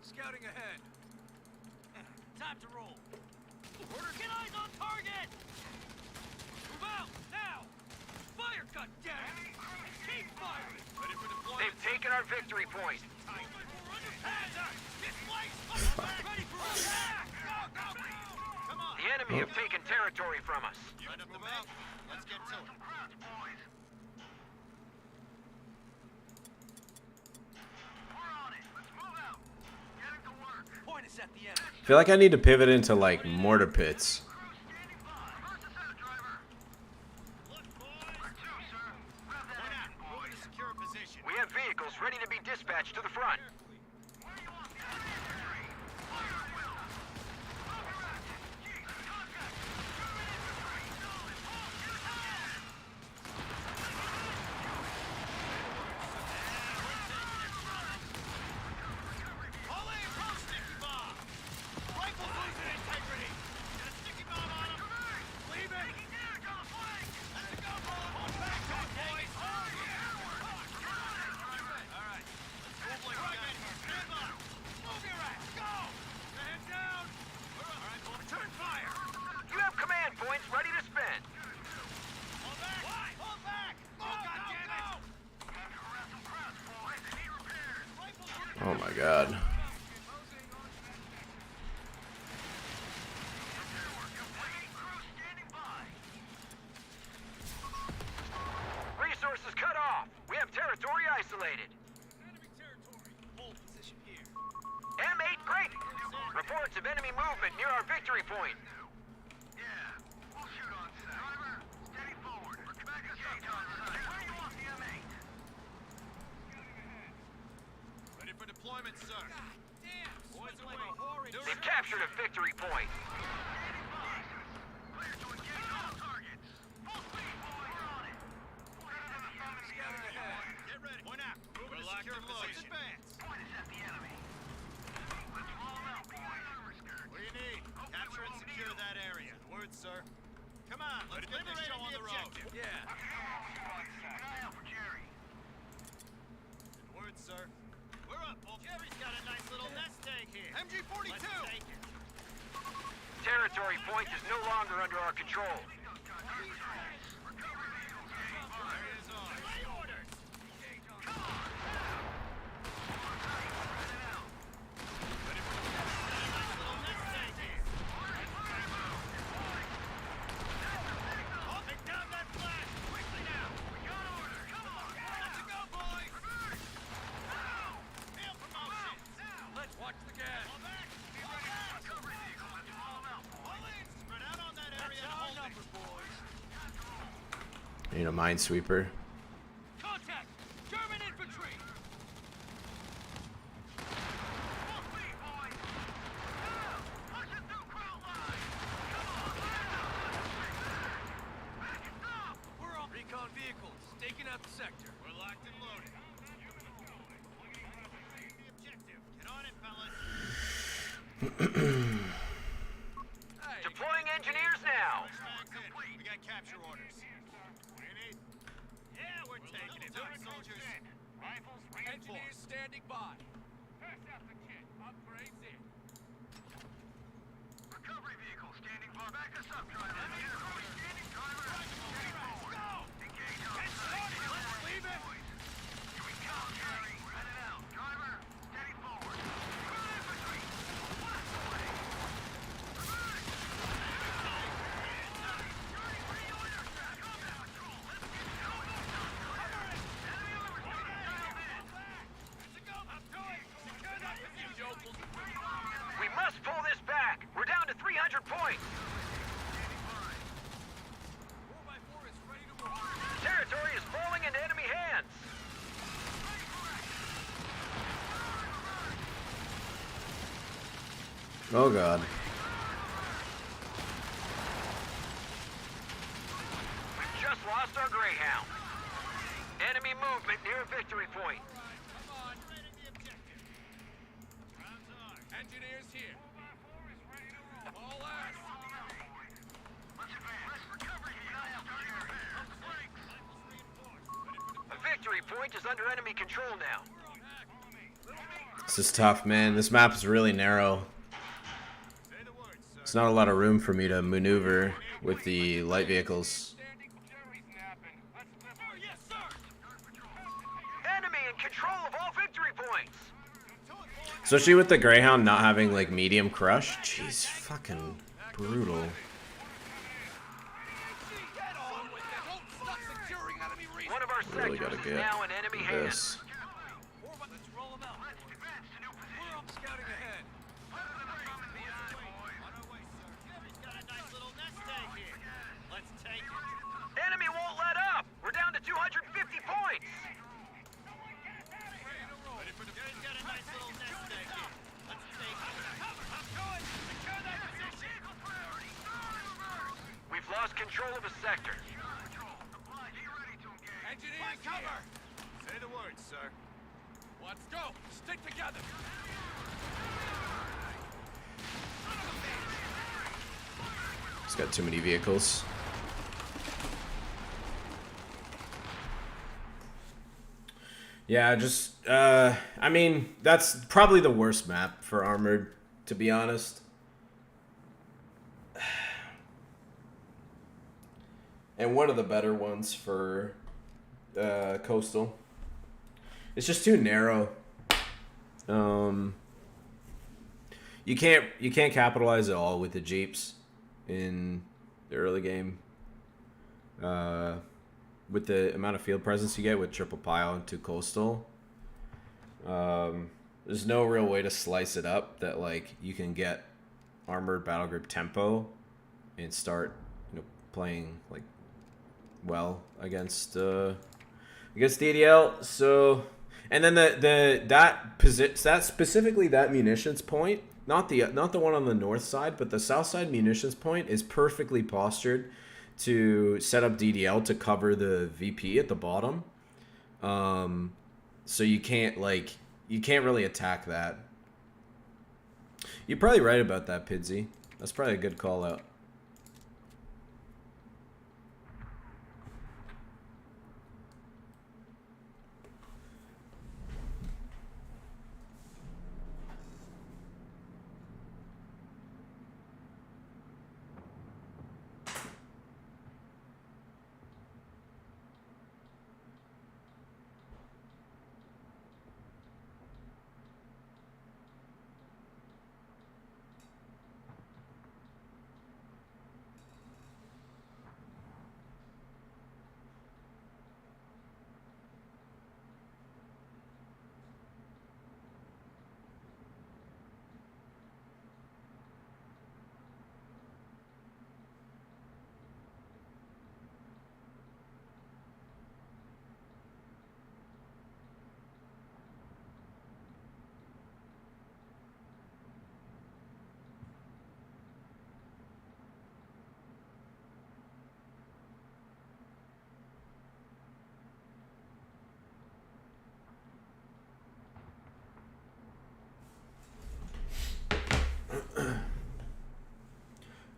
Scouting ahead. Time to roll. Order. Get eyes on target. Move out now. Fire, goddammit. Keep firing. Ready for deployment. They've taken our victory point. Hands up. Displace. Ready for attack. Go, go, go. Come on. The enemy have taken territory from us. Line up the men. Let's get to it. Crowds, boys. We're on it. Let's move out. Getting to work. Point is at the end. I feel like I need to pivot into like mortar pits. Crew standing by. First us out, driver. Look, boys. Where to, sir? Grab that Point out. engine, Move boys. to secure a position. We have vehicles ready to be dispatched to the front. Where do you want the infantry? Fire at will. Move your ass. Jeez, contact. German infantry. Solid. Hold. Shoot down. Holy approach, sticky bomb. Rifle losing integrity. Get a sticky bomb on him. Leave it. Taking damage on the flank. Let it go, boys. Hold back, boys. All right. Let's move like we got it. Stand by. Move your ass. Go. Stand down. All right, return fire. You have command points ready to spend. Hold back. Hold back. Go, goddammit. Time to harass some crowds, boys. They need repairs. Rifle Oh my god. Ready for deployment, sir. Boys away. They've captured a victory point. Get ready. Point out. Moving to secure position. Advance. What do you need? Capture and secure that area. Word, sir. Come on, let's get this show on the road. Yeah. Word, sir. We're up. Well, Jerry's got a nice little nest egg here. MG-42. Let's take it. Territory point is no longer under our control. I need a minesweeper. Contact! German infantry! We're on recon vehicles, staking out the sector. We're locked and loaded. The objective. Get on it, fellas. Deploying engineers now. We got capture orders. What do you need? Yeah, we're taking it. Foot soldiers. Rifles, Engineers standing by. Pass out the kit. Upgrades in. Recovery vehicle standing by. Back us up, driver. Standing driver. Go! Engage on site. Let's leave it. Here we go, Jerry. Run it out. Driver, steady forward. Infantry. Blast away. We must pull this back. We're down to 300 points. 4x4 is ready to move. Territory is falling into enemy hands. Oh god. We've just lost our Greyhound. Enemy movement near victory point. Come on. Engineers here. All ass. A victory point is under enemy control now. This is tough, man. This map is really narrow. Say the word, sir. There's not a lot of room for me to maneuver with the light vehicles. Yes, sir. Enemy in control of all victory points. Especially with the Greyhound not having like medium crush. Jeez, fucking brutal. Get on with it. Hold stuck securing enemy resources. One of our Really sectors gotta is get now in enemy hands. this. Let's roll them out. We're up scouting ahead. On our way, sir. Jerry's got a nice little nest egg here. Let's take it. Enemy won't let up. We're down to 250 points. Ready for the Jerry's got a nice little nest egg here. Let's take it. I'm going. Secure that position. We've lost control of a sector. Engineers Cover. here. Say the word, sir. Let's go. Stick together. It's got too many vehicles. Yeah, just, I mean, that's probably the worst map for Armored, to be honest. And one of the better ones for Coastal. It's just too narrow. You can't capitalize at all with the Jeeps in the early game. With the amount of field presence you get with triple pile into Coastal, there's no real way to slice it up that like you can get Armored Battle Group tempo and start playing like well against DDL. So, and then that specifically that munitions point, not the one on the north side, but the south side munitions point is perfectly postured to set up DDL to cover the VP at the bottom. So you can't really attack that. You're probably right about that, Pidsy. That's probably a good call out.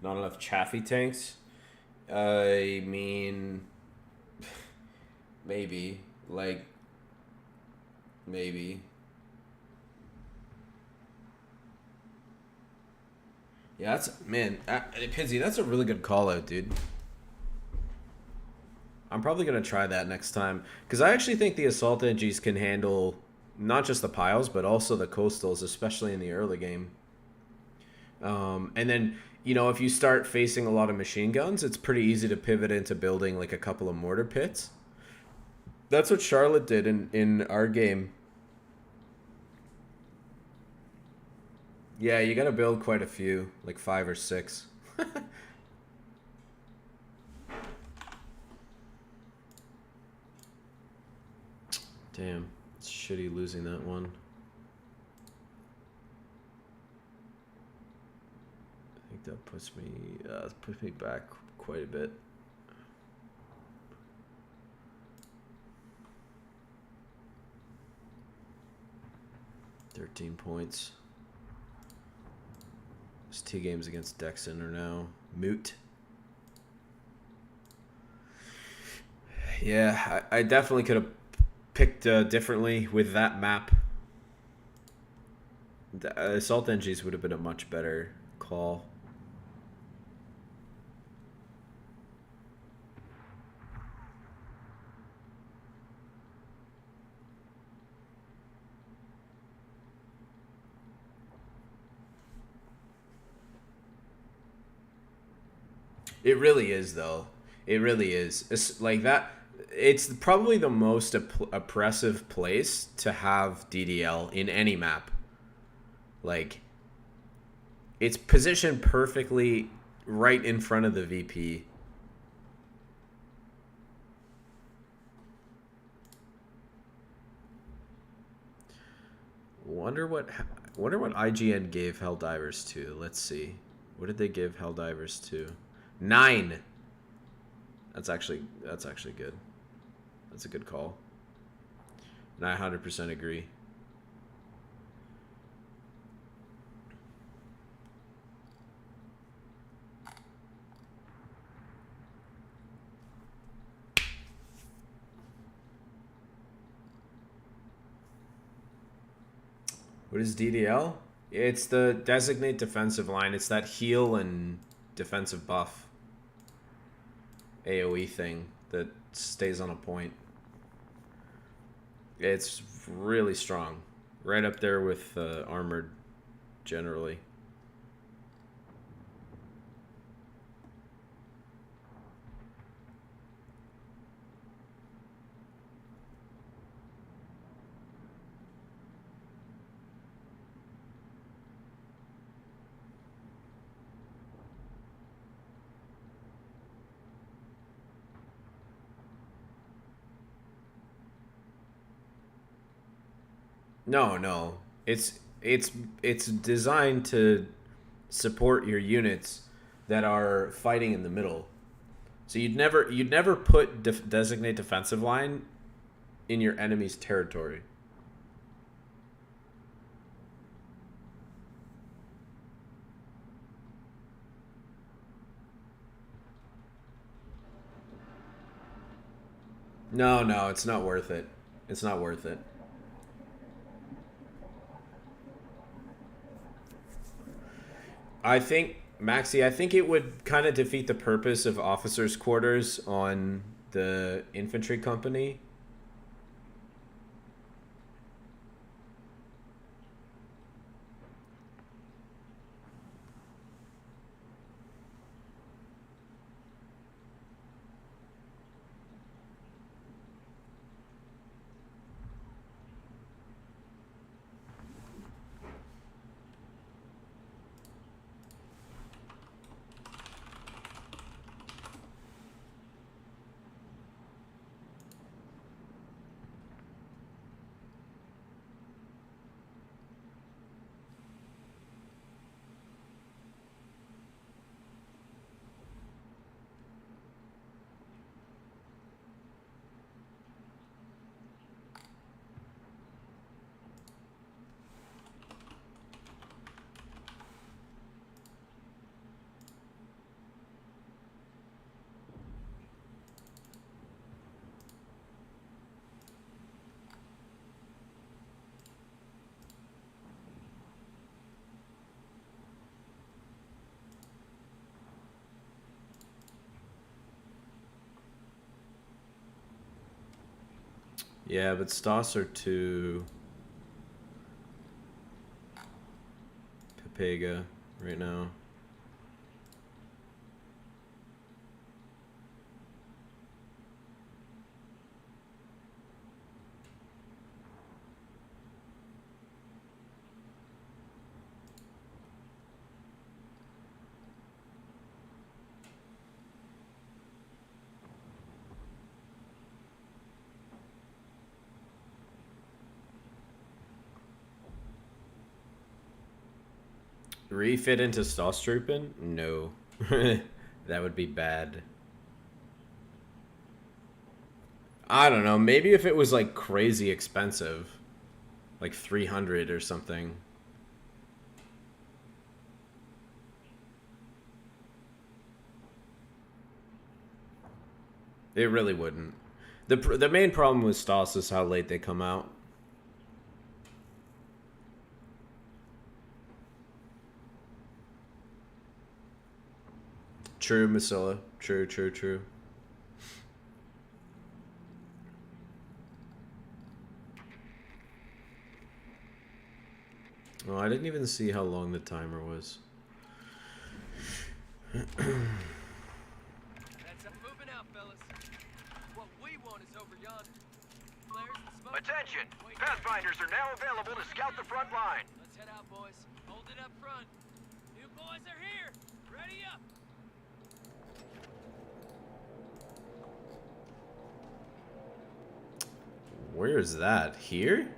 Not enough Chaffee tanks? I mean, maybe. Maybe. Yeah, Pidsy, that's a really good call out, dude. I'm probably going to try that next time. Because I actually think the Assault NGs can handle not just the piles, but also the coastals, especially in the early game. And then, if you start facing a lot of machine guns, it's pretty easy to pivot into building like a couple of mortar pits. That's what Charlotte did in our game. Yeah, you gotta build quite a few, like 5 or 6. Damn, it's shitty losing that one. I think that puts me back quite a bit. $13 points. Those 2 games against Dexon are now moot. Yeah, I definitely could have picked differently with that map. The Assault NGs would have been a much better call. It really is, though. It really is. It's like that. It's probably the most oppressive place to have DDL in any map. Like, it's positioned perfectly right in front of the VP. Wonder what IGN gave Helldivers to. Let's see. What did they give Helldivers to? 9. That's actually good. That's a good call. And I 100% agree. What is DDL? It's the designate defensive line. It's that heal and defensive buff AoE thing that stays on a point. It's really strong. Right up there with armored generally. No, no. It's designed to support your units that are fighting in the middle. So you'd never put designate defensive line in your enemy's territory. No, no, it's not worth it. It's not worth it. I think, Maxi, I think it would kind of defeat the purpose of officers' quarters on the infantry company. Yeah, but Stoss are too Pepega right now. Refit into Stosstruppen? No. That would be bad. I don't know. Maybe if it was like crazy expensive. Like 300 or something. It really wouldn't. The main problem with Stoss is how late they come out. True, Masilla. True, true, true. Oh, I didn't even see how long the timer was. That's moving out, fellas. What we want is over yonder. Flares and smoke. Attention! Pathfinders are now available to scout the front line. Let's head out, boys. Hold it up front. New boys are here. Ready up. Where is that? Here?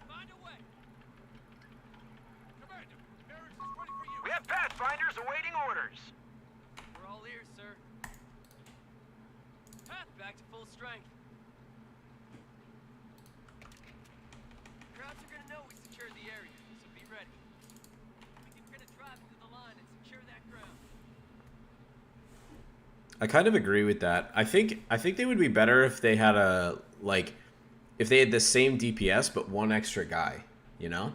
Find a way. Commander, barracks is ready for you. We have Pathfinders awaiting orders. We're all ears, sir. Path back to full strength. Crowds are gonna know we secured the area, so be ready. We're gonna drive into the line and secure that ground. I kind of agree with that. I think they would be better if they had if they had the same DPS but one extra guy, you know?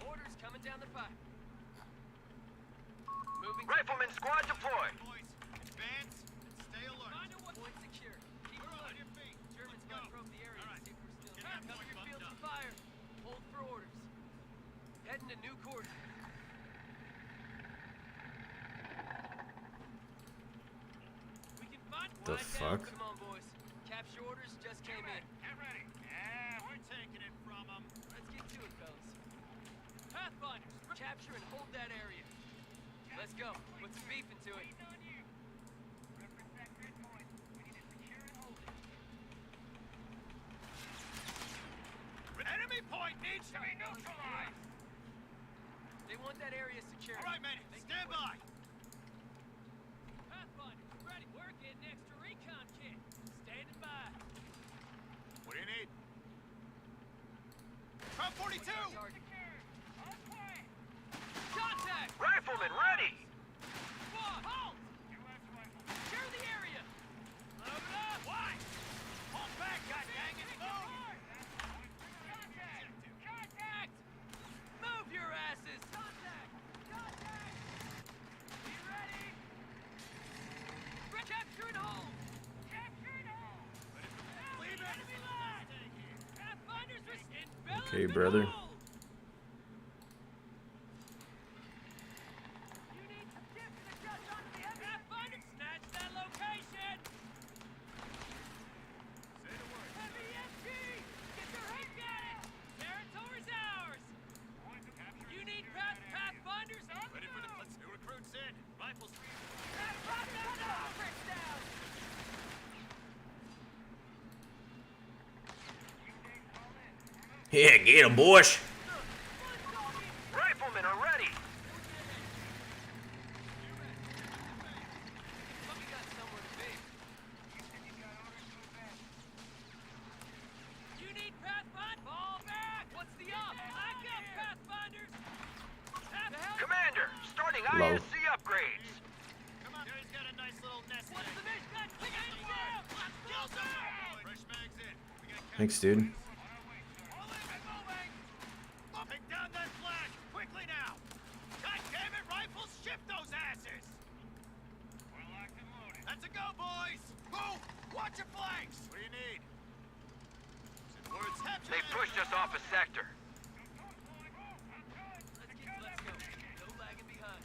Orders coming down the pipe. Moving. Rifleman squad deployed. Boys, advance and stay alert. Find a point secure. Keep We're on alert. your feet. Germans Let's got go. probe the area. All right. See if we're still. Get that Cover point your buttoned fields of up. fire. Hold for orders. Heading to new coordinates. We can find. The Quiet fuck? down. Come on, boys. Capture orders just came in. Get ready. Yeah, we're taking it from them. Let's get to it, fellas. Pathfinders, capture and hold that area. Let's go. Put some beef into it. needs to be neutralized. They want that area secured. All right, men, stand by. Pathfinder, ready. We're getting extra recon kit. Standing by. What do you need? Crowd 42! Contact! Rifleman, ready! Squad, halt! Secure the area. Load up. Why? Hold back, goddaggit! Move! Contact! Move your asses! Contact! Contact! Be ready! Capture and hold! Capture and hold! Leave it! Enemy line! Pathfinders envelop Okay, and brother. hold! You need to dip the dust onto the enemy! Pathfinders, snatch that location! Say the word. Heavy MG! Get your head at it! Territory's ours! You need Pathfinders! Ready for the let's new recruits in. Rifles. Yeah, get him, boys. Riflemen are ready! We got somewhere to be. You need Pathfinder? Fall back! What's the up? I got Pathfinders! Commander, starting Low. ISC upgrades. Come on. He's got a nice little nest What's egg. the mission? Take it down! Kill some! Fresh mags in. We got Thanks, dude. Take down that flag! Quickly now! God damn it, rifles! Shift those asses! We're locked and loaded. That's a go, boys! Move! Watch your flanks! What do you need? Words capture. They pushed us off a sector. Let's go. No lagging behind.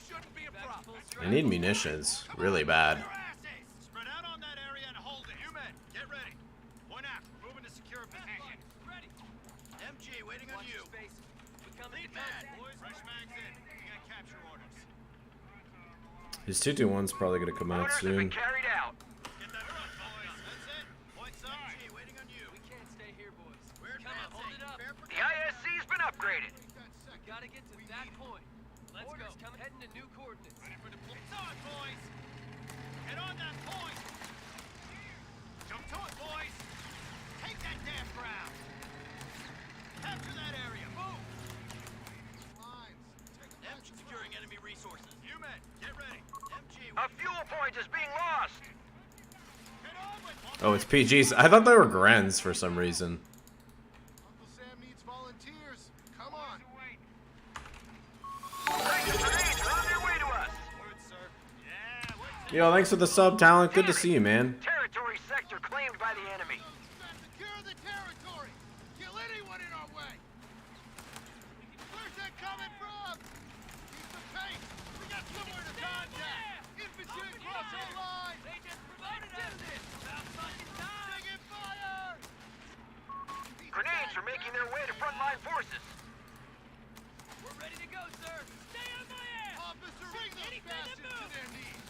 Shouldn't be a Back to problem. full I strength. need munitions really bad. Your asses! Spread out on that area and hold it. You men, get ready. Point out. Moving to secure position. Ready. MG, waiting on Watch you. your space. We coming Lead to man, contact. boys. Fresh mags in. We got capture orders. His 221's probably gonna come out Orders have been soon. carried out. Get that front, boys. That's it. Points up. MG, waiting on you. We can't stay here, boys. We're Come on, hold it up. The ISC's been upgraded. We gotta get to that point. Let's go. Coming, heading to new coordinates. Ready for deployment. It's on, boys. Get on that point. Jump to it, boys. Take that damn ground. Capture that area. Move. MG securing enemy resources. You men, get ready. MG. A fuel point is being lost. Get on with. Oh, it's PGs. I thought they were Grens for some reason. Uncle Sam needs volunteers. Come on. Thanks, grenades are on their way to us. Word, sir. Yeah, wait. Yo, thanks for the sub, Talent. Good to see you, man. Territory sector claimed by the enemy. Secure the territory. Kill anyone in our way. Where's that coming from? Keep the pace. We got somewhere to contact. Infantry across our line. They just promoted us. About fucking time. Taking fire. Grenades are making their way to frontline forces. We're ready to go, sir. Stay on my ass. Officer, bring those Anything to bastards to move. their knees.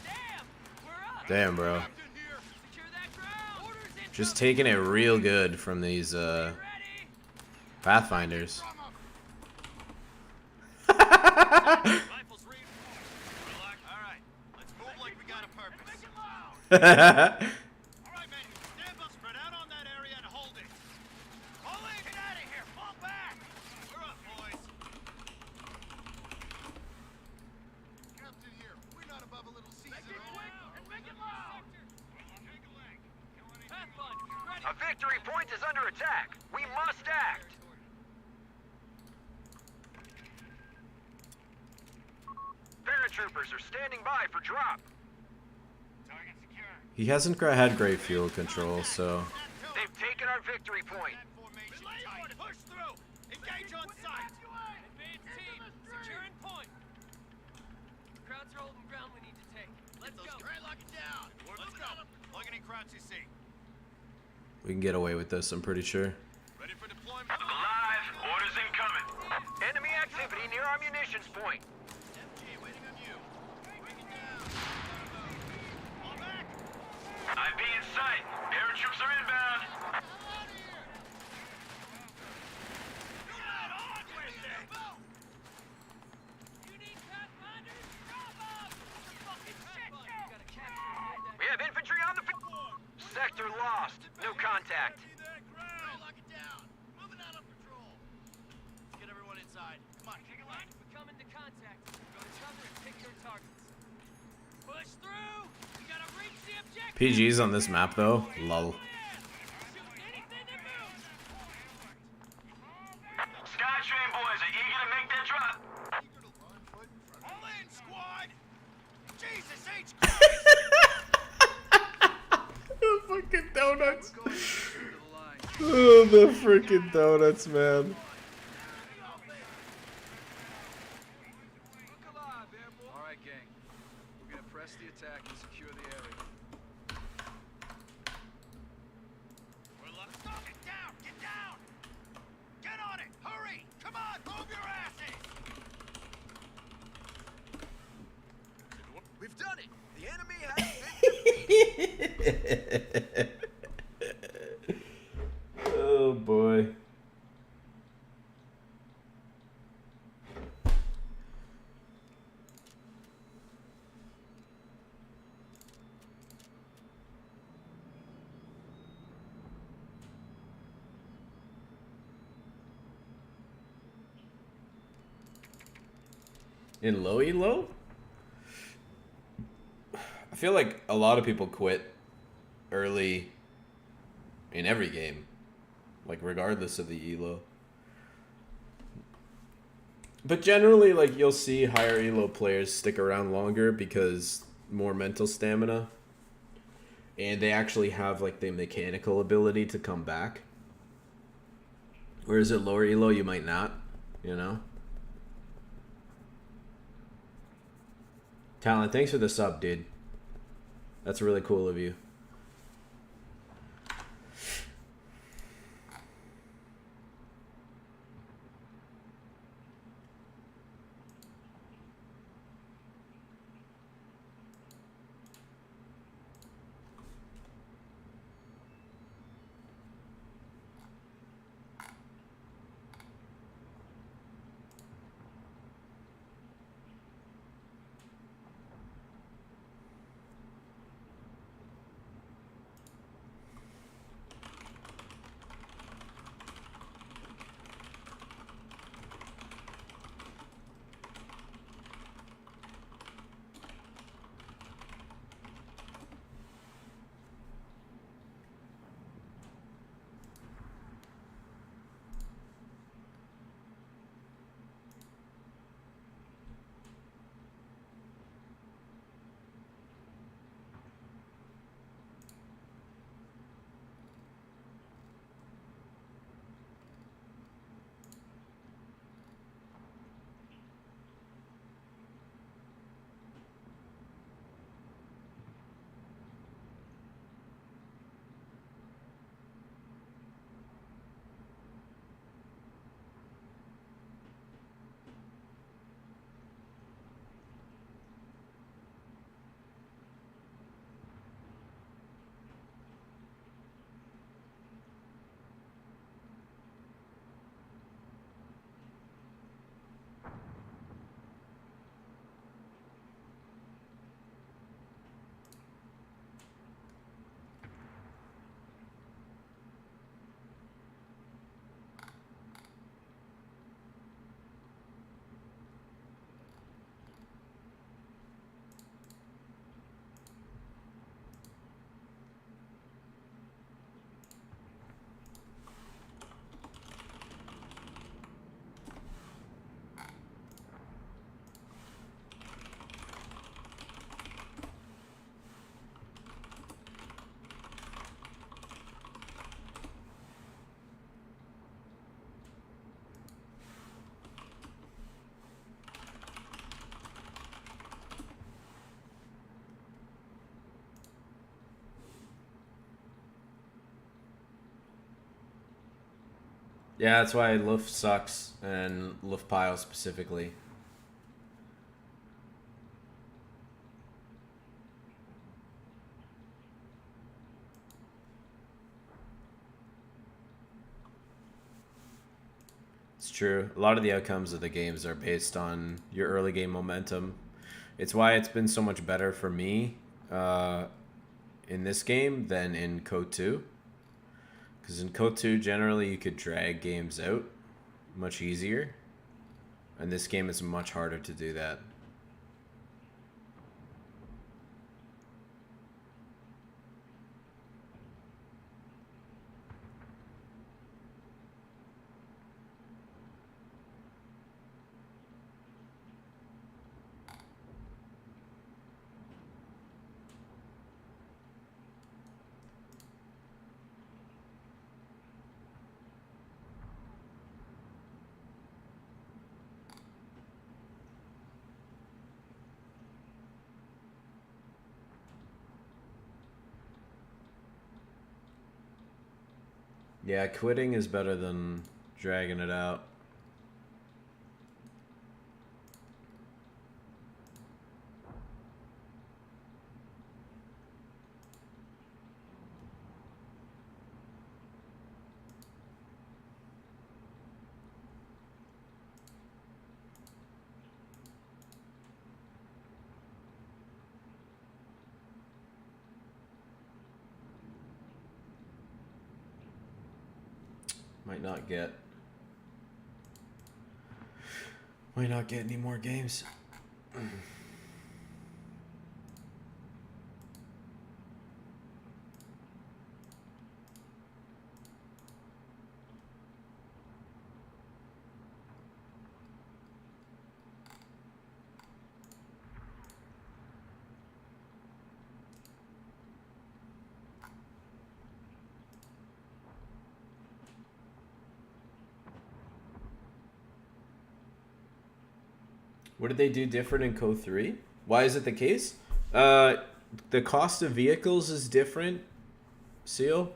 Damn. We're up. Damn, bro. Captain here. Secure that ground. Orders in. Just taking it real good from these Ready. Pathfinders. Rifles read. Relax. All right. Let's move like we got a purpose. Make it loud. All right, men. Stand up. Spread out on that area and hold it. Fall in. Get out of here. Fall back. We're up, boys. Captain here. We're not above a little season. Make it quick and make it loud. Pathfinder, ready. A victory point is under attack. We must act. Paratroopers are standing by for drop. Target secure. He hasn't had great fuel control, so They've taken our victory point. That formation tight. Push through. Engage on sight. Advance team, securing point. Crowds are holding ground we need to take. Let's go. All right, lock it down. Let's go. Plug any crowds you see. we can get away with this, I'm pretty sure. Ready for deployment. Live, orders incoming. Enemy activity near our munitions point. MG, waiting on you. Bring it down. Fall back. IV in sight. Sector lost. No contact. Hey, lock it down. Moving out on patrol. Let's get everyone inside. Come on, kick it line. We come into contact. Go to cover and pick your targets. Push through! We gotta reach the objective! PG's on this map though. Lol. Shoot anything that moves! Skytrain boys are eager to make their drop. Eager to learn foot in front of All in, squad! Jesus H. Christ! The fucking donuts. We're going into the line. Oh, the freaking donuts, man. Look alive, airborne. All right, gang. We're gonna press the attack and secure the area. We're left. Stop it! Down! Get down! Get on it! Hurry! Come on! Move your asses! We've done it. The enemy has been Oh boy. In low elo? I feel like a lot of people quit early in every game, like regardless of the elo. But generally, like, you'll see higher elo players stick around longer because more mental stamina, and they actually have like the mechanical ability to come back. Whereas at lower elo, you might not, you know. Talent, thanks for the sub, dude. That's really cool of you. Yeah, that's why Luft sucks, and Luft Pile specifically. It's true. A lot of the outcomes of the games are based on your early game momentum. It's why it's been so much better for me in this game than in Code 2. Because in Code 2, generally you could drag games out much easier. And this game is much harder to do that. Yeah, quitting is better than dragging it out. Might not get any more games. What did they do different in Code 3? Why is it the case? The cost of vehicles is different, Seal.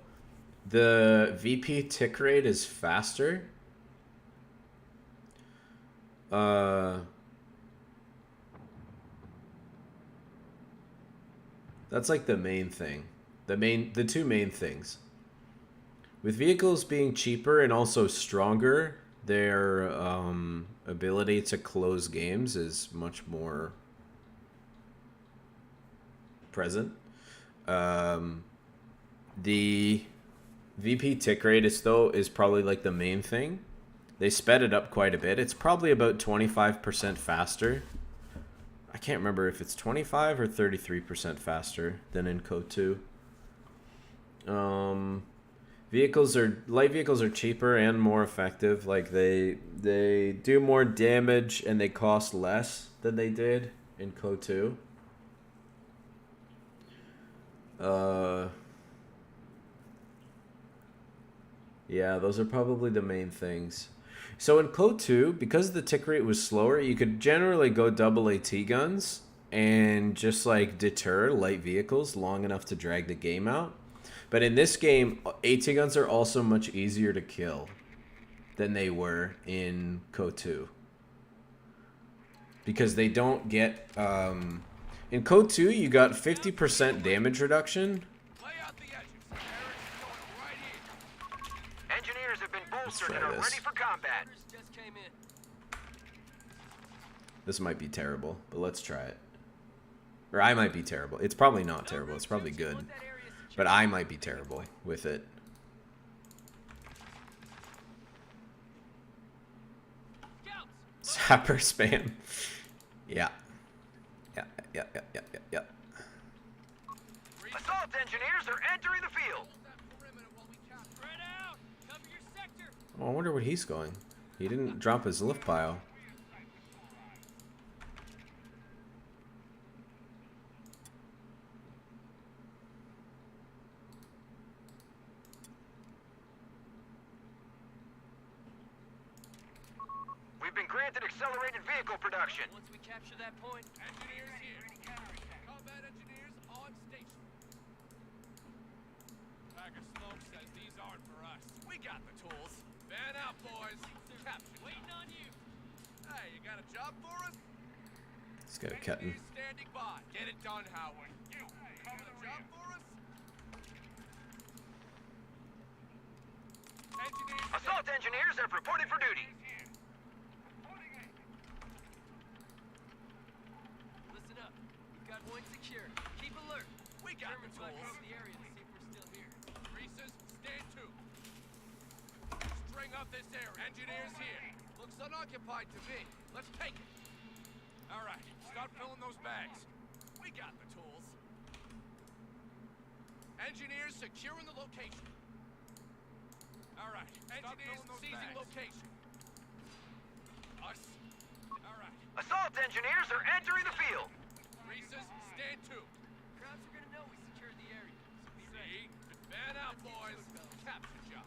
The VP tick rate is faster. That's like the main thing. The two main things. With vehicles being cheaper and also stronger, their ability to close games is much more present. The VP tick rate is probably like the main thing. They sped it up quite a bit. It's probably about 25% faster. I can't remember if it's 25 or 33% faster than in Code 2. Light vehicles are cheaper and more effective. Like they do more damage and they cost less than they did in Code 2. Yeah, those are probably the main things. So in Code 2, because the tick rate was slower, you could generally go double AT guns and just like deter light vehicles long enough to drag the game out. But in this game, AT guns are also much easier to kill than they were in Code 2. Because they don't get... in Code 2, you got 50% damage reduction. Engineers have been bolstered and are ready for combat. Just came in. This might be terrible, but let's try it. Or I might be terrible. It's probably not terrible. It's probably good. But I might be terrible with it. Sapper spam. Yeah. Yeah. Assault engineers are entering the field. Spread out. Cover your sector. Oh, I wonder where he's going. He didn't drop his lift pile. We've been granted accelerated vehicle production. Once we capture that point, Engineers here. Combat engineers on station. Pack of smoke says these aren't for us. We got the tools. Fan out, boys. Capture. waiting on you. Hey, you got a job for us? This guy cutting. Engineers standing by. Get it done, Howard. You got a job for us? Engineers. Assault engineers have reported for duty. Listen up. We've got point secure. Keep alert. We got got the Germans might tools. probe the area to see if we're still here. Greasers, stand to. String up this area. Engineers here. Looks unoccupied to me. Let's take it. All right, start filling those bags. We got the tools. Engineers securing the location. All right, engineers seizing location. Us. All right. Assault engineers are entering the field. Greasers, stand to. Crowds are gonna know we secured the area, so be ready. See? Fan out, boys. Capture job.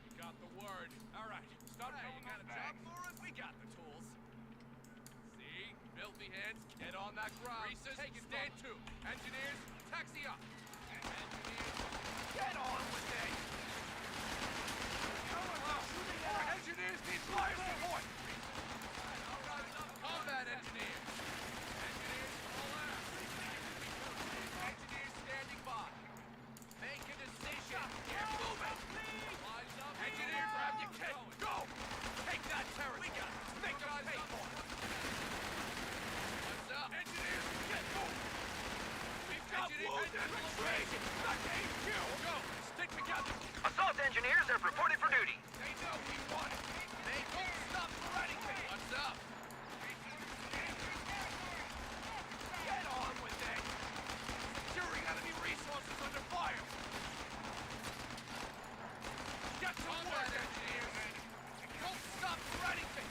We got the word. All right, start filling those bags. For us? We got the tools. See? Filthy hands, get on that ground. Greasers, stand to. Engineers, taxi up. Engineers, get on with it. Engineers need fire support. Combat engineers. Engineers, all out. Engineers standing by. Make a decision. Get moving. Lines up. Engineer, grab your kit. Go. Take that territory. We got it. Make them pay for it. What's up? Engineers, get moving. We've got wounded retreat. Back to HQ. Go. Stick together. Assault engineers have reported for duty. They know we want it. They won't stop for anything. What's up? Get on with it. Securing enemy resources under fire. Get to work, engineers. Don't stop for anything.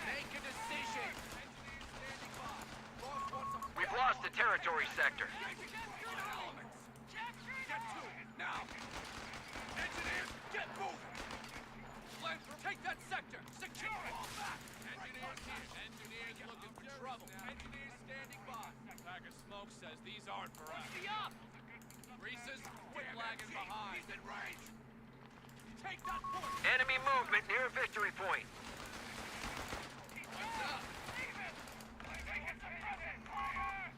Make a decision. Engineers standing by. Boss wants a We've lost the territory sector. elements. Get to it now. Engineers, get moving. Flamethrower, take that sector. Secure it. Fall back. Engineers here. Engineers looking for trouble. Engineers standing by. Pack of smoke says these aren't for us. See up. Greasers, quit lagging behind. He's in range. Take that point. Enemy movement near victory point. What's up?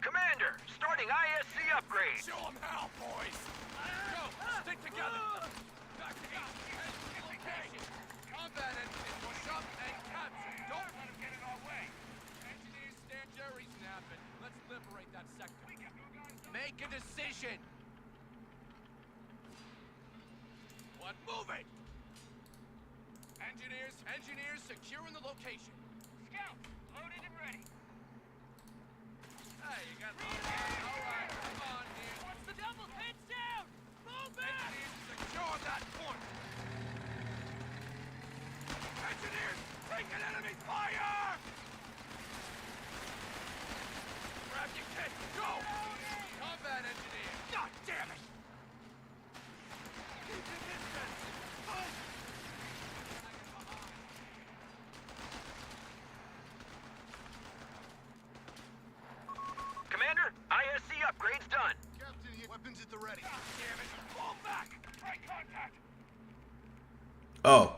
Commander, starting ISC upgrade. Show them how, boys. Go. Stick together. Back to location. Combat engineers, push up and capture. Don't let them get in our way. Engineers stand. Jerry's napping. Let's liberate that sector. Make a decision. What? Move it. Engineers securing the location. Scouts, loaded and ready. Hey, you got all right, come on, dude. What's the double? Heads down! Move back! Engineers, secure that point. Engineers, take an enemy fire! Grab your kit, go! Combat engineer. God damn it! Keep your distance. Fight! Commander, ISC upgrade's done. Captain here. Weapons at the ready. God damn it! Fall back! Break contact! Oh.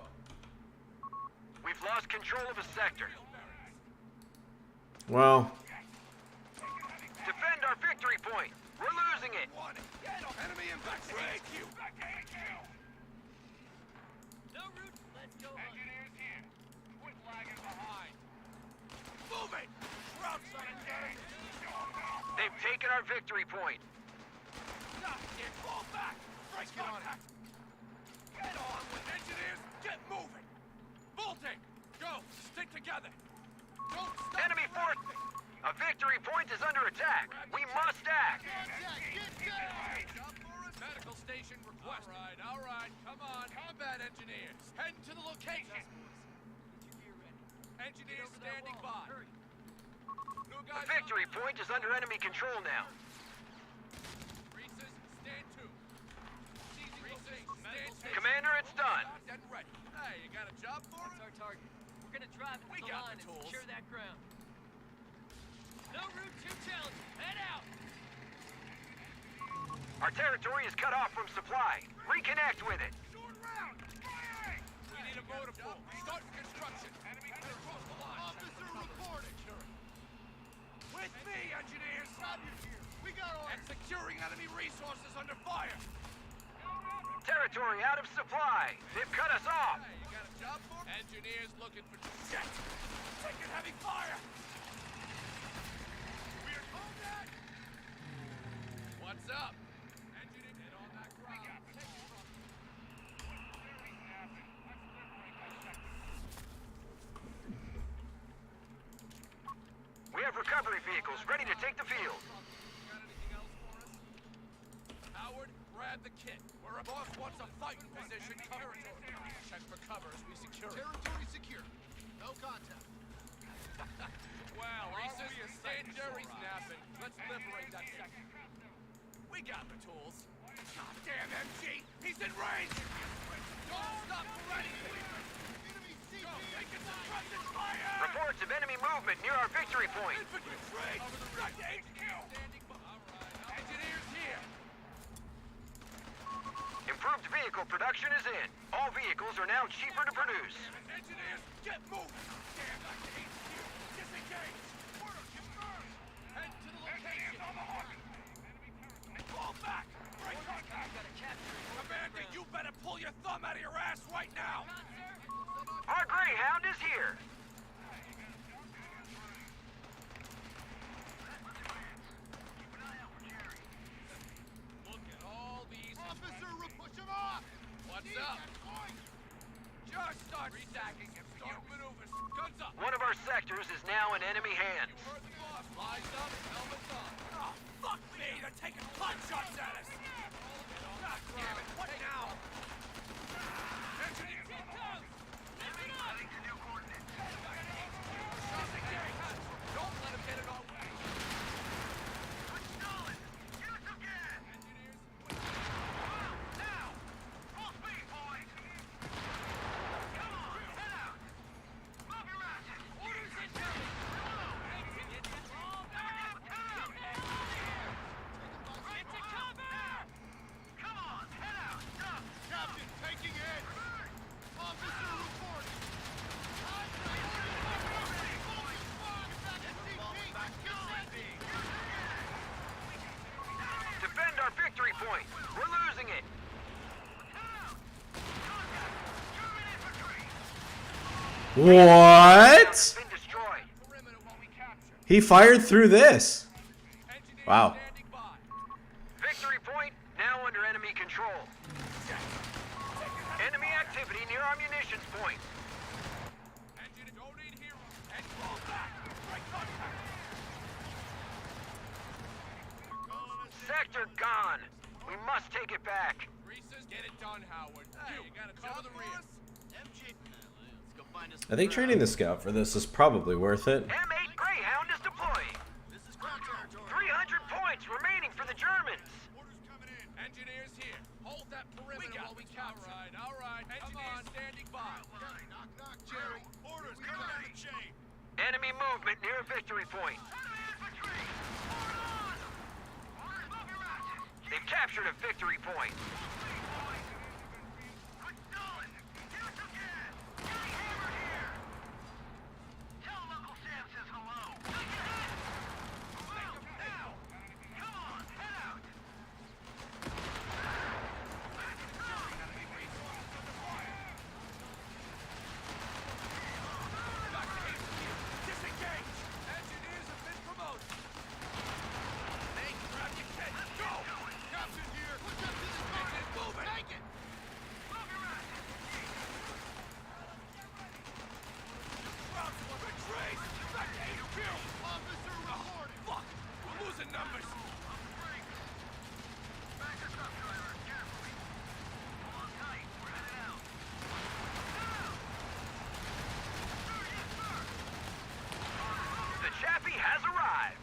We've lost control of a sector. Well, Defend our victory point. We're losing it. Want it. Get him. Enemy in back to HQ. Back to HQ. No route, let's go hunt. Engineers here. Quit lagging behind. Move it! Crouch on it, They've taken our victory point. Not get fall back! Break get on it. contact! Get on with engineers! Get moving! Bolting! Go! Stick together! Don't stop! Enemy for force. anything. A victory point is under attack. We must act. Contact, get down! Job for us. Medical station request. All right, come on. Combat engineers, heading to the location. Get your gear ready. Engineers Over that standing wall. by. Hurry. New The guys victory on point is under enemy control now. Greasers, stand to. Seizing location. Stand to. Commander, it's done. Stocked and ready. Hey, you got a job for That's us? our target. We're gonna drive into We the got line the and tools. secure that ground. No route too challenging. Head out! Our territory is cut off from supply. Reconnect with it. Short round! Firing! We need a motor pool. Start construction. Enemy across the line. Officer reporting. With me, engineers! Grab your gear. We got And orders. securing enemy resources under fire. Territory out of supply. They've cut us off. Hey, you got a job for me? Engineers looking for shit. Taking heavy fire. We're combat. What's up? Engineer, get on that ground. Take it from We have recovery vehicles ready to take the field. Got anything else for us? Howard, grab the kit. Where a boss wants a fighting position, territory. Check for cover as we secure it. Territory secure. No contact. Well, Reese's, St. Jerry's napping. Let's liberate that sector. We got the tools. Goddamn MG! He's in range! Don't stop for anything! Enemy CP Go, make it inside. suppressive fire! Reports of enemy movement near our victory point. Infantry train! Over the right to HQ! Standing by. All right. Engineers here! Improved vehicle production is in. All vehicles are now cheaper to produce. Engineers, get moving! Stand back to HQ! Disengage! Head to the location! Fall back! Break contact! Commander, you better pull your thumb out of your ass right now! Our Greyhound is here. Look at all these... Officer, push him off. What's Need up? that point. Just start stacking and start maneuvers. Guns up! One of our sectors is now in enemy hands. You heard the boss. Lies up, helmets on. Oh, fuck me! They're taking pot shots at us! God damn it, what now? Engineer! Get down! Don't let him get it our way! Captain, taking it. Officer reporting. Defend our victory point. We're losing it. What? Been destroyed. Perimeter while we capture. He fired through this. Engineers Wow. standing by. Victory point now under enemy control. Enemy activity near our munitions point. Engineer, don't need heroes. And fall back. Break contact. Sector gone. We must take it back. Reese's, get it done, Howard. You gotta cover the rear. MG. Let's go find us. I think training the scout for this is probably worth it. M8 Greyhound is deploying. This is ground territory. 300 points remaining for the Germans. Orders coming in. Engineers here. Hold that perimeter while we capture. All right. Engineers standing by. Knock, knock, Jerry. Orders coming down the chain. Enemy movement near victory point. They've captured a victory point. Back to HQ. Disengage. Engineers have been promoted. Nate, grab your kit. Go. Captain here. Push up to the target. Engine moving. Take it. Retreat. Back to HQ. Officer reporting. Fuck. We're losing numbers. The Chappie has arrived.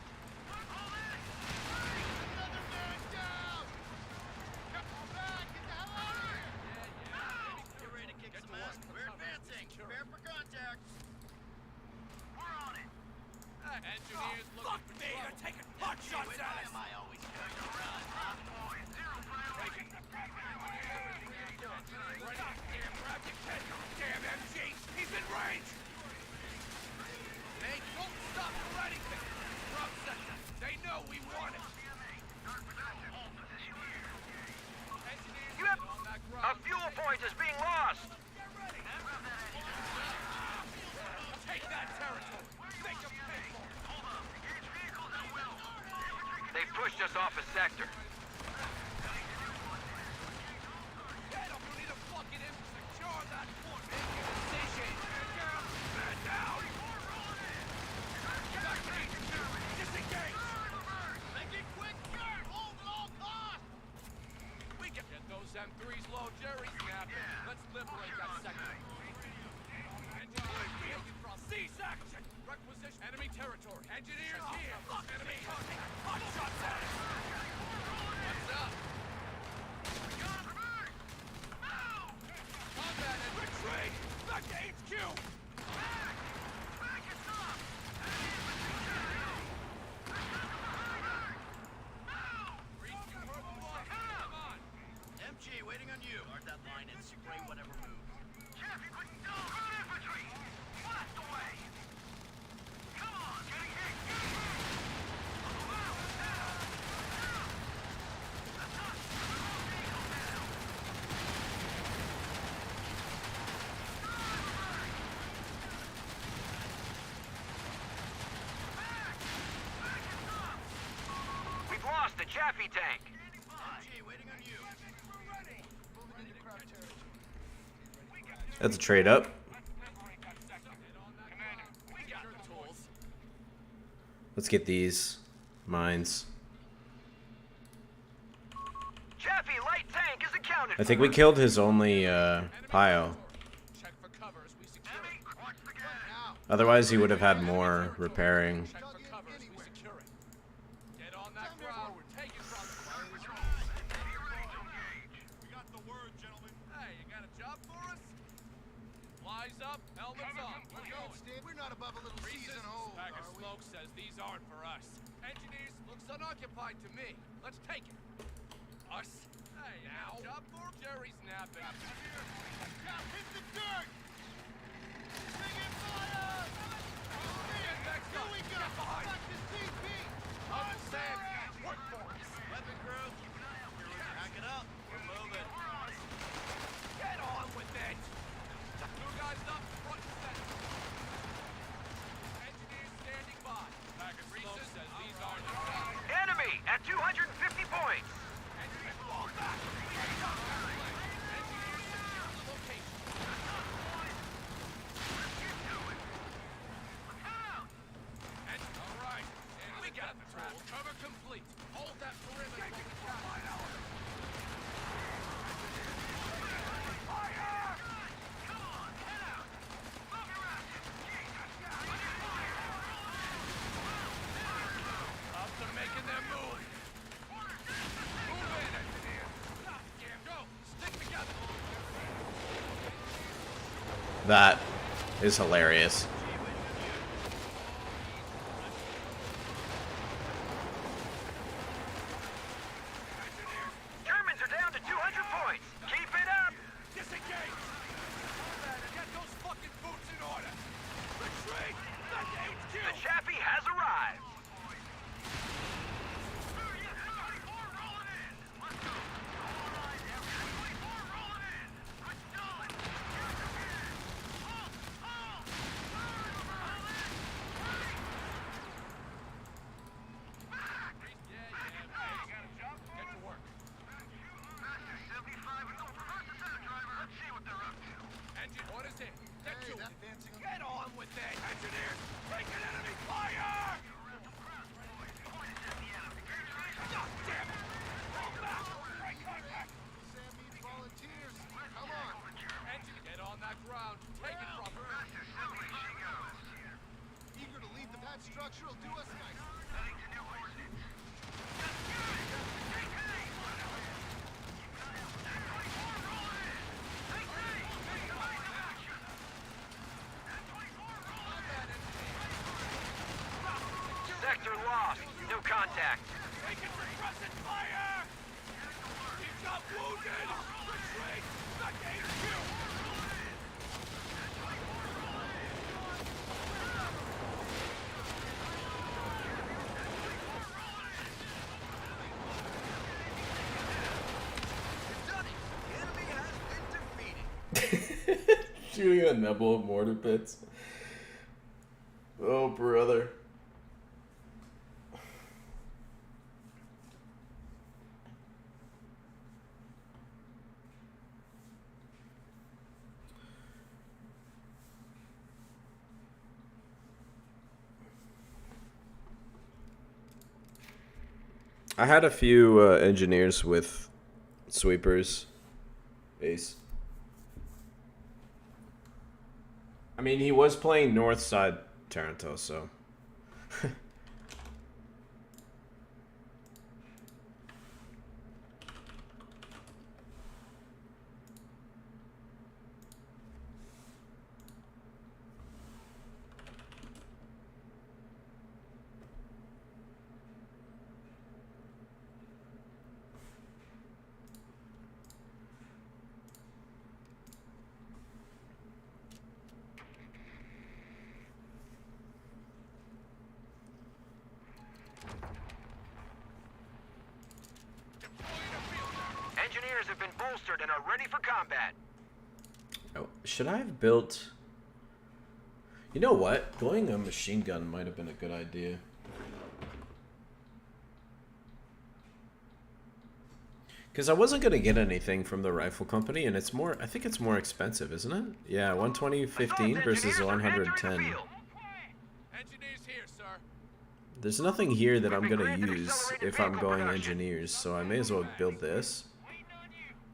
Another man down. Come back. Get the hell out of here. Get ready to kick some ass. We're advancing. Prepare for contact. We're on it. Engineers looking for me. They're taking pot shots at us. Why am I always going to run? Grab your kit. Damn MG. He's in range. They don't stop for anything. Drop sector. They know we want it. You have a fuel point is being lost. Take that territory. Make them pay for it. They've pushed us off a sector. SM3's low, Jerry's napping. Let's liberate that sector. Engineers taking from C-section. Requisition enemy territory. Engineers here. Enemy target. Hot shots at us. What's up? Combat and retreat. Back to HQ. MG, waiting on you. Guard that line and spray whatever moves. Chaffee, quick, go! Road infantry! Blast away! Come on, getting hit! Getting hit! Wow, down! Down! That's us! Vehicle down! Back is up! We've lost the Chaffee tank. MG, waiting on you. That's a trade up. Let's get these mines. Chaffee light tank is accounted I think we killed his only pile. Check for cover as we secure it. Watch the gas! Otherwise, he would have had more repairing. Check for cover as we secure it. Get on that ground. Take it from Be ready to engage! We got the word, gentlemen. Hey, you got a job for us? Flies up, helmets on. We're going. We're not above a little season hold, Bag of are we? smoke says these aren't for us. Engineers, looks unoccupied to me. Let's take it. Us? Hey, now. Job for Jerry's napping. Now hit the dirt! Taking fire! Here we go! Back to CP! Understand? Work for us. Weapon crew, keep an eye out for us. Pack it up. We're moving. Get on with it. Two guys up, front and center. Engineers standing by. Bag of smoke says these aren't for us. Enemy at 250 points. Engineers, fall back. Engineers, secure the location. And, all right. And we got the tools. Cover complete. Hold that perimeter. Up to making their move. Move in, engineer. Damn, go. Stick together. That is hilarious. Germans are down to 200 points. Keep it up. Disengage. Combat and get those fucking boots in order. Retreat. Back to HQ. The Chaffee has arrived. Get to work. Engine, what is it? Get to it. Get on with it. Engineers, take an enemy fire! God damn it! Fall back! Break contact! Sam needs volunteers. Come on. Engine, get on that ground. Take it from her. Eager to leave that structure will do us nice. Sector lost. No contact. Take it, suppressing fire! He's got wounded! Retreat! Back to HQ! Shooting a nebel of mortar pits. Oh, brother. I had a few engineers with sweepers Ace. I mean, he was playing North Side Taranto, so. Engineers have been bolstered and are ready for combat. Oh, should I have built... You know what? Going a machine gun might have been a good idea. Because I wasn't going to get anything from the rifle company, and it's more... I think it's more expensive, isn't it? Yeah, 120.15 versus 110. Engineers here, sir. There's nothing here that I'm going to use if I'm going engineers, so I may as well build this.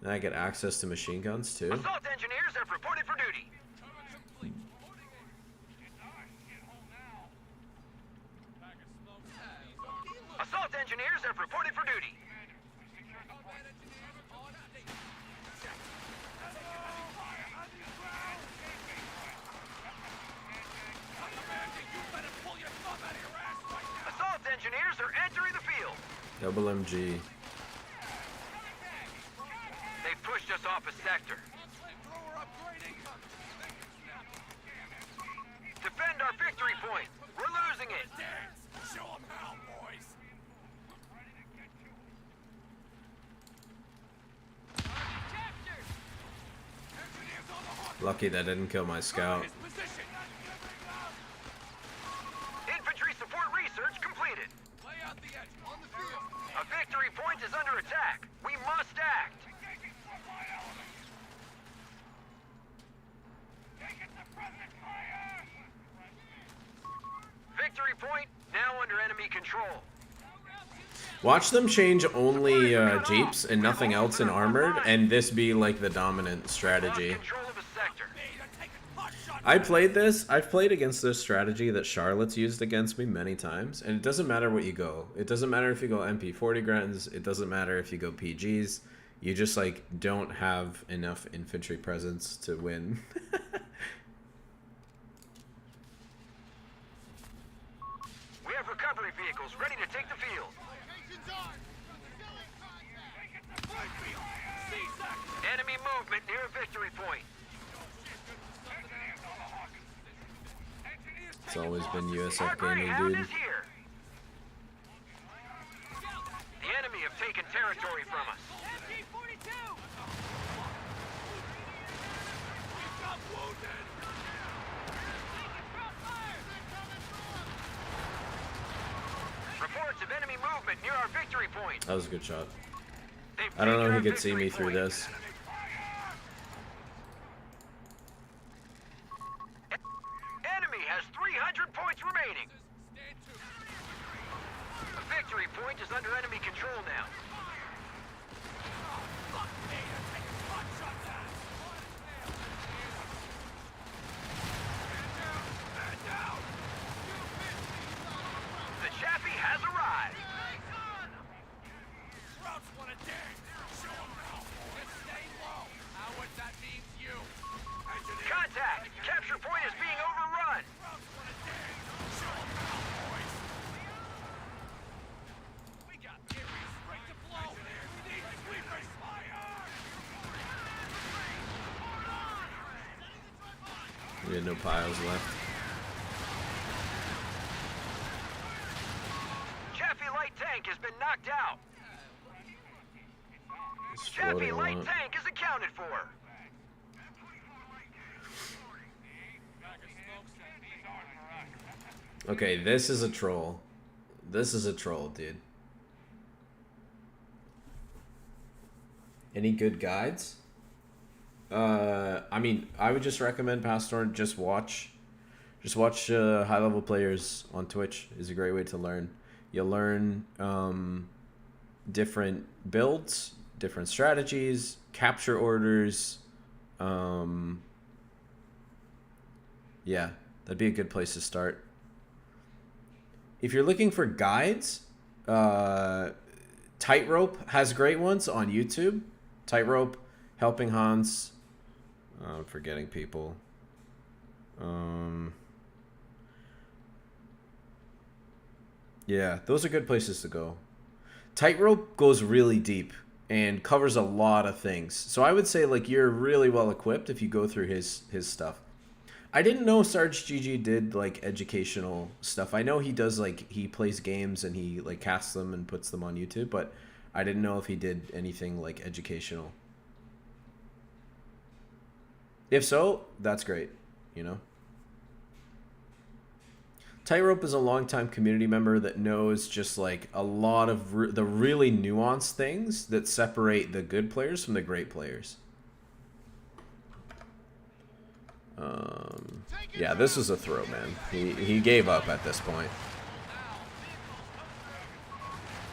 And I get access to machine guns, too. Assault engineers have reported for duty. Assault engineers have reported for duty. Assault engineers are entering the field. Double MG. They've pushed us off a sector. Defend our victory point. We're losing it. Show 'em how, boys. Lucky that didn't kill my scout. Infantry support research completed. Lay out the edge. On the field. A victory point is under attack. We must act. Victory point now under enemy control. Watch them change only Jeeps and nothing else in Armored, and this be like the dominant strategy. Control of a sector. I played this. I've played against this strategy that Charlotte's used against me many times, and it doesn't matter what you go. It doesn't matter if you go MP40 Grens. It doesn't matter if you go PGs. You just like don't have enough infantry presence to win. We have recovery vehicles ready to take the field. Location's on. Killing contact. Enemy movement near a victory point. It's always been USF Our gaming, Greyhound dude. is here. The enemy have taken territory from us. MG-42! Reports of enemy movement near our victory point. That was a good shot. They've I don't know taken who our could see victory me through point. this. Enemy has 300 points remaining. A victory point is under enemy control now. The Chaffee has arrived. Scouts wanna dance. Show 'em how, boys. Just stay low. Howard, that means you. Engineer. Contact! Capture point is being overrun. Scouts wanna dance. Show 'em how, boys. We got areas ready to blow. Engineers, we need sweepers. Fire! We had no piles left. Chaffee light tank has been knocked out. It's Chaffee floating a light lot. tank is accounted for. Okay, this is a troll. This is a troll, dude. Any good guides? I mean, I would just recommend Pastor. Just watch high level players on Twitch is a great way to learn. You'll learn different builds, different strategies, capture orders. Yeah, that'd be a good place to start. If you're looking for guides, Tightrope has great ones on YouTube. Tightrope, Helping Hans. I'm forgetting people. Yeah, those are good places to go. Tightrope goes really deep and covers a lot of things. So I would say like you're really well equipped if you go through his stuff. I didn't know Sarge GG did like educational stuff. I know he does like he plays games and he like casts them and puts them on YouTube, but I didn't know if he did anything like educational. If so, that's great, you know. Tightrope is a longtime community member that knows just like a lot of the really nuanced things that separate the good players from the great players. Yeah, this is a throw, man. He gave up at this point.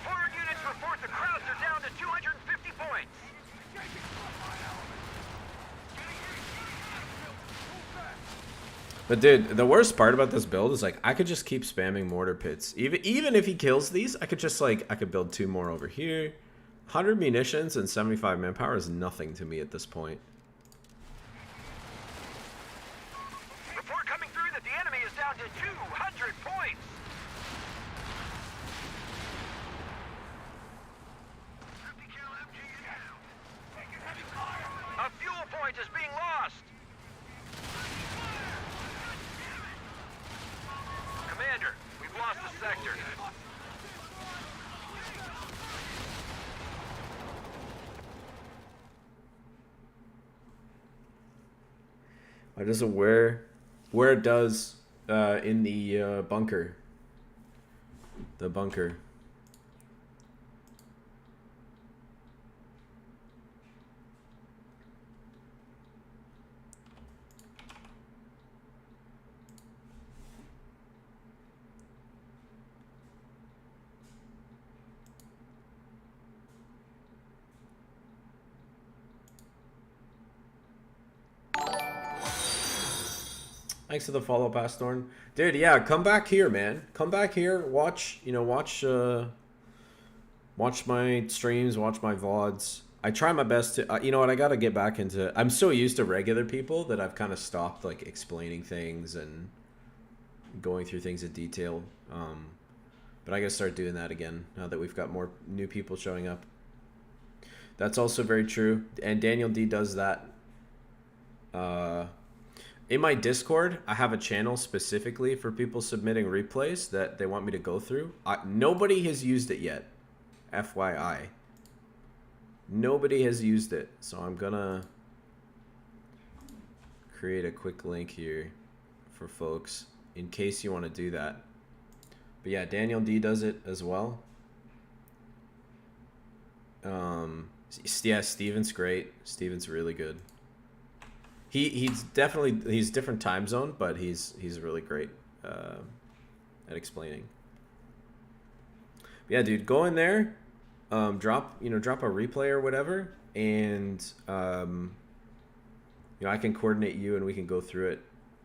Forward units report the Krauts are down to 250 points. But dude, the worst part about this build is like I could just keep spamming mortar pits. Even if he kills these, I could just like I could build 2 more over here. 100 munitions and 75 manpower is nothing to me at this point. Report coming through that the enemy is down to 200 points. A fuel point is being lost. Commander, we've lost the sector. Why does it where it does in the bunker? The bunker. Thanks for the follow, Pastorn. Dude, yeah, come back here, man. Come back here, watch my streams, watch my VODs. I try my best to, you know what, I gotta get back into, I'm so used to regular people that I've kind of stopped, like, explaining things and going through things in detail. But I gotta start doing that again, now that we've got more new people showing up. That's also very true. And Daniel D does that. In my Discord, I have a channel specifically for people submitting replays that they want me to go through. Nobody has used it yet, FYI. Nobody has used it, so I'm gonna create a quick link here for folks in case you want to do that. But yeah, Daniel D does it as well. Yeah, Steven's great. Steven's really good. He's different time zone, but he's really great at explaining. But yeah, dude, go in there, drop a replay or whatever, and I can coordinate you and we can go through it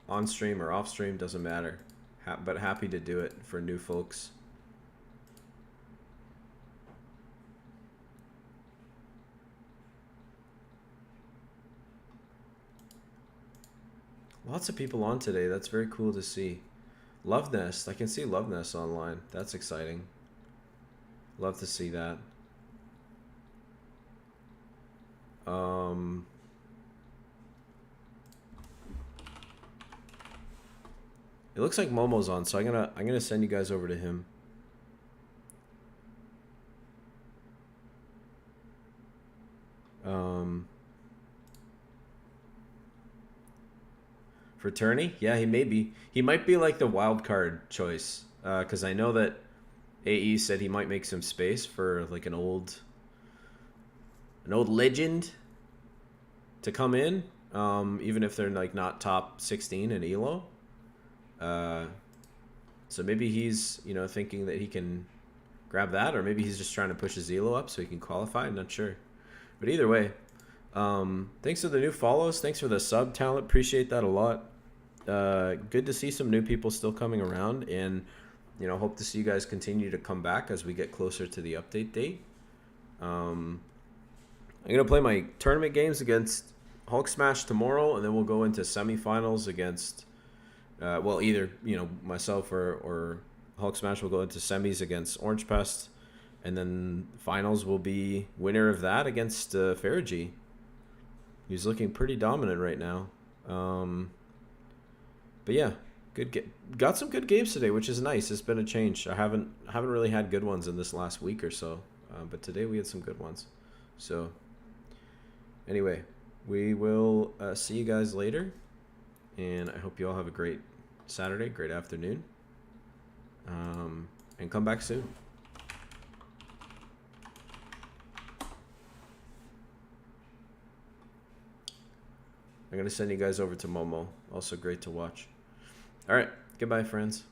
on stream or off stream, doesn't matter. But happy to do it for new folks. Lots of people on today. That's very cool to see. Love Nest. I can see Love Nest online. That's exciting. Love to see that. It looks like Momo's on, so I'm gonna send you guys over to him. For Turney? Yeah, he may be. He might be like the wild card choice. Because I know that AE said he might make some space for like an old legend to come in. Even if they're like not top 16 in ELO. So maybe he's, thinking that he can grab that, or maybe he's just trying to push his ELO up so he can qualify. I'm not sure. But either way, thanks for the new follows. Thanks for the sub talent. Appreciate that a lot. Good to see some new people still coming around, and you know, hope to see you guys continue to come back as we get closer to the update date. I'm gonna play my tournament games against Hulk Smash tomorrow, and then we'll go into semifinals against, well, either, you know, myself or Hulk Smash will go into semis against Orange Pest, and then finals will be winner of that against Fergie. He's looking pretty dominant right now. But yeah, got some good games today, which is nice. It's been a change. I haven't really had good ones in this last week or so, but today we had some good ones. So anyway, we will see you guys later, and I hope you all have a great Saturday, great afternoon, and come back soon. I'm going to send you guys over to Momo. Also great to watch. All right. Goodbye, friends.